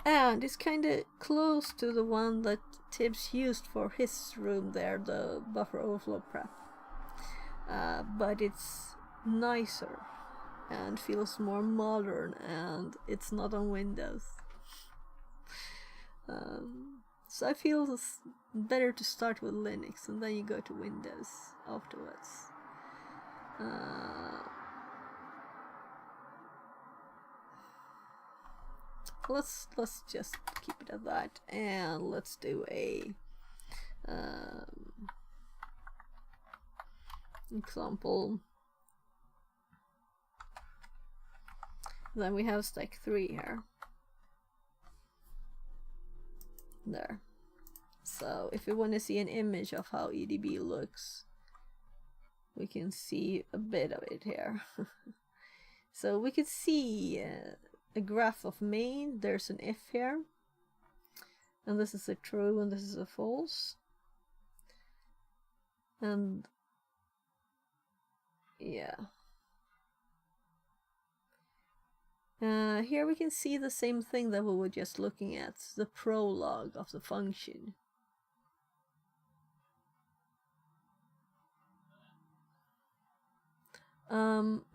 And it's kind of close to the one that Tibbs used for his room there, the buffer overflow prep. But it's nicer and feels more modern, and it's not on Windows. So I feel it's better to start with Linux and then you go to Windows afterwards. Let's just keep it at that, and let's do a example. Then we have stack 3 here. There. So if we want to see an image of how EDB looks, we can see a bit of it here. So we could see a graph of main. There's an if here, and this is a true and this is a false. And yeah, here we can see the same thing that we were just looking at, the prologue of the function.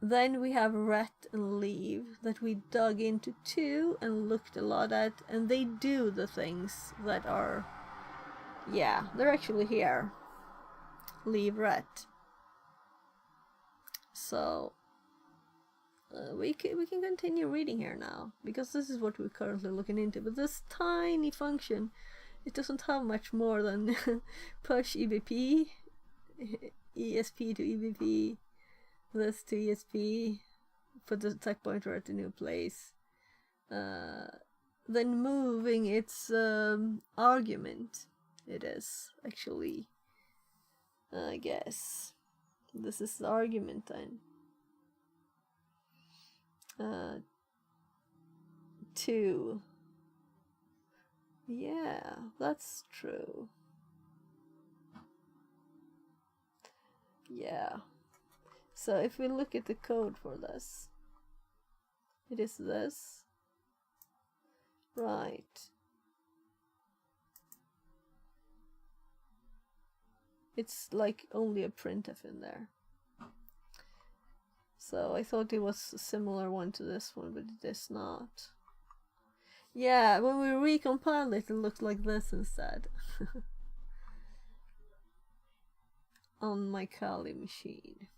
Then we have ret and leave that we dug into too and looked a lot at, and they do the things that are, yeah, they're actually here. Leave ret. So we can continue reading here now, because this is what we're currently looking into. But this tiny function, it doesn't have much more than push EBP, ESP to EBP, this to ESP, put the stack pointer at the new place, then moving its argument. It is actually, I guess, this is the argument then. 2. Yeah, that's true. Yeah. So if we look at the code for this, it is this. Right. It's like only a printf in there. So I thought it was a similar one to this one, but it is not. Yeah, when we recompiled it, it looked like this instead. On my Kali machine.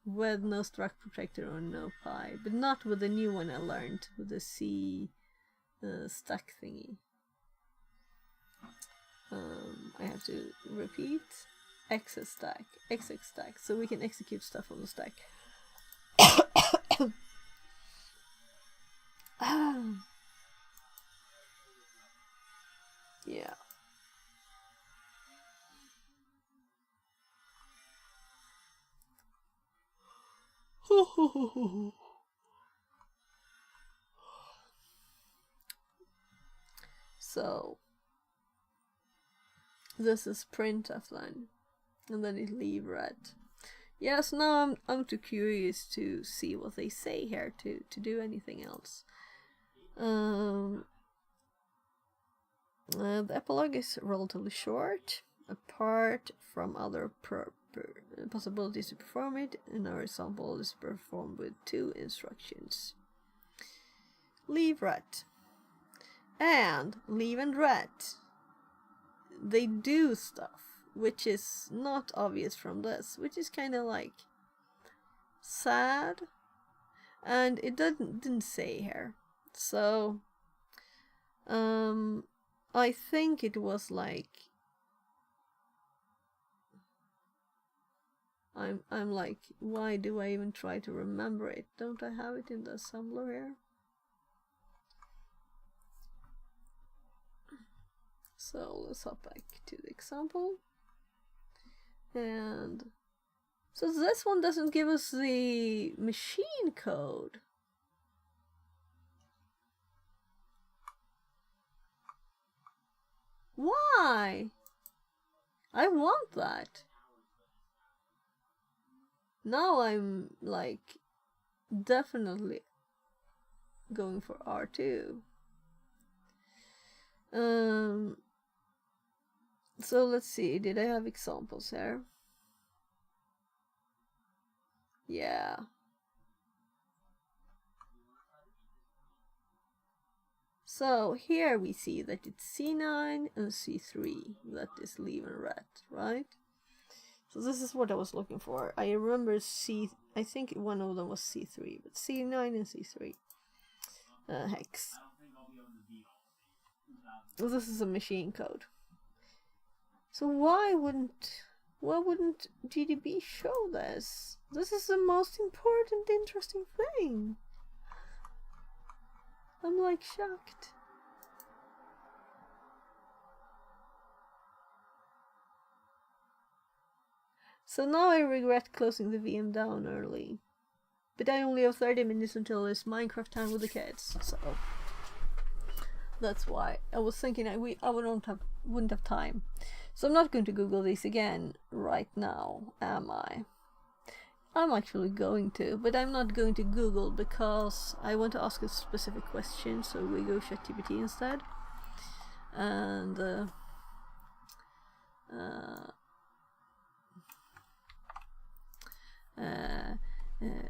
With no struct protector or no pi, but not with the new one I learned, with the C stack thingy. I have to repeat xx stack, so we can execute stuff on the stack. Yeah. So this is printf then, and then it leave ret. Yes, now I'm too curious to see what they say here to do anything else. The epilogue is relatively short. Apart from other possibilities to perform it, in our example, is performed with 2 instructions. Leave ret. And leave and ret, they do stuff, which is not obvious from this, which is kind of like sad, and it didn't say here. So I think it was like I'm like, why do I even try to remember it? Don't I have it in the assembler here? So let's hop back to the example. And so this one doesn't give us the machine code. Why? I want that. Now I'm like definitely going for R2. So let's see, did I have examples here? Yeah. So here we see that it's C9 and C3 that is leave and ret, right? So this is what I was looking for. I remember I think one of them was C3, but C9 and C3 hex. So this is a machine code. So why wouldn't GDB show this? This is the most important, interesting thing. I'm like shocked. So now I regret closing the VM down early. But I only have 30 minutes until it's Minecraft time with the kids, so that's why. I was thinking I wouldn't have time. So I'm not going to Google this again right now, am I? I'm actually going to, but I'm not going to Google because I want to ask a specific question, so we go HTB instead. And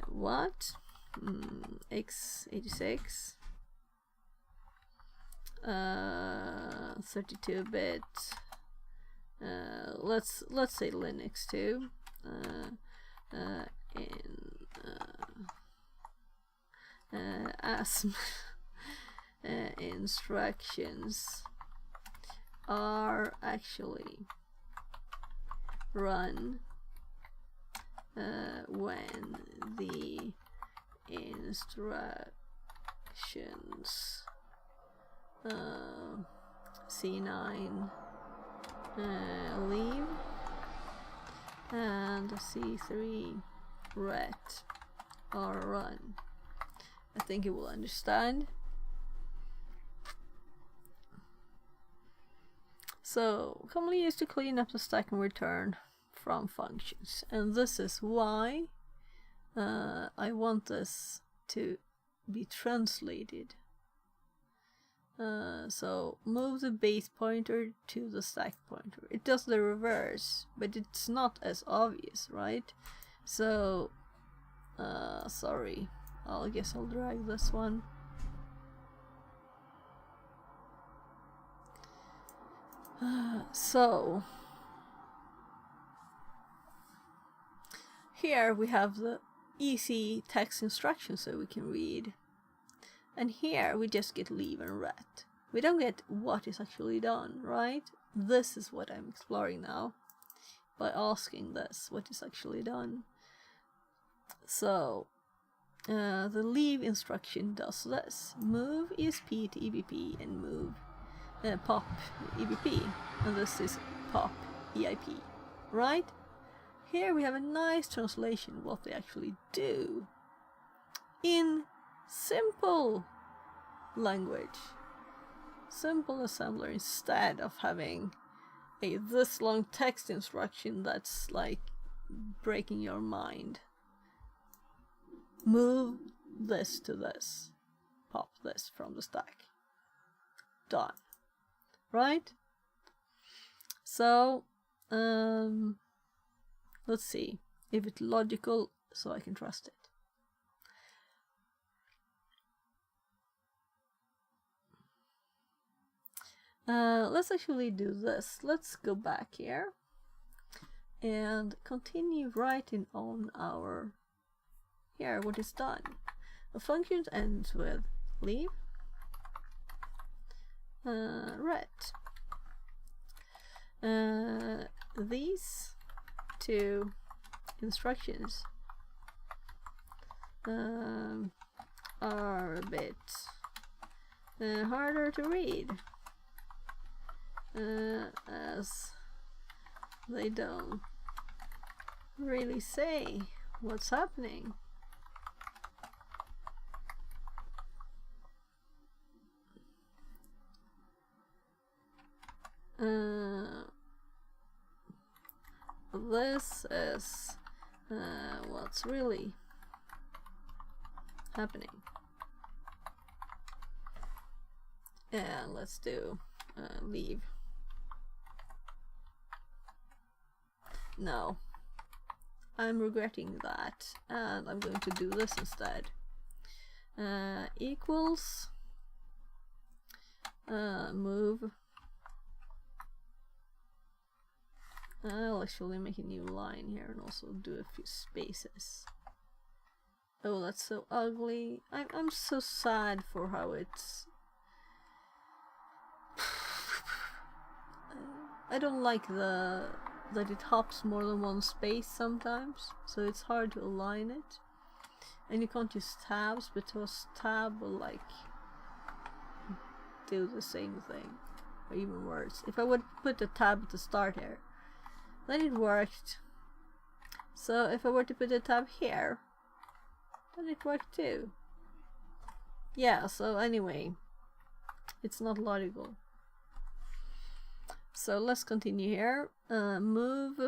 what? x86 32-bit. Let's say Linux too. ASM instructions are actually run when the instructions C9 leave and C3 ret are run. I think it will understand. So commonly used to clean up the stack and return from functions, and this is why I want this to be translated. So move the base pointer to the stack pointer. It does the reverse, but it's not as obvious, right? So sorry, I guess I'll drag this one. So here we have the easy text instructions so we can read. And here we just get leave and ret. We don't get what is actually done, right? This is what I'm exploring now by asking this, what is actually done. So the leave instruction does this: move ESP to EBP and move pop EBP, and this is pop EIP, right? Here we have a nice translation of what they actually do in simple language, simple assembler, instead of having a this long text instruction that's like breaking your mind. Move this to this. Pop this from the stack. Done. Right? So, let's see if it's logical so I can trust it. Let's actually do this. Let's go back here and continue writing on our here what is done. A function ends with leave ret. These two instructions are a bit harder to read, as they don't really say what's happening. This is what's really happening. And let's do leave. No, I'm regretting that, and I'm going to do this instead. Equals move. I'll actually make a new line here and also do a few spaces. Oh, that's so ugly. I'm so sad for how it's... I don't like that it hops more than one space sometimes, so it's hard to align it. And you can't use tabs because tab will like do the same thing, or even worse. If I would put a tab at the start here, then it worked. So if I were to put a tab here, then it worked too. Yeah, so anyway, it's not logical. So let's continue here. Move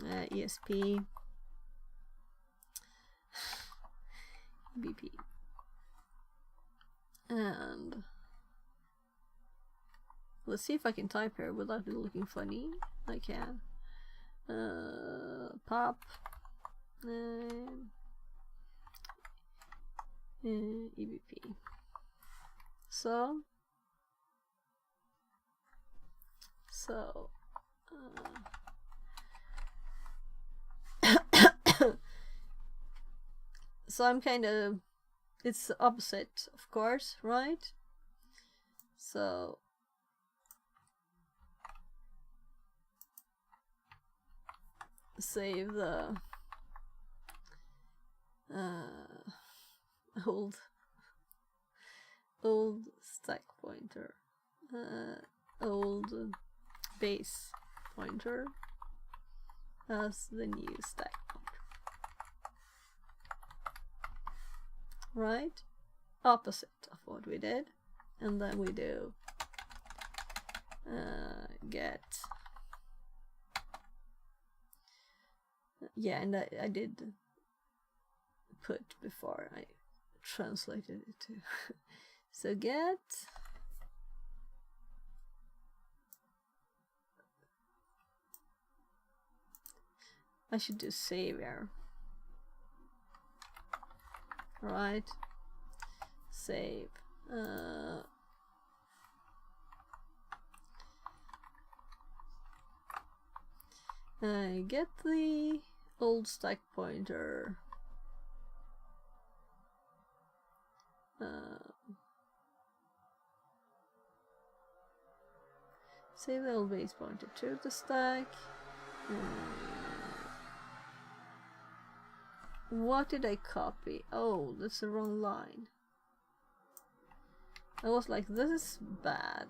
ESP BP, and let's see if I can type here without it looking funny. I can. Pop EBP. So so I'm kind of, it's the opposite, of course, right? So save the old stack pointer, old base pointer as the new stack pointer. Right? Opposite of what we did. And then we do get. Yeah, and I did put before I translated it to. So get I should do save here. Right. Save. Get the old stack pointer. Save the old base pointer to the stack. What did I copy? Oh, that's the wrong line. I was like, this is bad.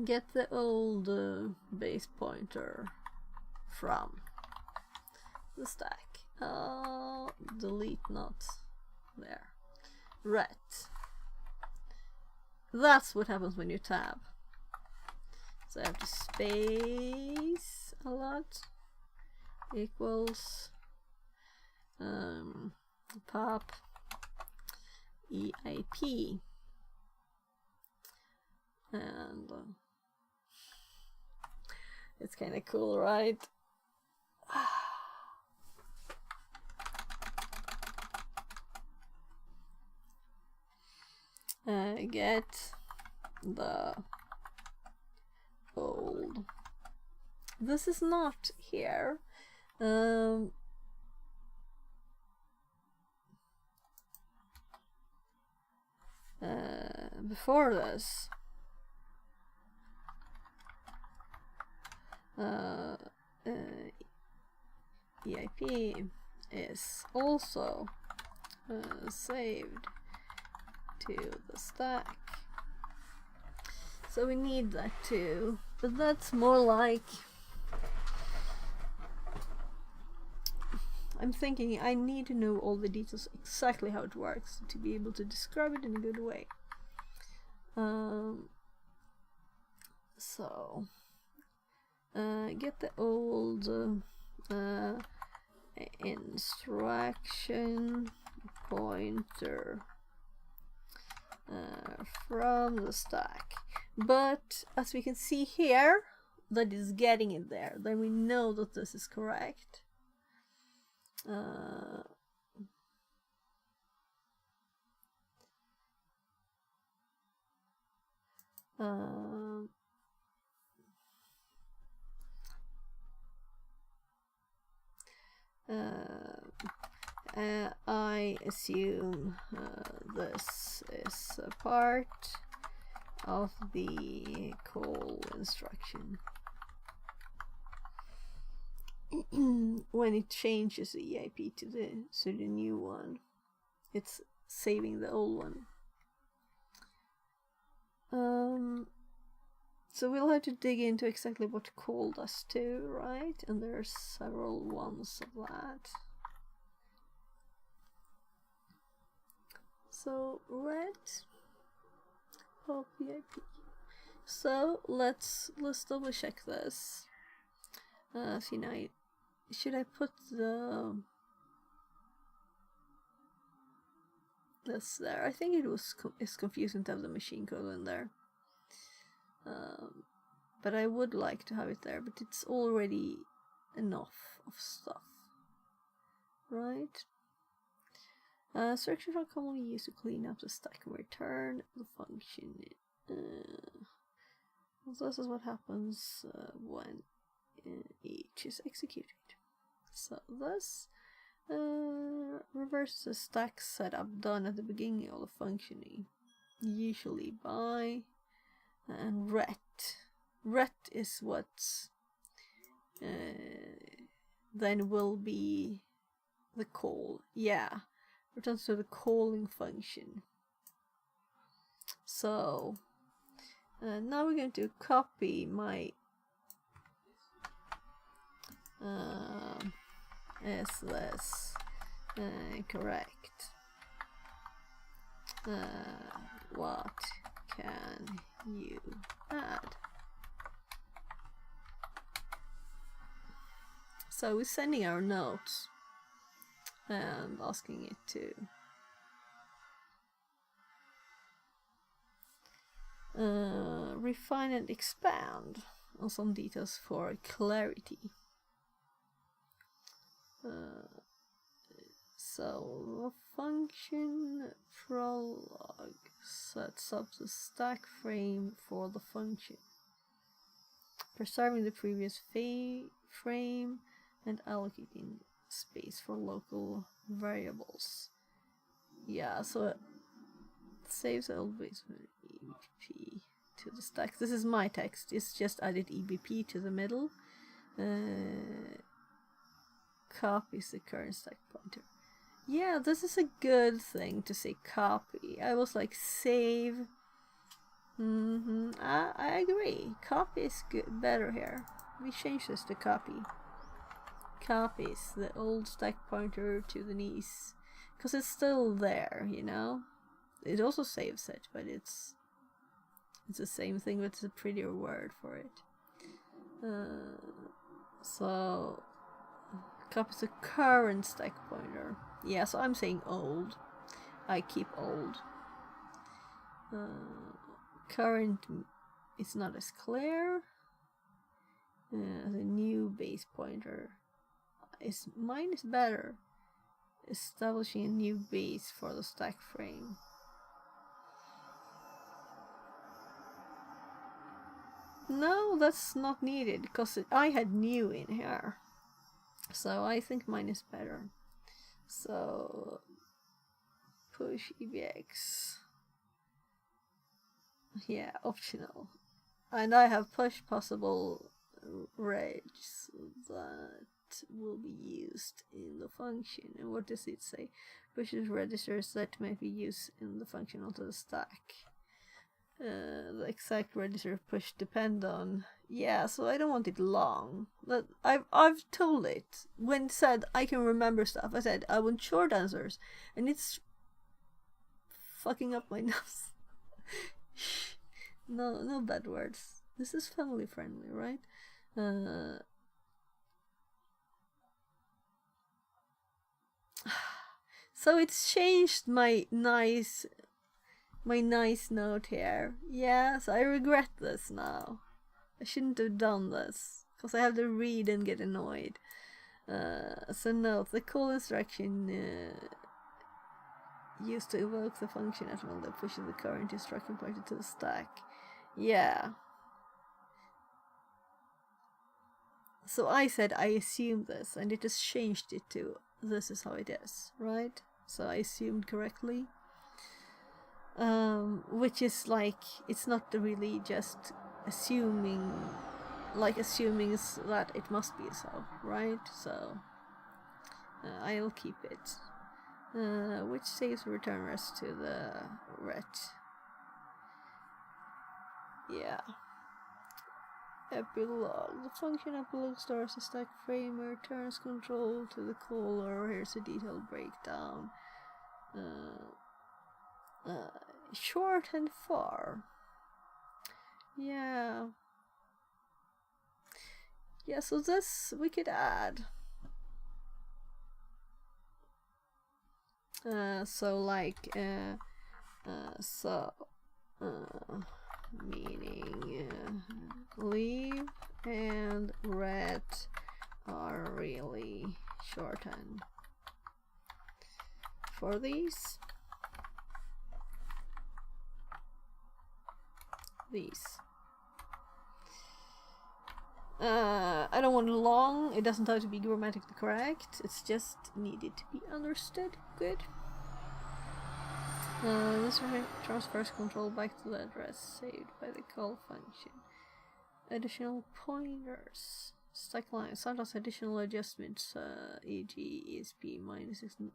Get the old base pointer from the stack. Delete not there. Ret. That's what happens when you tab. So I have to space a lot equals pop EIP, and it's kind of cool, right? Get the old. This is not here. Before this, EIP is also saved to the stack. So we need that too, but that's more like, I'm thinking I need to know all the details, exactly how it works, to be able to describe it in a good way. So get the old instruction pointer from the stack. But as we can see here, that is getting it there. Then we know that this is correct. I assume this is a part of the call instruction. When it changes the EIP to the new one, it's saving the old one. So we'll have to dig into exactly what call does too, right? And there are several ones of that. So ret pop EIP. So let's double check this. See now, should I put this there? I think it's confusing to have the machine code in there. But I would like to have it there, but it's already enough of stuff, right? Structures are commonly used to clean up the stack and return the function. This is what happens when each is executed. So this reverses the stack setup done at the beginning of the functioning, usually by and ret. Ret is what then will be the call. Yeah, returns to the calling function. So now we're going to copy my is this correct? What can you add? So we're sending our notes and asking it to refine and expand on some details for clarity. So the function prolog sets up the stack frame for the function, preserving the previous frame and allocating space for local variables. Yeah, so it saves the old base EBP to the stack. This is my text. It's just added EBP to the middle. Copies the current stack pointer. Yeah, this is a good thing to say copy. I was like save. I agree. Copy is good, better here. We change this to copy. Copies the old stack pointer to the niece, because it's still there, you know. It also saves it, but it's It's the same thing, but it's a prettier word for it. So copies the current stack pointer. Yeah, so I'm saying old. I keep old. Current is not as clear. The new base pointer mine is better. Establishing a new base for the stack frame. No, that's not needed because I had new in here. So I think mine is better. So push EBX. Yeah, optional. And I have push possible regs that will be used in the function. And what does it say? Pushes registers that may be used in the function onto the stack. The exact register push depend on. Yeah, so I don't want it long. But I've told it when it said I can remember stuff. I said I want short answers, and it's fucking up my nose. No bad words. This is family friendly, right? So it's changed my nice note here. Yes, I regret this now. I shouldn't have done this because I have to read and get annoyed. So note the call instruction used to evoke the function at one that pushes the current instruction pointer to the stack. Yeah. So I said I assumed this, and it has changed it to this is how it is, right? So I assumed correctly. Which is like, it's not really just assuming, like assuming that it must be so, right? So I'll keep it. Which saves return rest to the ret. Yeah. Epilogue. The function epilogue stores a stack frame and returns control to the caller. Here's a detailed breakdown. Short and far. Yeah. Yeah, so this we could add. Meaning leave and ret are really shortened for these. I don't want it long. It doesn't have to be grammatically correct. It's just needed to be understood. Good. This transfers control back to the address saved by the call function. Additional pointers. Stack line. Sometimes additional adjustments, e.g. ESP minus 16,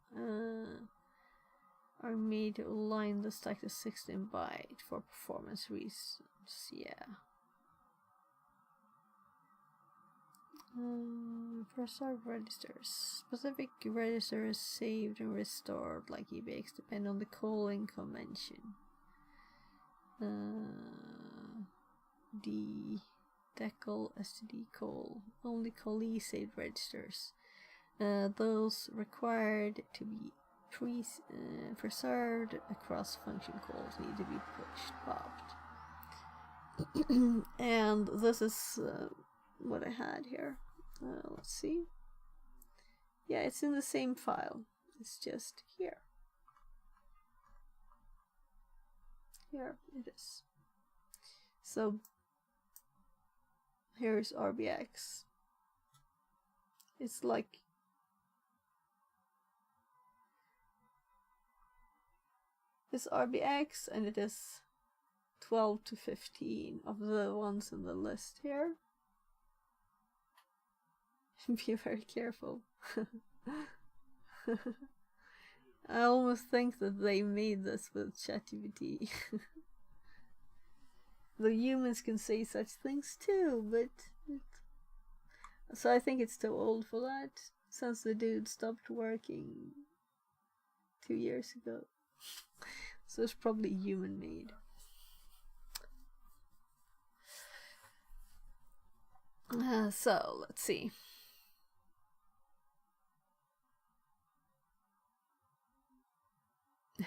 are made to align the stack to 16 byte for performance reasons. Yeah. Preserve registers. Specific registers saved and restored, like EBX, depend on the calling convention. Decal, STD call. Only callee saved registers. Those required to be preserved across function calls need to be popped. And this is what I had here. Let's see. Yeah, it's in the same file. It's just here. Here it is. So here's RBX. It's like it's RBX, and it is 12 to 15 of the ones in the list here. Be very careful. I almost think that they made this with ChatGPT. The humans can say such things too, but so I think it's too old for that, since the dude stopped working 2 years ago. So it's probably human made. So let's see.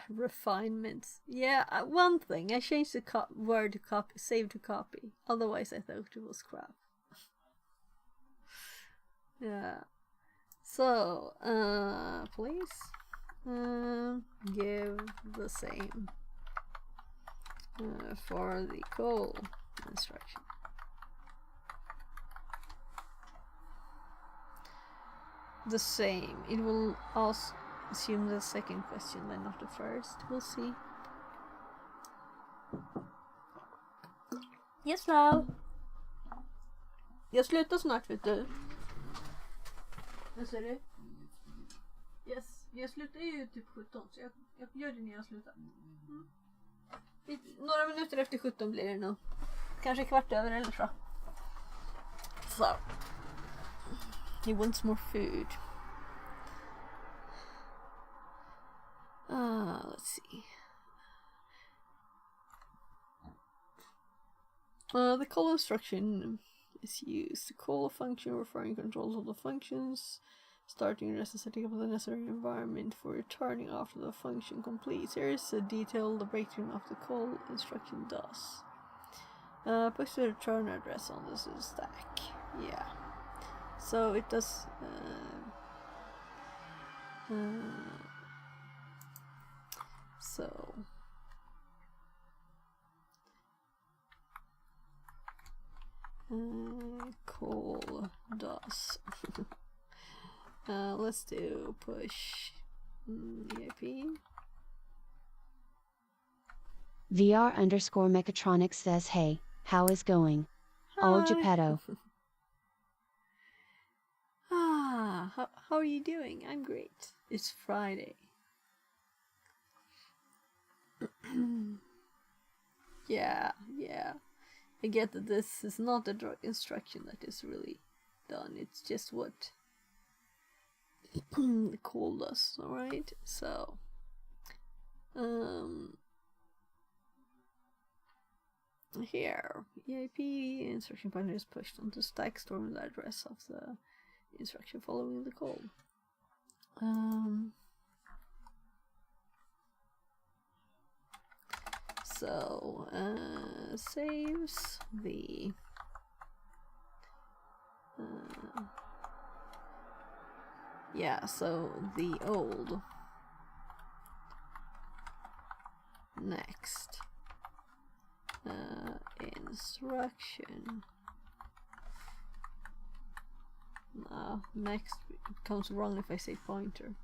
Refinements. Yeah, one thing. I changed the word to copy, save to copy. Otherwise, I thought it was crap. Yeah. So, please give the same for the call instruction. The same. It will also assume the second question, then not the first. We'll see. Yes, love. Jag slutar snart, vet du. Vad säger du? Yes. Jag slutar ju typ 17, så jag gör det när jag slutar. Några minuter efter 17 blir det nog. Kanske kvart över eller så. So. He wants more food. Let's see. The call instruction is used. The call function referring controls of the functions, starting and setting up the necessary environment for returning after the function completes. Here is a detail the breakdown of the call instruction does. Push the return address on this stack. Yeah. So it does call does. Let's do push EIP. VR_mechatronics says, hey, how is going? All Geppetto. How are you doing? I'm great. It's Friday. Yeah. I get that this is not a drug instruction that is really done. It's just what the call does, alright? So, here, EIP instruction pointer is pushed onto stack, storing the address of the instruction following the call. So, saves the so the old next instruction. No, next comes wrong if I say pointer.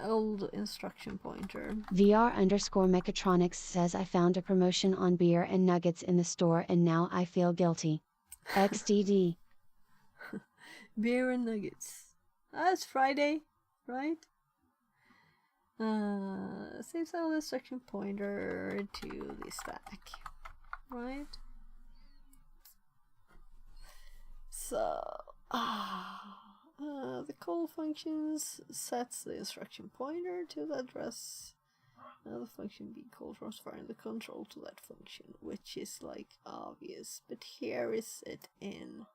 Old instruction pointer. VR_mechatronics says, I found a promotion on beer and nuggets in the store and now I feel guilty. XDD. Beer and nuggets. It's Friday, right? Saves old instruction pointer to the stack, right? So, the call functions sets the instruction pointer to the address. The function being called transferring the control to that function, which is like obvious, but here is it in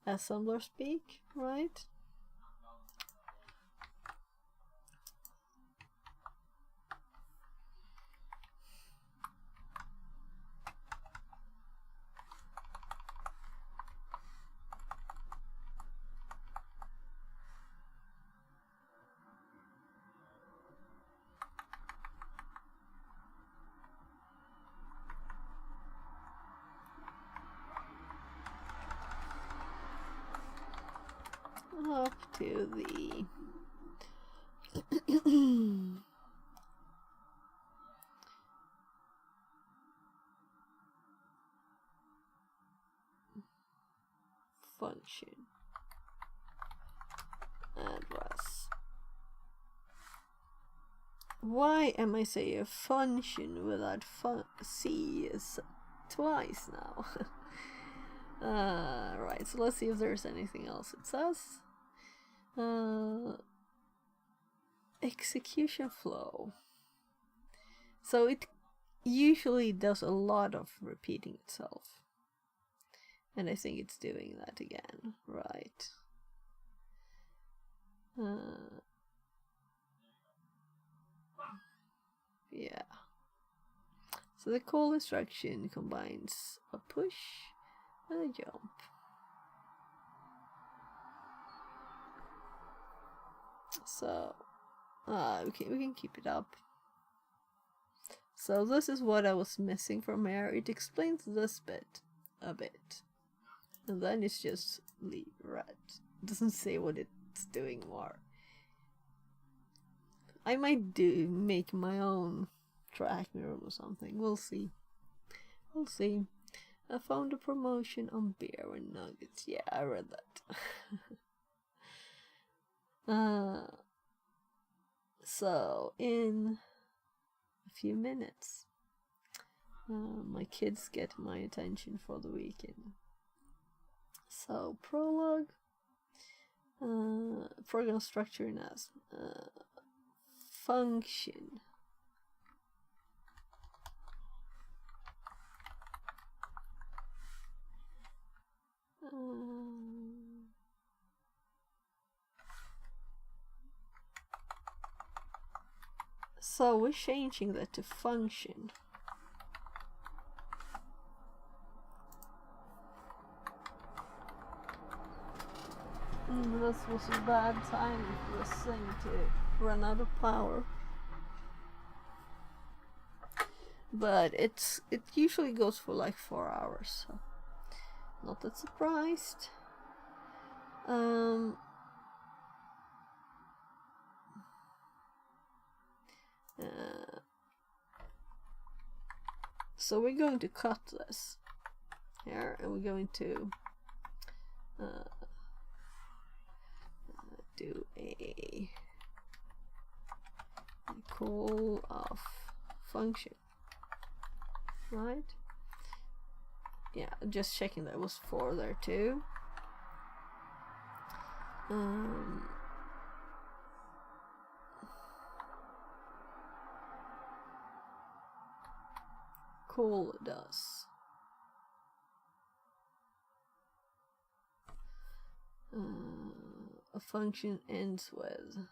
assembler speak, right? Up to the function address. Why am I saying a function without C is twice now? Right, so let's see if there's anything else it says. Execution flow. So it usually does a lot of repeating itself. And I think it's doing that again, right? Yeah. So the call instruction combines a push and a jump. So we can keep it up. So this is what I was missing from here. It explains this bit a bit, and then it's just leave red. It doesn't say what it's doing more. I might make my own track mirror or something. We'll see. We'll see. I found a promotion on beer and nuggets. Yeah, I read that. So in a few minutes, my kids get my attention for the weekend. So prologue, program structure as function. So we're changing that to function. This was a bad time for this thing to run out of power. But it usually goes for like 4 hours, so not that surprised. So we're going to cut this here, and we're going to do a call of function, right? Yeah, just checking that was 4 there too. Call does a function ends with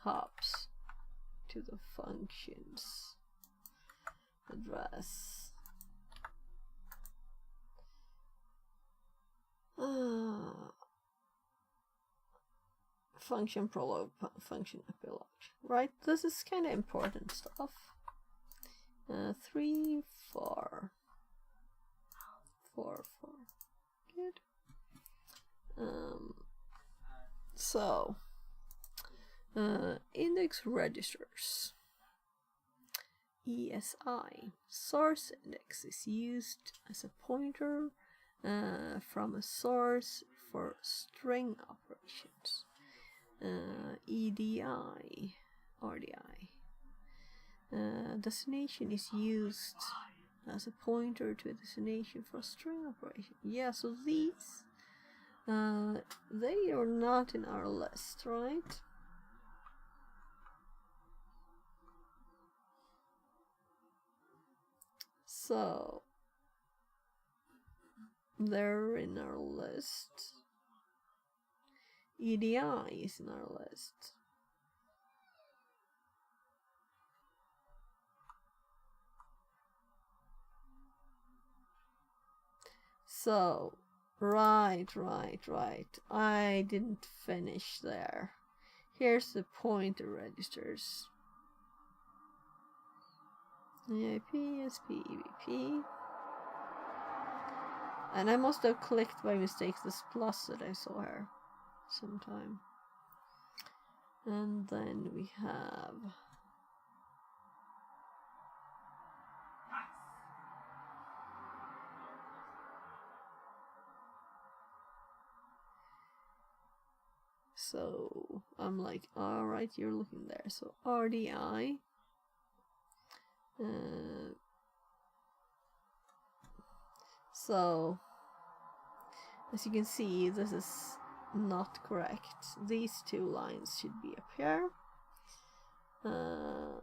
hops to the function's address. Function prologue, function epilogue. Right, this is kind of important stuff. 3, 4, 4, 4. Good. So index registers. ESI, source index, is used as a pointer from a source for string operations. EDI, RDI. Destination is used as a pointer to a destination for a string operation. Yeah, so these, they are not in our list, right? So they're in our list. EDI is in our list. So, right. I didn't finish there. Here's the pointer registers. EIP, SP, EVP. And I must have clicked by mistake this plus that I saw here sometime. And then we have so I'm like, alright, you're looking there. So RDI. So as you can see, this is not correct. These two lines should be up here.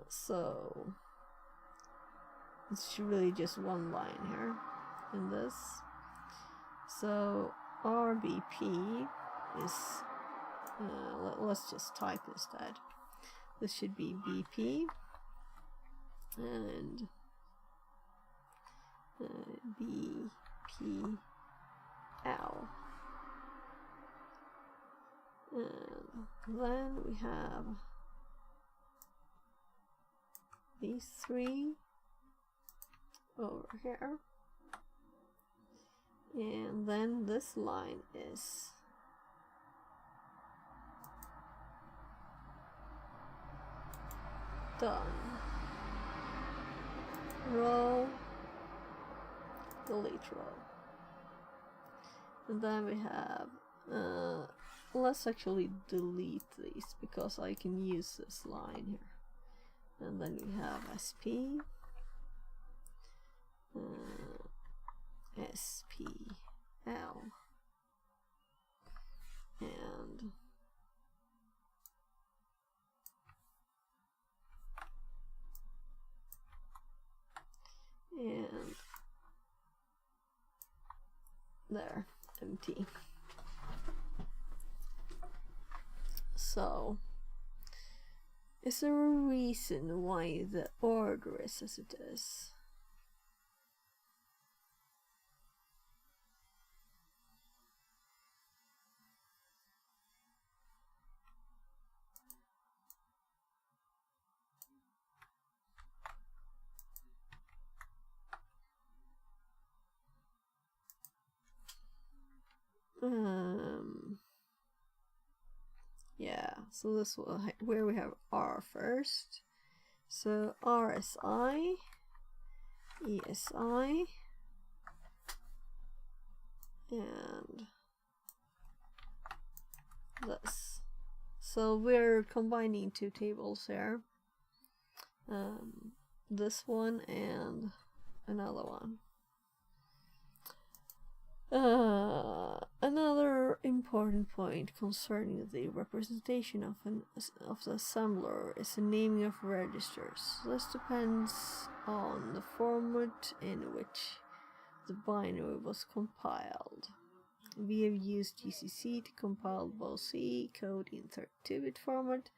So it's really just one line here in this. So RBP is, let's just type instead. This should be BP and BPL. And then we have these three over here. And then this line is done. Row, delete row. And then we have, let's actually delete these because I can use this line here. And then we have SP, SPL, and there, empty. So, is there a reason why the order is as it is? Yeah, so this will where we have R first. So RSI, ESI, and this. So we're combining two tables here. This one and another one. Another important point concerning the representation of the assembler is the naming of registers. This depends on the format in which the binary was compiled. We have used GCC to compile both C code in 32-bit format.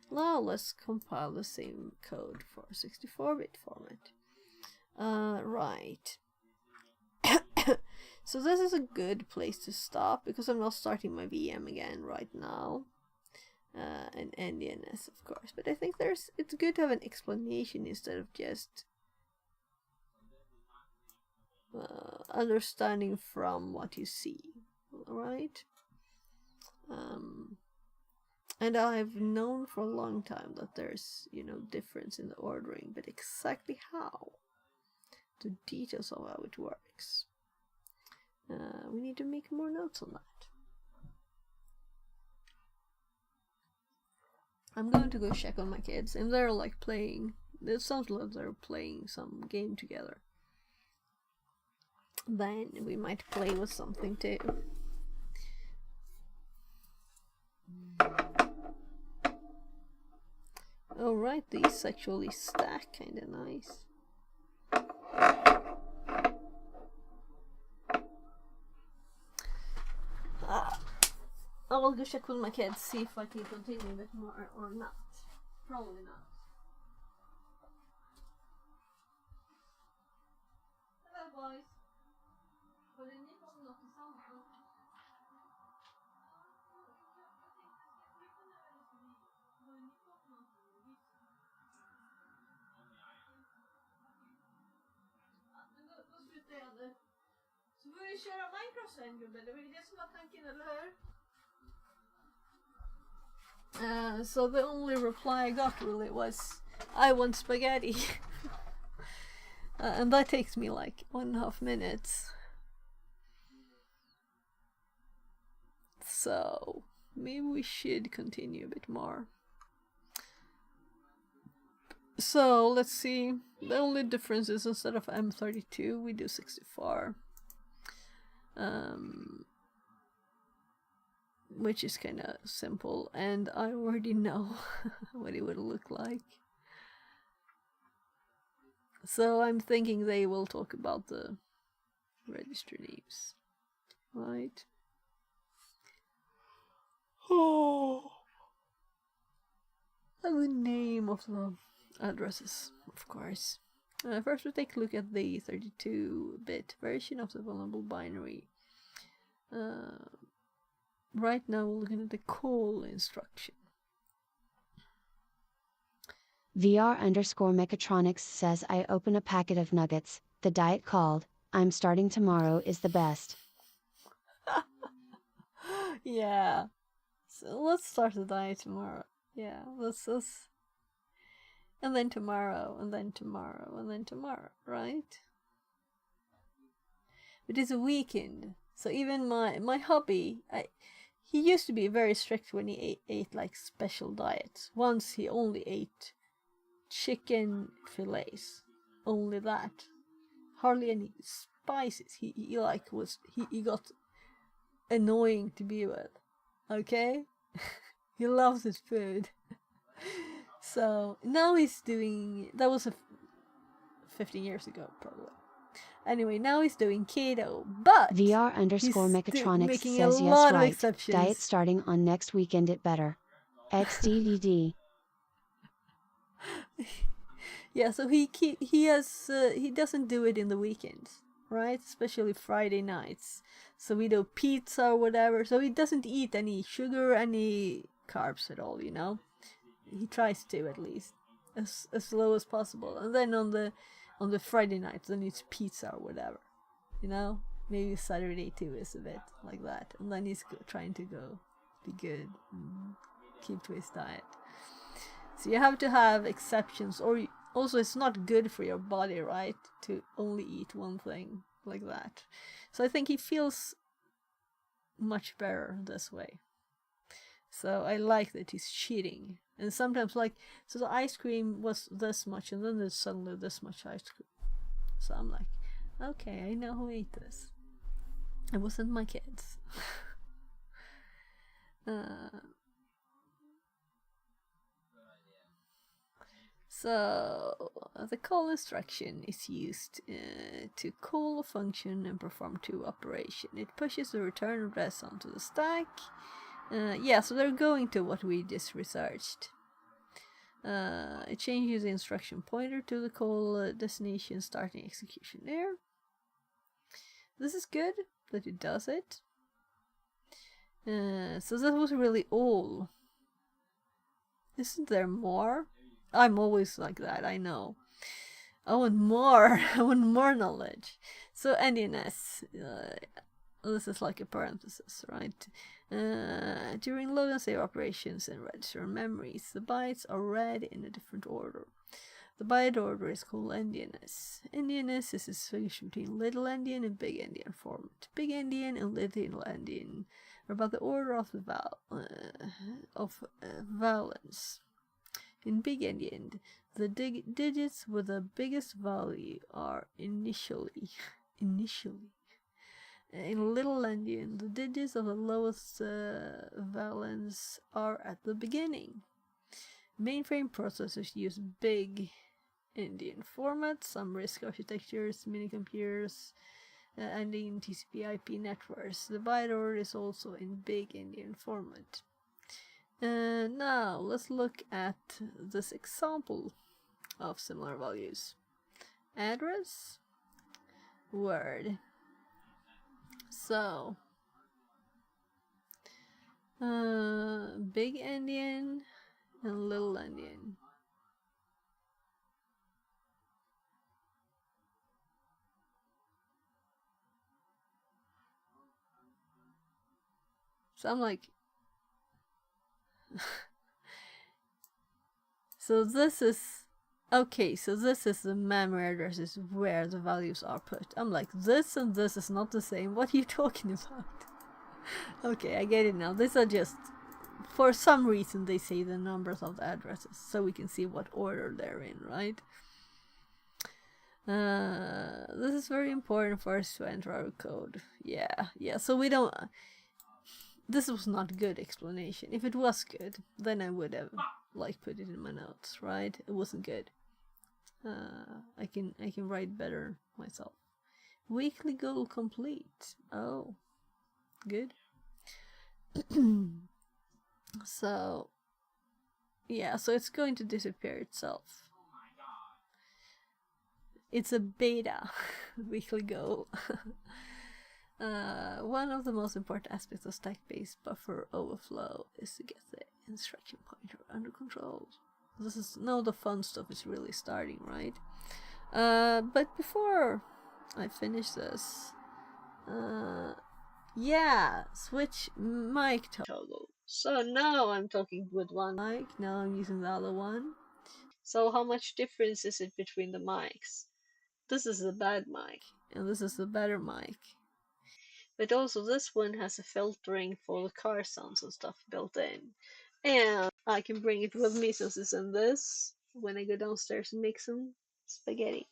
Now let's compile the same code for 64-bit format. Right. So this is a good place to stop because I'm not starting my VM again right now, and NDNS of course. But I think it's good to have an explanation instead of just understanding from what you see, right? And I've known for a long time that there's difference in the ordering, but exactly how, the details of how it works. We need to make more notes on that. I'm going to go check on my kids, and they're like playing. It sounds like they're playing some game together. Then we might play with something too. Alright, these actually stack kinda nice. I will go check with my kids, see if I can continue a bit more or not. Probably not. Hello boys. Håller ni på med något tillsammans? Då slutar jag nu. Så får vi köra Minecraft sen gubbe, det var ju det som var tanken, eller hur? So the only reply I got really was, I want spaghetti. And that takes me like 1.5 minutes. So maybe we should continue a bit more. So let's see. The only difference is instead of M32 we do 64. which is kind of simple, and I already know what it would look like. So I'm thinking they will talk about the register names, right? Oh, and the name of the addresses, of course. First, we'll take a look at the 32-bit version of the vulnerable binary. Right now, we're looking at the call instruction. VR_mechatronics says I open a packet of nuggets, the diet called, I'm starting tomorrow is the best. Yeah. So let's start the diet tomorrow. Yeah, let's and then tomorrow, and then tomorrow, and then tomorrow, right? It is a weekend. So even my hubby, he used to be very strict when he ate like special diets. Once he only ate chicken fillets, only that, hardly any spices. He got annoying to be with. Okay, he loves his food. So now he's doing, that was 15 years ago probably. Anyway, now he's doing keto, but VR_mechatronics says yes right. Diet starting on next weekend it better. XDDD. Yeah, so he doesn't do it in the weekends, right? Especially Friday nights. So we do pizza or whatever. So he doesn't eat any sugar, any carbs at all, you know. He tries to, at least, as low as possible. And then on the Friday nights, then it's pizza or whatever, you know. Maybe Saturday too is a bit like that. And then he's trying to go be good and keep to his diet. So you have to have exceptions, or also it's not good for your body, right, to only eat one thing like that. So I think he feels much better this way. So I like that he's cheating. And sometimes, like, so the ice cream was this much, and then there's suddenly this much ice cream. So I'm like, okay, I know who ate this. It wasn't my kids. So the call instruction is used to call a function and perform two operations. It pushes the return address onto the stack. Yeah, so they're going to what we just researched. It changes the instruction pointer to the call destination, starting execution there. This is good that it does it. So that was really all. Isn't there more? I'm always like that, I know. I want more. I want more knowledge. So NDNS, this is like a parenthesis, right? During load and save operations and register memories, the bytes are read in a different order. The byte order is called NDNS. NDNS is a switch between little endian and big endian format. Big endian and little endian are about the order of the valence. In big endian, the digits with the biggest value are initially. In little endian, the digits of the lowest valence are at the beginning. Mainframe processors use big endian format. Some RISC architectures, minicomputers, and in TCP/IP networks. The byte order is also in big endian format. Now let's look at this example of similar values. Address, word. So big endian and little endian. So I'm like, so this is, okay, so this is the memory addresses where the values are put. I'm like, this and this is not the same. What are you talking about? Okay, I get it now. These are just, for some reason they say the numbers of the addresses so we can see what order they're in, right? This is very important for us to enter our code. Yeah, so we don't, this was not a good explanation. If it was good, then I would have like put it in my notes, right? It wasn't good. I can write better myself. Weekly goal complete. Oh, good. So yeah, so it's going to disappear itself. It's a beta weekly goal. One of the most important aspects of stack-based buffer overflow is to get the instruction pointer under control. This is now the fun stuff is really starting, right? But before I finish this, yeah, switch mic toggle. So now I'm talking with one mic, now I'm using the other one. So how much difference is it between the mics? This is the bad mic, and this is the better mic. But also this one has a filtering for the car sounds and stuff built in. And I can bring it with me since it's in this when I go downstairs and make some spaghetti.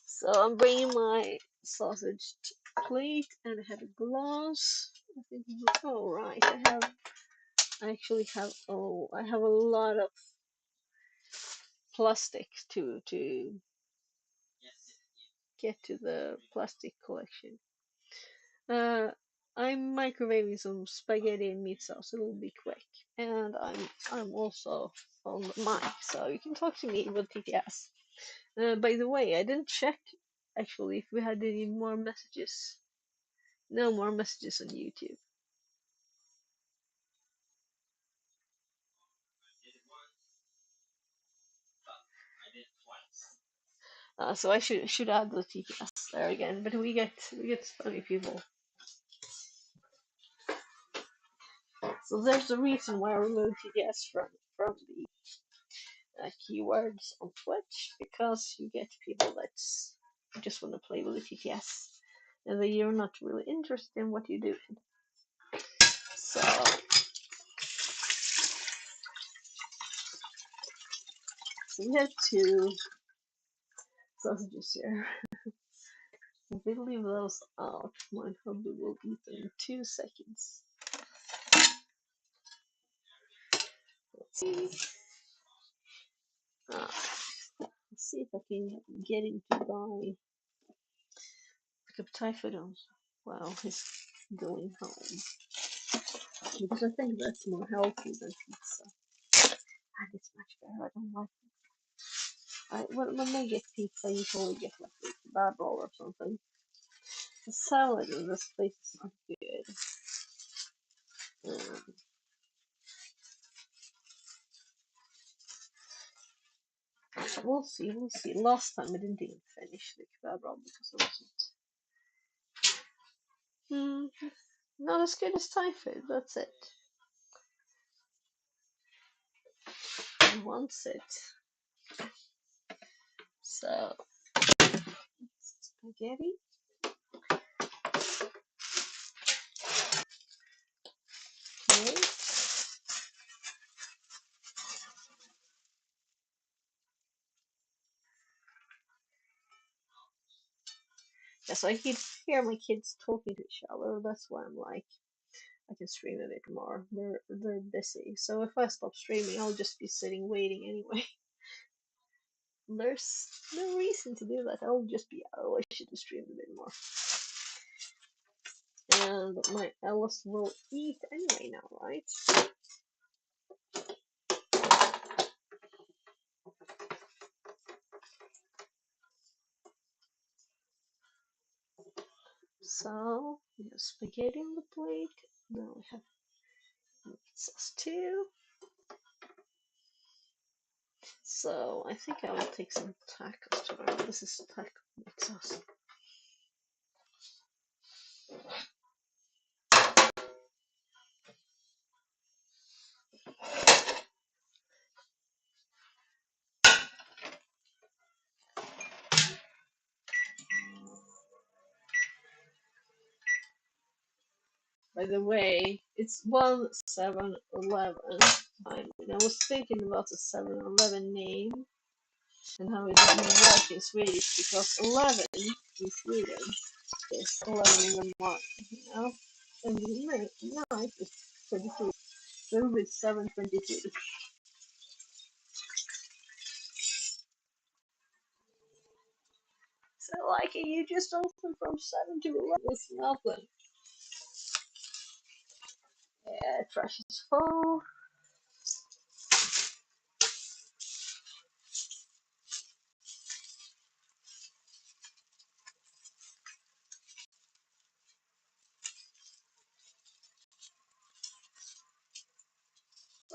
So I'm bringing my sausage plate and I have a glass. I think, oh right, I actually have, I have a lot of plastic to get to the plastic collection. I'm microwaving some spaghetti and meat sauce. It'll be quick, and I'm also on the mic, so you can talk to me with TTS. By the way, I didn't check actually if we had any more messages. No more messages on YouTube. So I should add the TTS there again, but we get funny people. So there's a reason why I removed TTS from the keywords on Twitch, because you get people that just want to play with the TTS and that you're not really interested in what you do. So we have two sausages here. If we leave those out, my hubby will eat them in 2 seconds. Let's see. Let's see if I can get him to buy pick up Thai food while he's going home. Because I think that's more healthy than pizza. And it's much better. I don't like it. When I get pizza, I usually get like a kebab roll or something. The salad in this place is not good. We'll see. Last time I didn't even finish the kebab roll because it wasn't not as good as Thai food. That's it. He wants it. So spaghetti. Okay. Yeah, so I can hear my kids talking to each other. That's why I'm like, I can stream a bit more. They're busy. So if I stop streaming, I'll just be sitting waiting anyway. There's no reason to do that. I'll just be, oh, I should stream a bit more. And my Alice will eat anyway now, right? So we have spaghetti on the plate. Now we have meat sauce too. So I think I will take some tacos tomorrow. This is taco meat sauce. By the way, it's 1/7/11 time, and I was thinking about the 7-Eleven name and how it doesn't work in Swedish because 11 in Sweden is 11 in the morning, you know? And the night is 22. Room is 7:22. So like you just open from 7 to 11. It's nothing. Yeah, trash is full.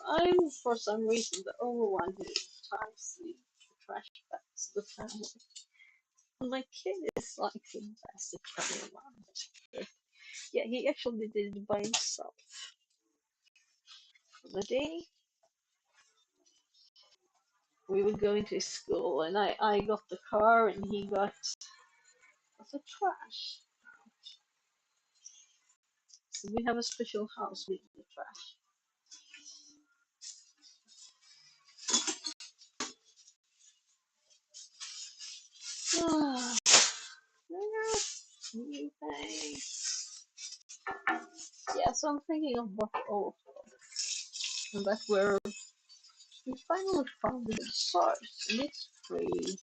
I'm for some reason the only one who ties the trash bags the family. And my kid is like the best at carrying around. But yeah, he actually did it by himself. The day we were going to school, and I got the car, and he got the trash. So we have a special house with the trash. Ah, new thing. Yeah, so I'm thinking of what Overflow, and that's where we finally found the source, and it's free.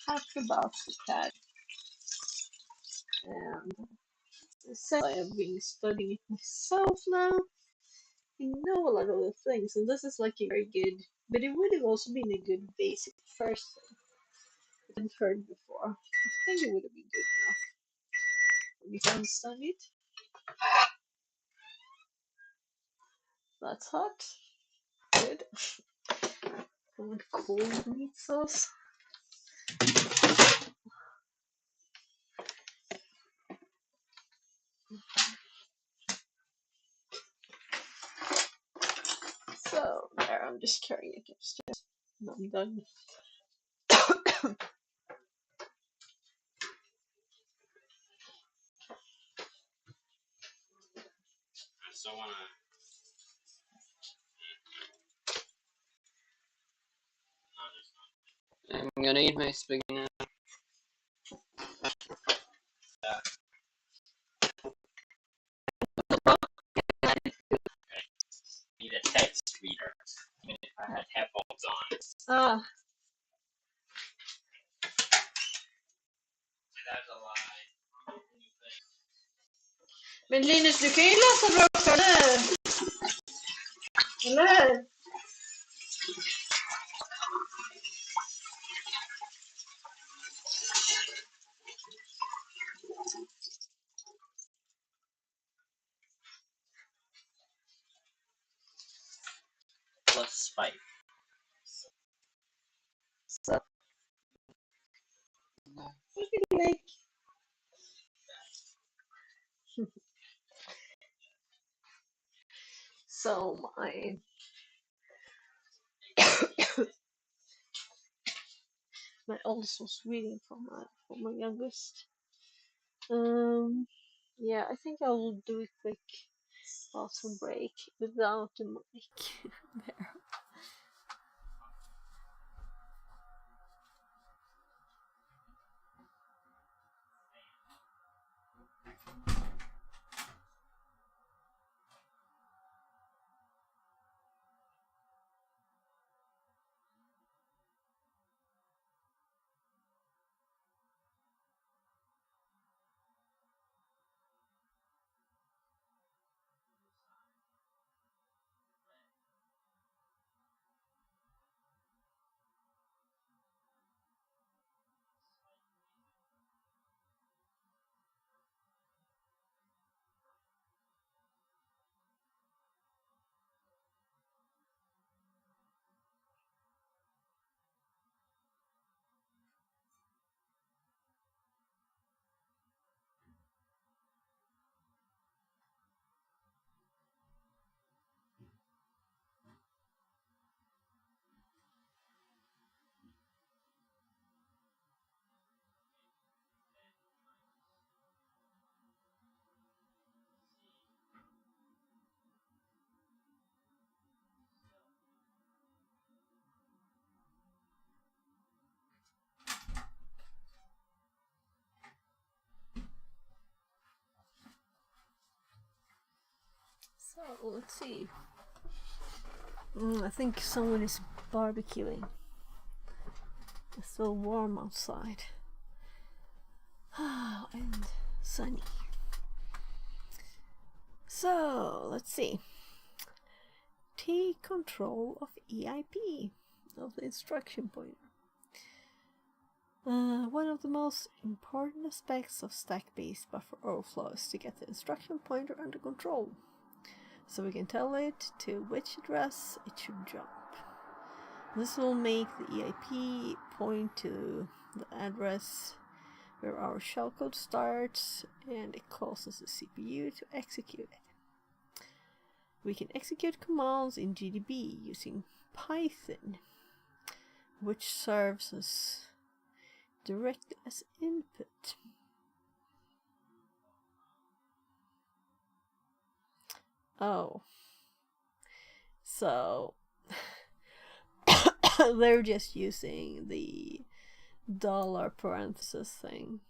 Half about the cat, and since I have been studying it myself now, I know a lot of the things, and this is like a very good, but it would have also been a good basic first thing I hadn't heard before. I think it would have been good enough for me to understand it. That's hot. Good. And cold meat sauce. So there, I'm just carrying it upstairs. And I'm done. I'm gonna eat my spaghetti now. Need a text reader, even if I had headphones on. Ah. That's a lie. Men Linus, du kan ju läsa bra själv. Eller? Plus 5. Så. Like. So my oldest was reading for my youngest. Yeah, I think I will do a quick bathroom break without the mic there. So let's see. I think someone is barbecuing. It's so warm outside. And sunny. So let's see. Take control of EIP, of the instruction pointer. One of the most important aspects of stack-based buffer overflow is to get the instruction pointer under control, so we can tell it to which address it should jump. This will make the EIP point to the address where our shellcode starts, and it causes the CPU to execute it. We can execute commands in HTB using Python, which serves as directly as input. Oh, so they're just using the dollar parenthesis thing.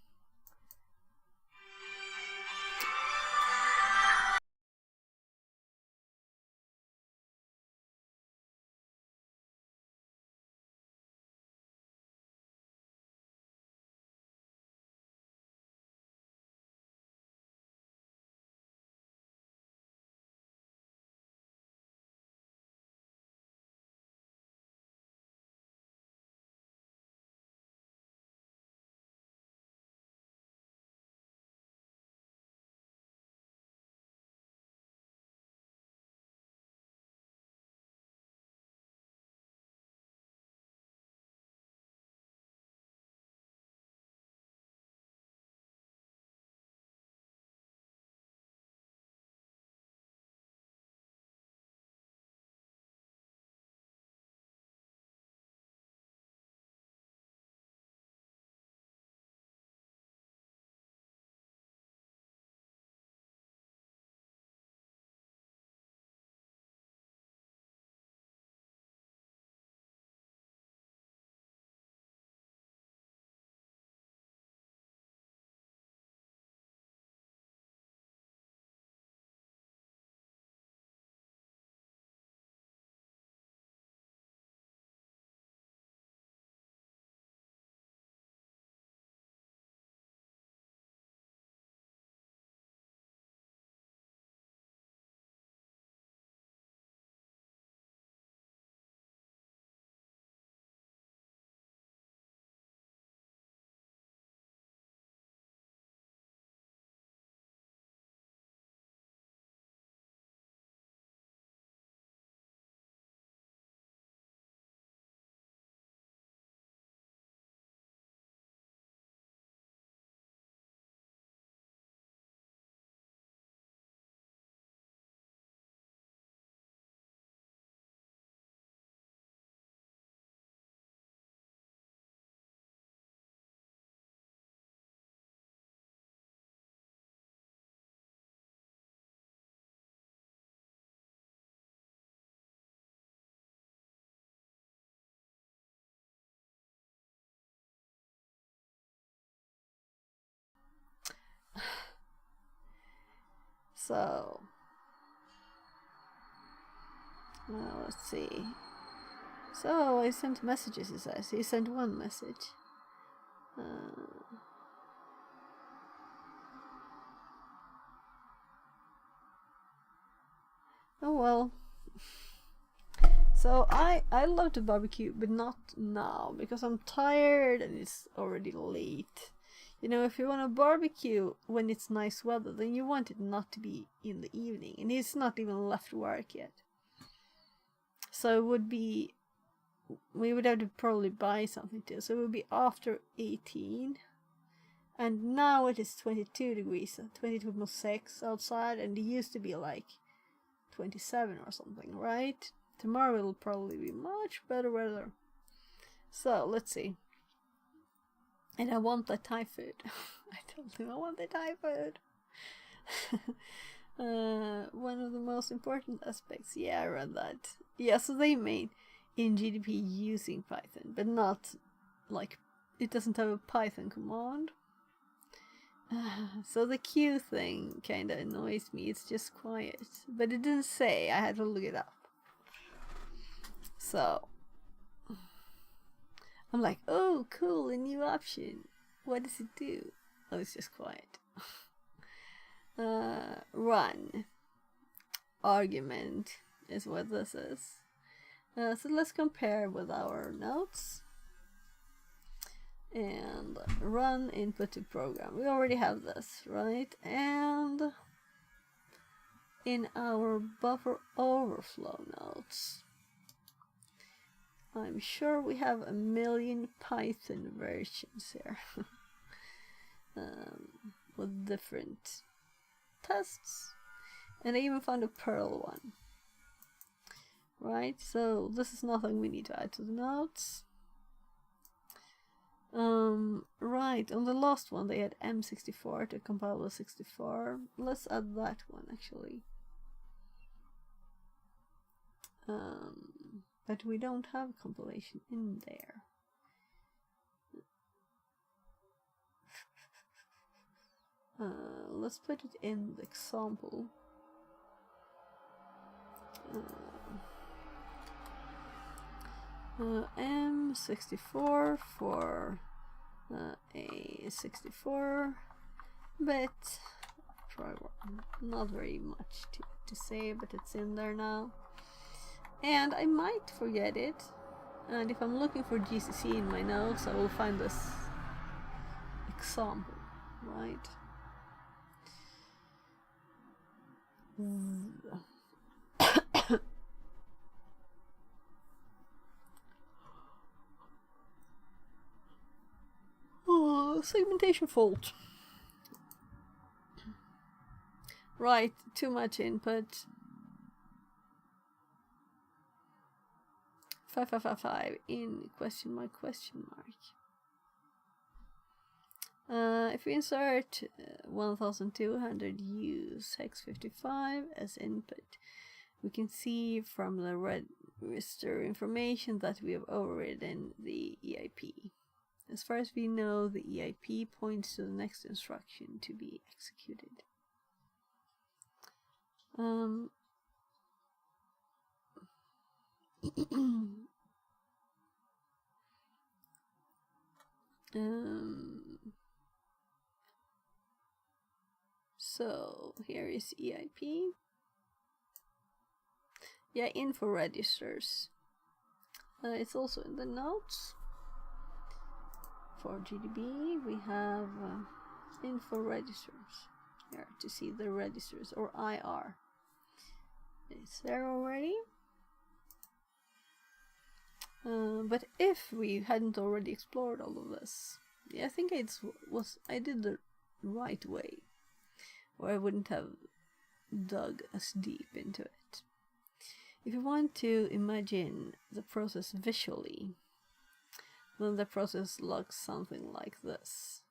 So, now let's see. So, I sent messages, he says. He sent one message. Oh well. So, I love to barbecue, but not now, because I'm tired and it's already late. You know, if you want to barbecue when it's nice weather, then you want it not to be in the evening. And it's not even left work yet. So it would be... we would have to probably buy something too. So it would be after 18. And now it is 22 degrees, 22.6 outside. And it used to be like 27 or something, right? Tomorrow it'll probably be much better weather. So, let's see. And I want the Thai food. I told him I want the Thai food. One of the most important aspects. Yeah, I read that. Yeah, so they made in GDP using Python, but not like it doesn't have a Python command. So the Q thing kind of annoys me. It's just quiet. But it didn't say. I had to look it up. So I'm like, oh, cool, a new option. What does it do? Oh, it's just quiet. Run. Argument is what this is. So let's compare with our notes. And run input to program. We already have this, right? And in our buffer overflow notes, I'm sure we have a million Python versions here with different tests. And I even found a Perl one. Right, so this is nothing we need to add to the notes. Right, on the last one they had M64 to compile with 64. Let's add that one actually. But we don't have compilation in there. Let's put it in the example. M64 for a 64-bit program. Not very much to say, but it's in there now. And I might forget it. And if I'm looking for GCC in my notes, I will find this example, right? Segmentation fault. Right, too much input. 5555 in question mark. If we insert 1200 use hex 55 as input, we can see from the register information that we have overridden the EIP. As far as we know, the EIP points to the next instruction to be executed. So here is EIP. Yeah, info registers. It's also in the notes. For GDB, we have info registers here to see the registers, or IR. It's there already. But if we hadn't already explored all of this, yeah, I think I did the right way, or I wouldn't have dug as deep into it. If you want to imagine the process visually, then the process looks something like this.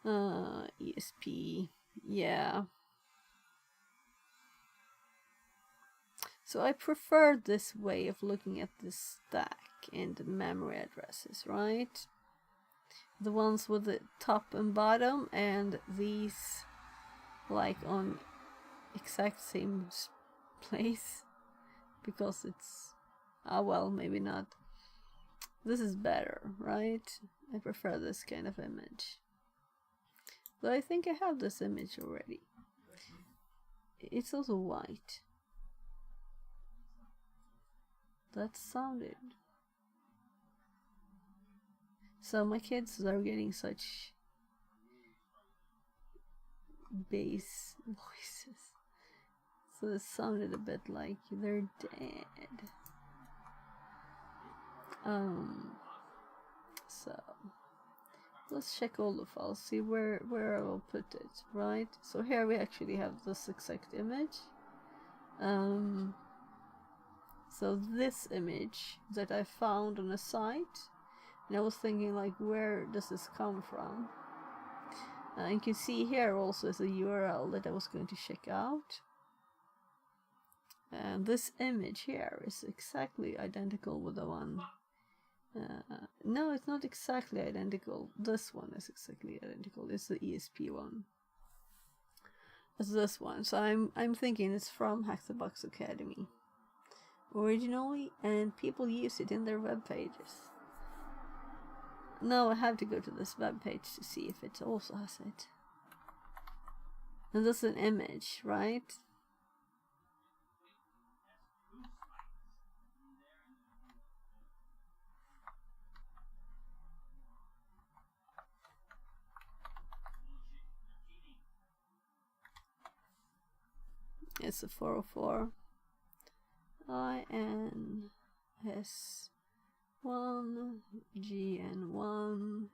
ESP, yeah. So I prefer this way of looking at the stack and the memory addresses, right? The ones with the top and bottom, and these like on exact same place, because it's, well, maybe not. This is better, right? I prefer this kind of image. Though I think I have this image already. It's also white. That sounded. So my kids are getting such bass voices. So it sounded a bit like they're dead. So let's check all the files, see where I will put it, right? So here we actually have this exact image. So this image that I found on a site, and I was thinking, like, where does this come from? You can see here also is a URL that I was going to check out. And this image here is exactly identical with the one No, it's not exactly identical. This one is exactly identical. It's the ESP one. It's this one. So I'm thinking it's from Hack the Box Academy originally, and people use it in their web pages. Now I have to go to this web page to see if it also has it. And this is an image, right? It's a 404 INS1 GN1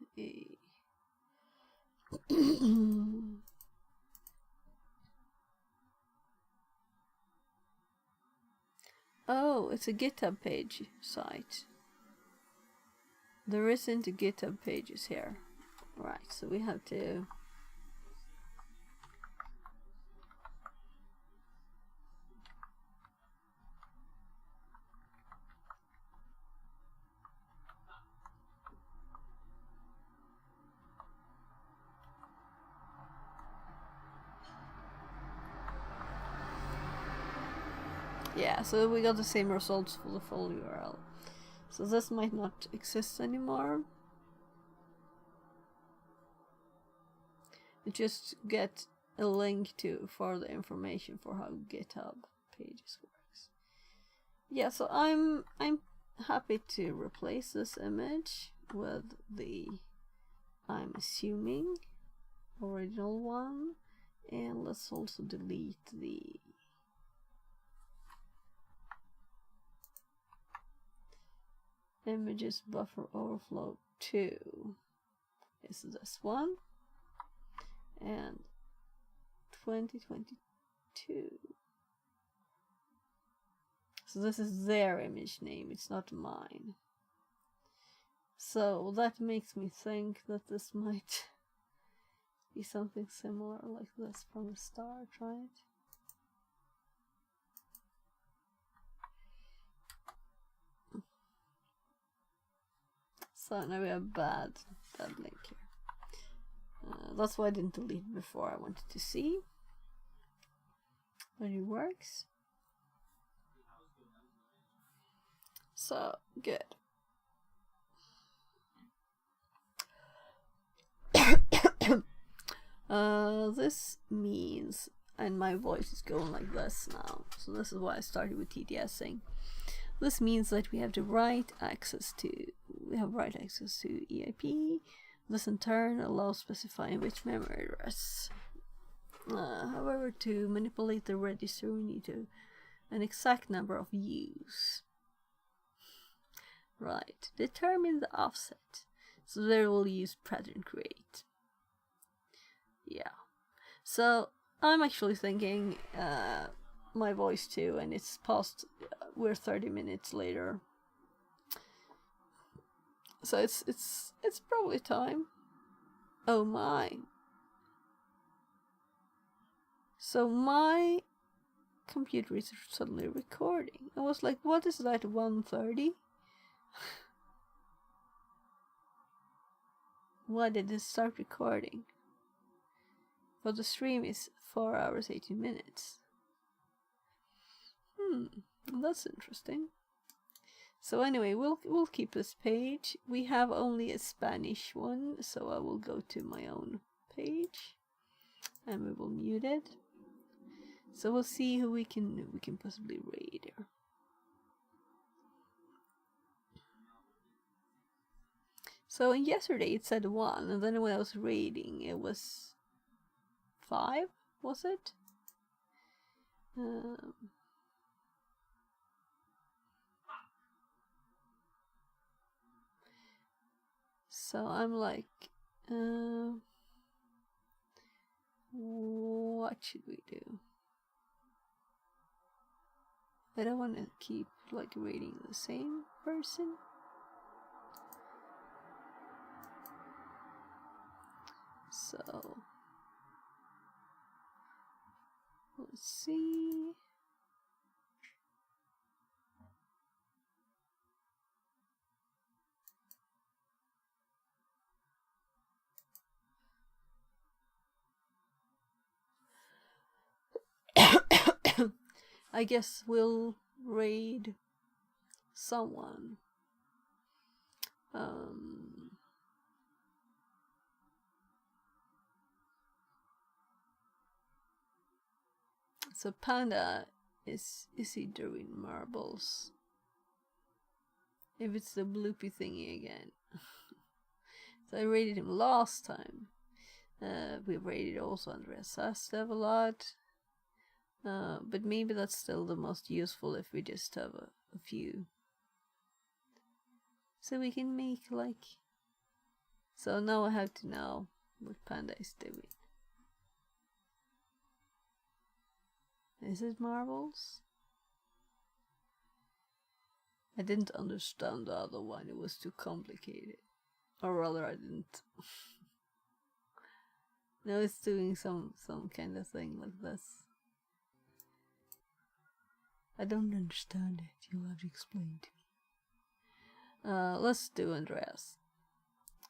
Oh, it's a GitHub page site. There isn't a GitHub pages here. Right, so we have to... Yeah, so we got the same results for the full URL. So this might not exist anymore. You just get a link to further information for how GitHub pages works. Yeah, so I'm happy to replace this image with the, I'm assuming, original one, and let's also delete the images buffer overflow 2 is this one, and 2022. So this is their image name, it's not mine. So that makes me think that this might be something similar like this from the start, right? So now we have bad link here. That's why I didn't delete it before. I wanted to see, but it works. So good. This means, and my voice is going like this now, so this is why I started with TTSing. This means that we have the right access to EIP. This in turn allows specifying which memory address. However, to manipulate the register, we need an exact number of views. Right, determine the offset. So there we'll use pattern create. Yeah. So I'm actually thinking my voice too, and it's past. We're 30 minutes later. So it's probably time. Oh my. So my computer is suddenly recording. I was like, what is that, 1:30? Why did it start recording? But the stream is 4 hours 18 minutes. That's interesting. So anyway, we'll keep this page. We have only a Spanish one, so I will go to my own page and we will mute it. So we'll see who we can possibly raid here. So yesterday it said 1, and then when I was raiding it was 5, was it? So I'm like, what should we do? I don't want to keep like raiding the same person. So let's see. I guess we'll raid someone. So Panda, is he doing marbles? If it's the bloopy thingy again. So I raided him last time. We raided also Andreas Sastev a lot. But maybe that's still the most useful if we just have a few. So we can make like... So now I have to know what Panda is doing. Is it marbles? I didn't understand the other one, it was too complicated. Or rather, I didn't. No, it's doing some kind of thing like this. I don't understand it, you'll have to explain to me. Let's do Andreas.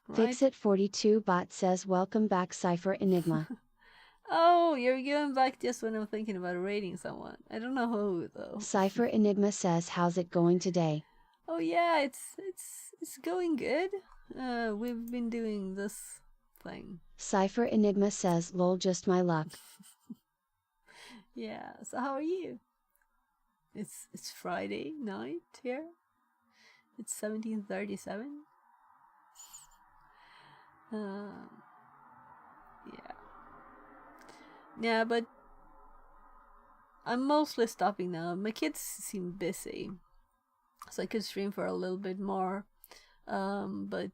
Right? Fixit42 bot says welcome back Cypher Enigma. Oh, you're going back just when I'm thinking about raiding someone. I don't know who though. Cypher Enigma says how's it going today? Oh yeah, it's going good. We've been doing this thing. Cypher Enigma says lol just my luck. Yeah, so how are you? It's Friday night here. It's 17:37. Yeah. Yeah, but I'm mostly stopping now. My kids seem busy, so I could stream for a little bit more. But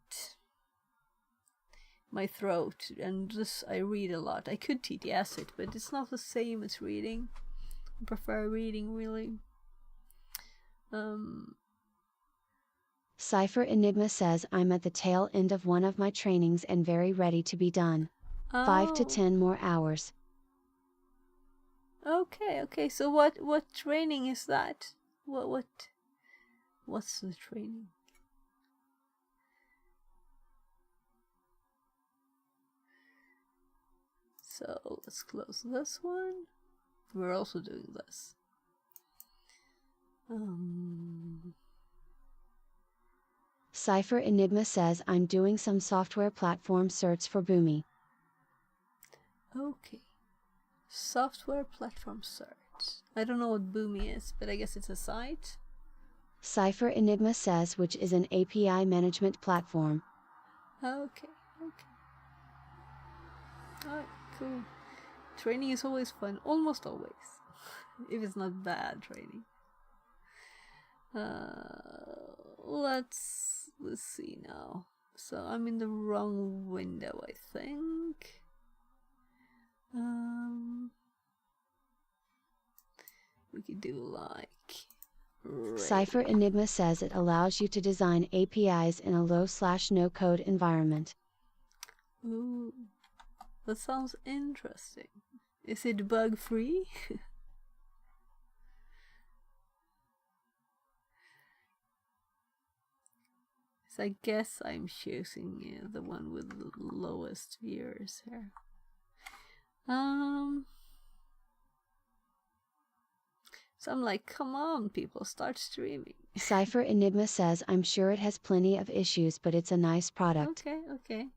my throat and this, I read a lot. I could TTS it, but it's not the same as reading. I prefer reading, really. Cypher Enigma says I'm at the tail end of one of my trainings and very ready to be done. 5 to 10 more hours. Okay. So what training is that? What's the training? So let's close this one. We're also doing this. Cypher Enigma says I'm doing some software platform certs for Boomi. Okay. Software platform search. I don't know what Boomi is, but I guess it's a site. Cypher Enigma says which is an API management platform. Okay. Alright, cool. Training is always fun, almost always. If it's not bad training. Let's see now. So I'm in the wrong window, I think. We could do like Cypher Enigma says it allows you to design APIs in a low/no code environment. Ooh, that sounds interesting. Is it bug free? So I guess I'm choosing the one with the lowest viewers here. So I'm like, come on, people, start streaming. Cypher Enigma says I'm sure it has plenty of issues, but it's a nice product. Okay.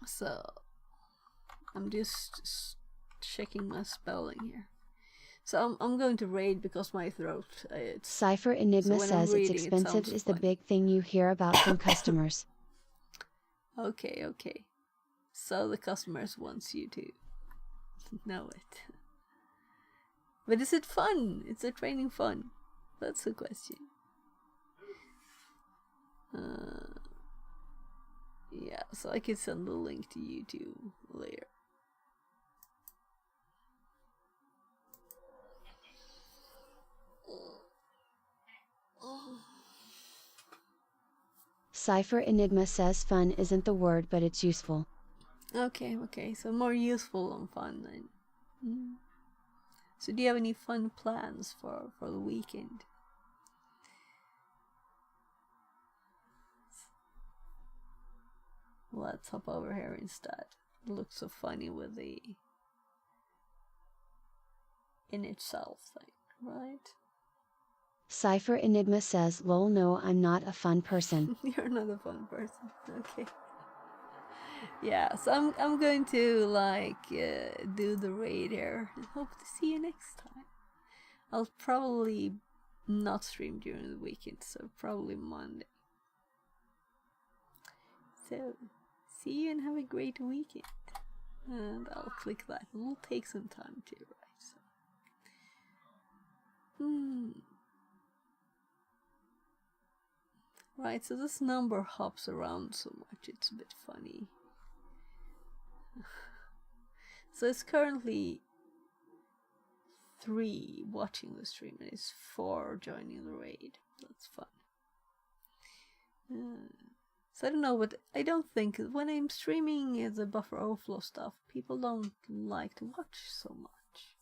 So I'm just checking my spelling here. So I'm going to raid because my throat. Cypher Enigma says it's expensive is the big thing you hear about from customers. Okay. So the customers wants you to know it. But is it fun? Is the training fun? That's the question. Yeah, so I can send the link to YouTube later. Cypher Enigma says fun isn't the word, but it's useful. Okay, so more useful than fun then. So do you have any fun plans for the weekend? Let's hop over here instead. It looks so funny with the in itself thing, right? Cypher Enigma says, lol, no, I'm not a fun person. You're not a fun person. Okay. Yeah, so I'm going to do the raid here. Hope to see you next time. I'll probably not stream during the weekend, so probably Monday. So, see you and have a great weekend. And I'll click that. It will take some time too, right? So. Right, so this number hops around so much, it's a bit funny. So it's currently 3 watching the stream and it's 4 joining the raid. That's fun. So I don't know, but I don't think when I'm streaming the buffer overflow stuff, people don't like to watch so much.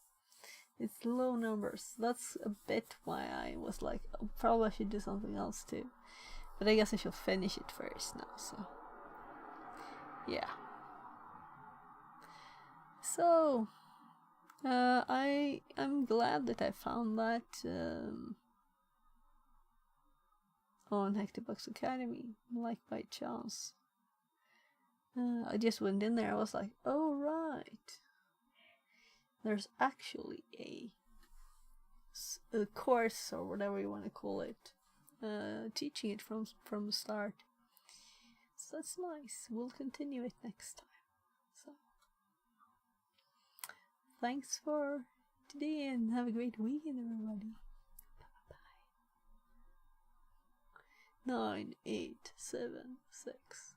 It's low numbers. That's a bit why I was like, oh, probably I should do something else too. But I guess I should finish it first now, so yeah. So I'm glad that I found that on Hectorbox Academy, like by chance. I just went in there, I was like, oh right, there's actually a course or whatever you want to call it, teaching it from the start. So that's nice. We'll continue it next time. So thanks for today and have a great weekend, everybody. Bye bye. 9, 8, 7, 6.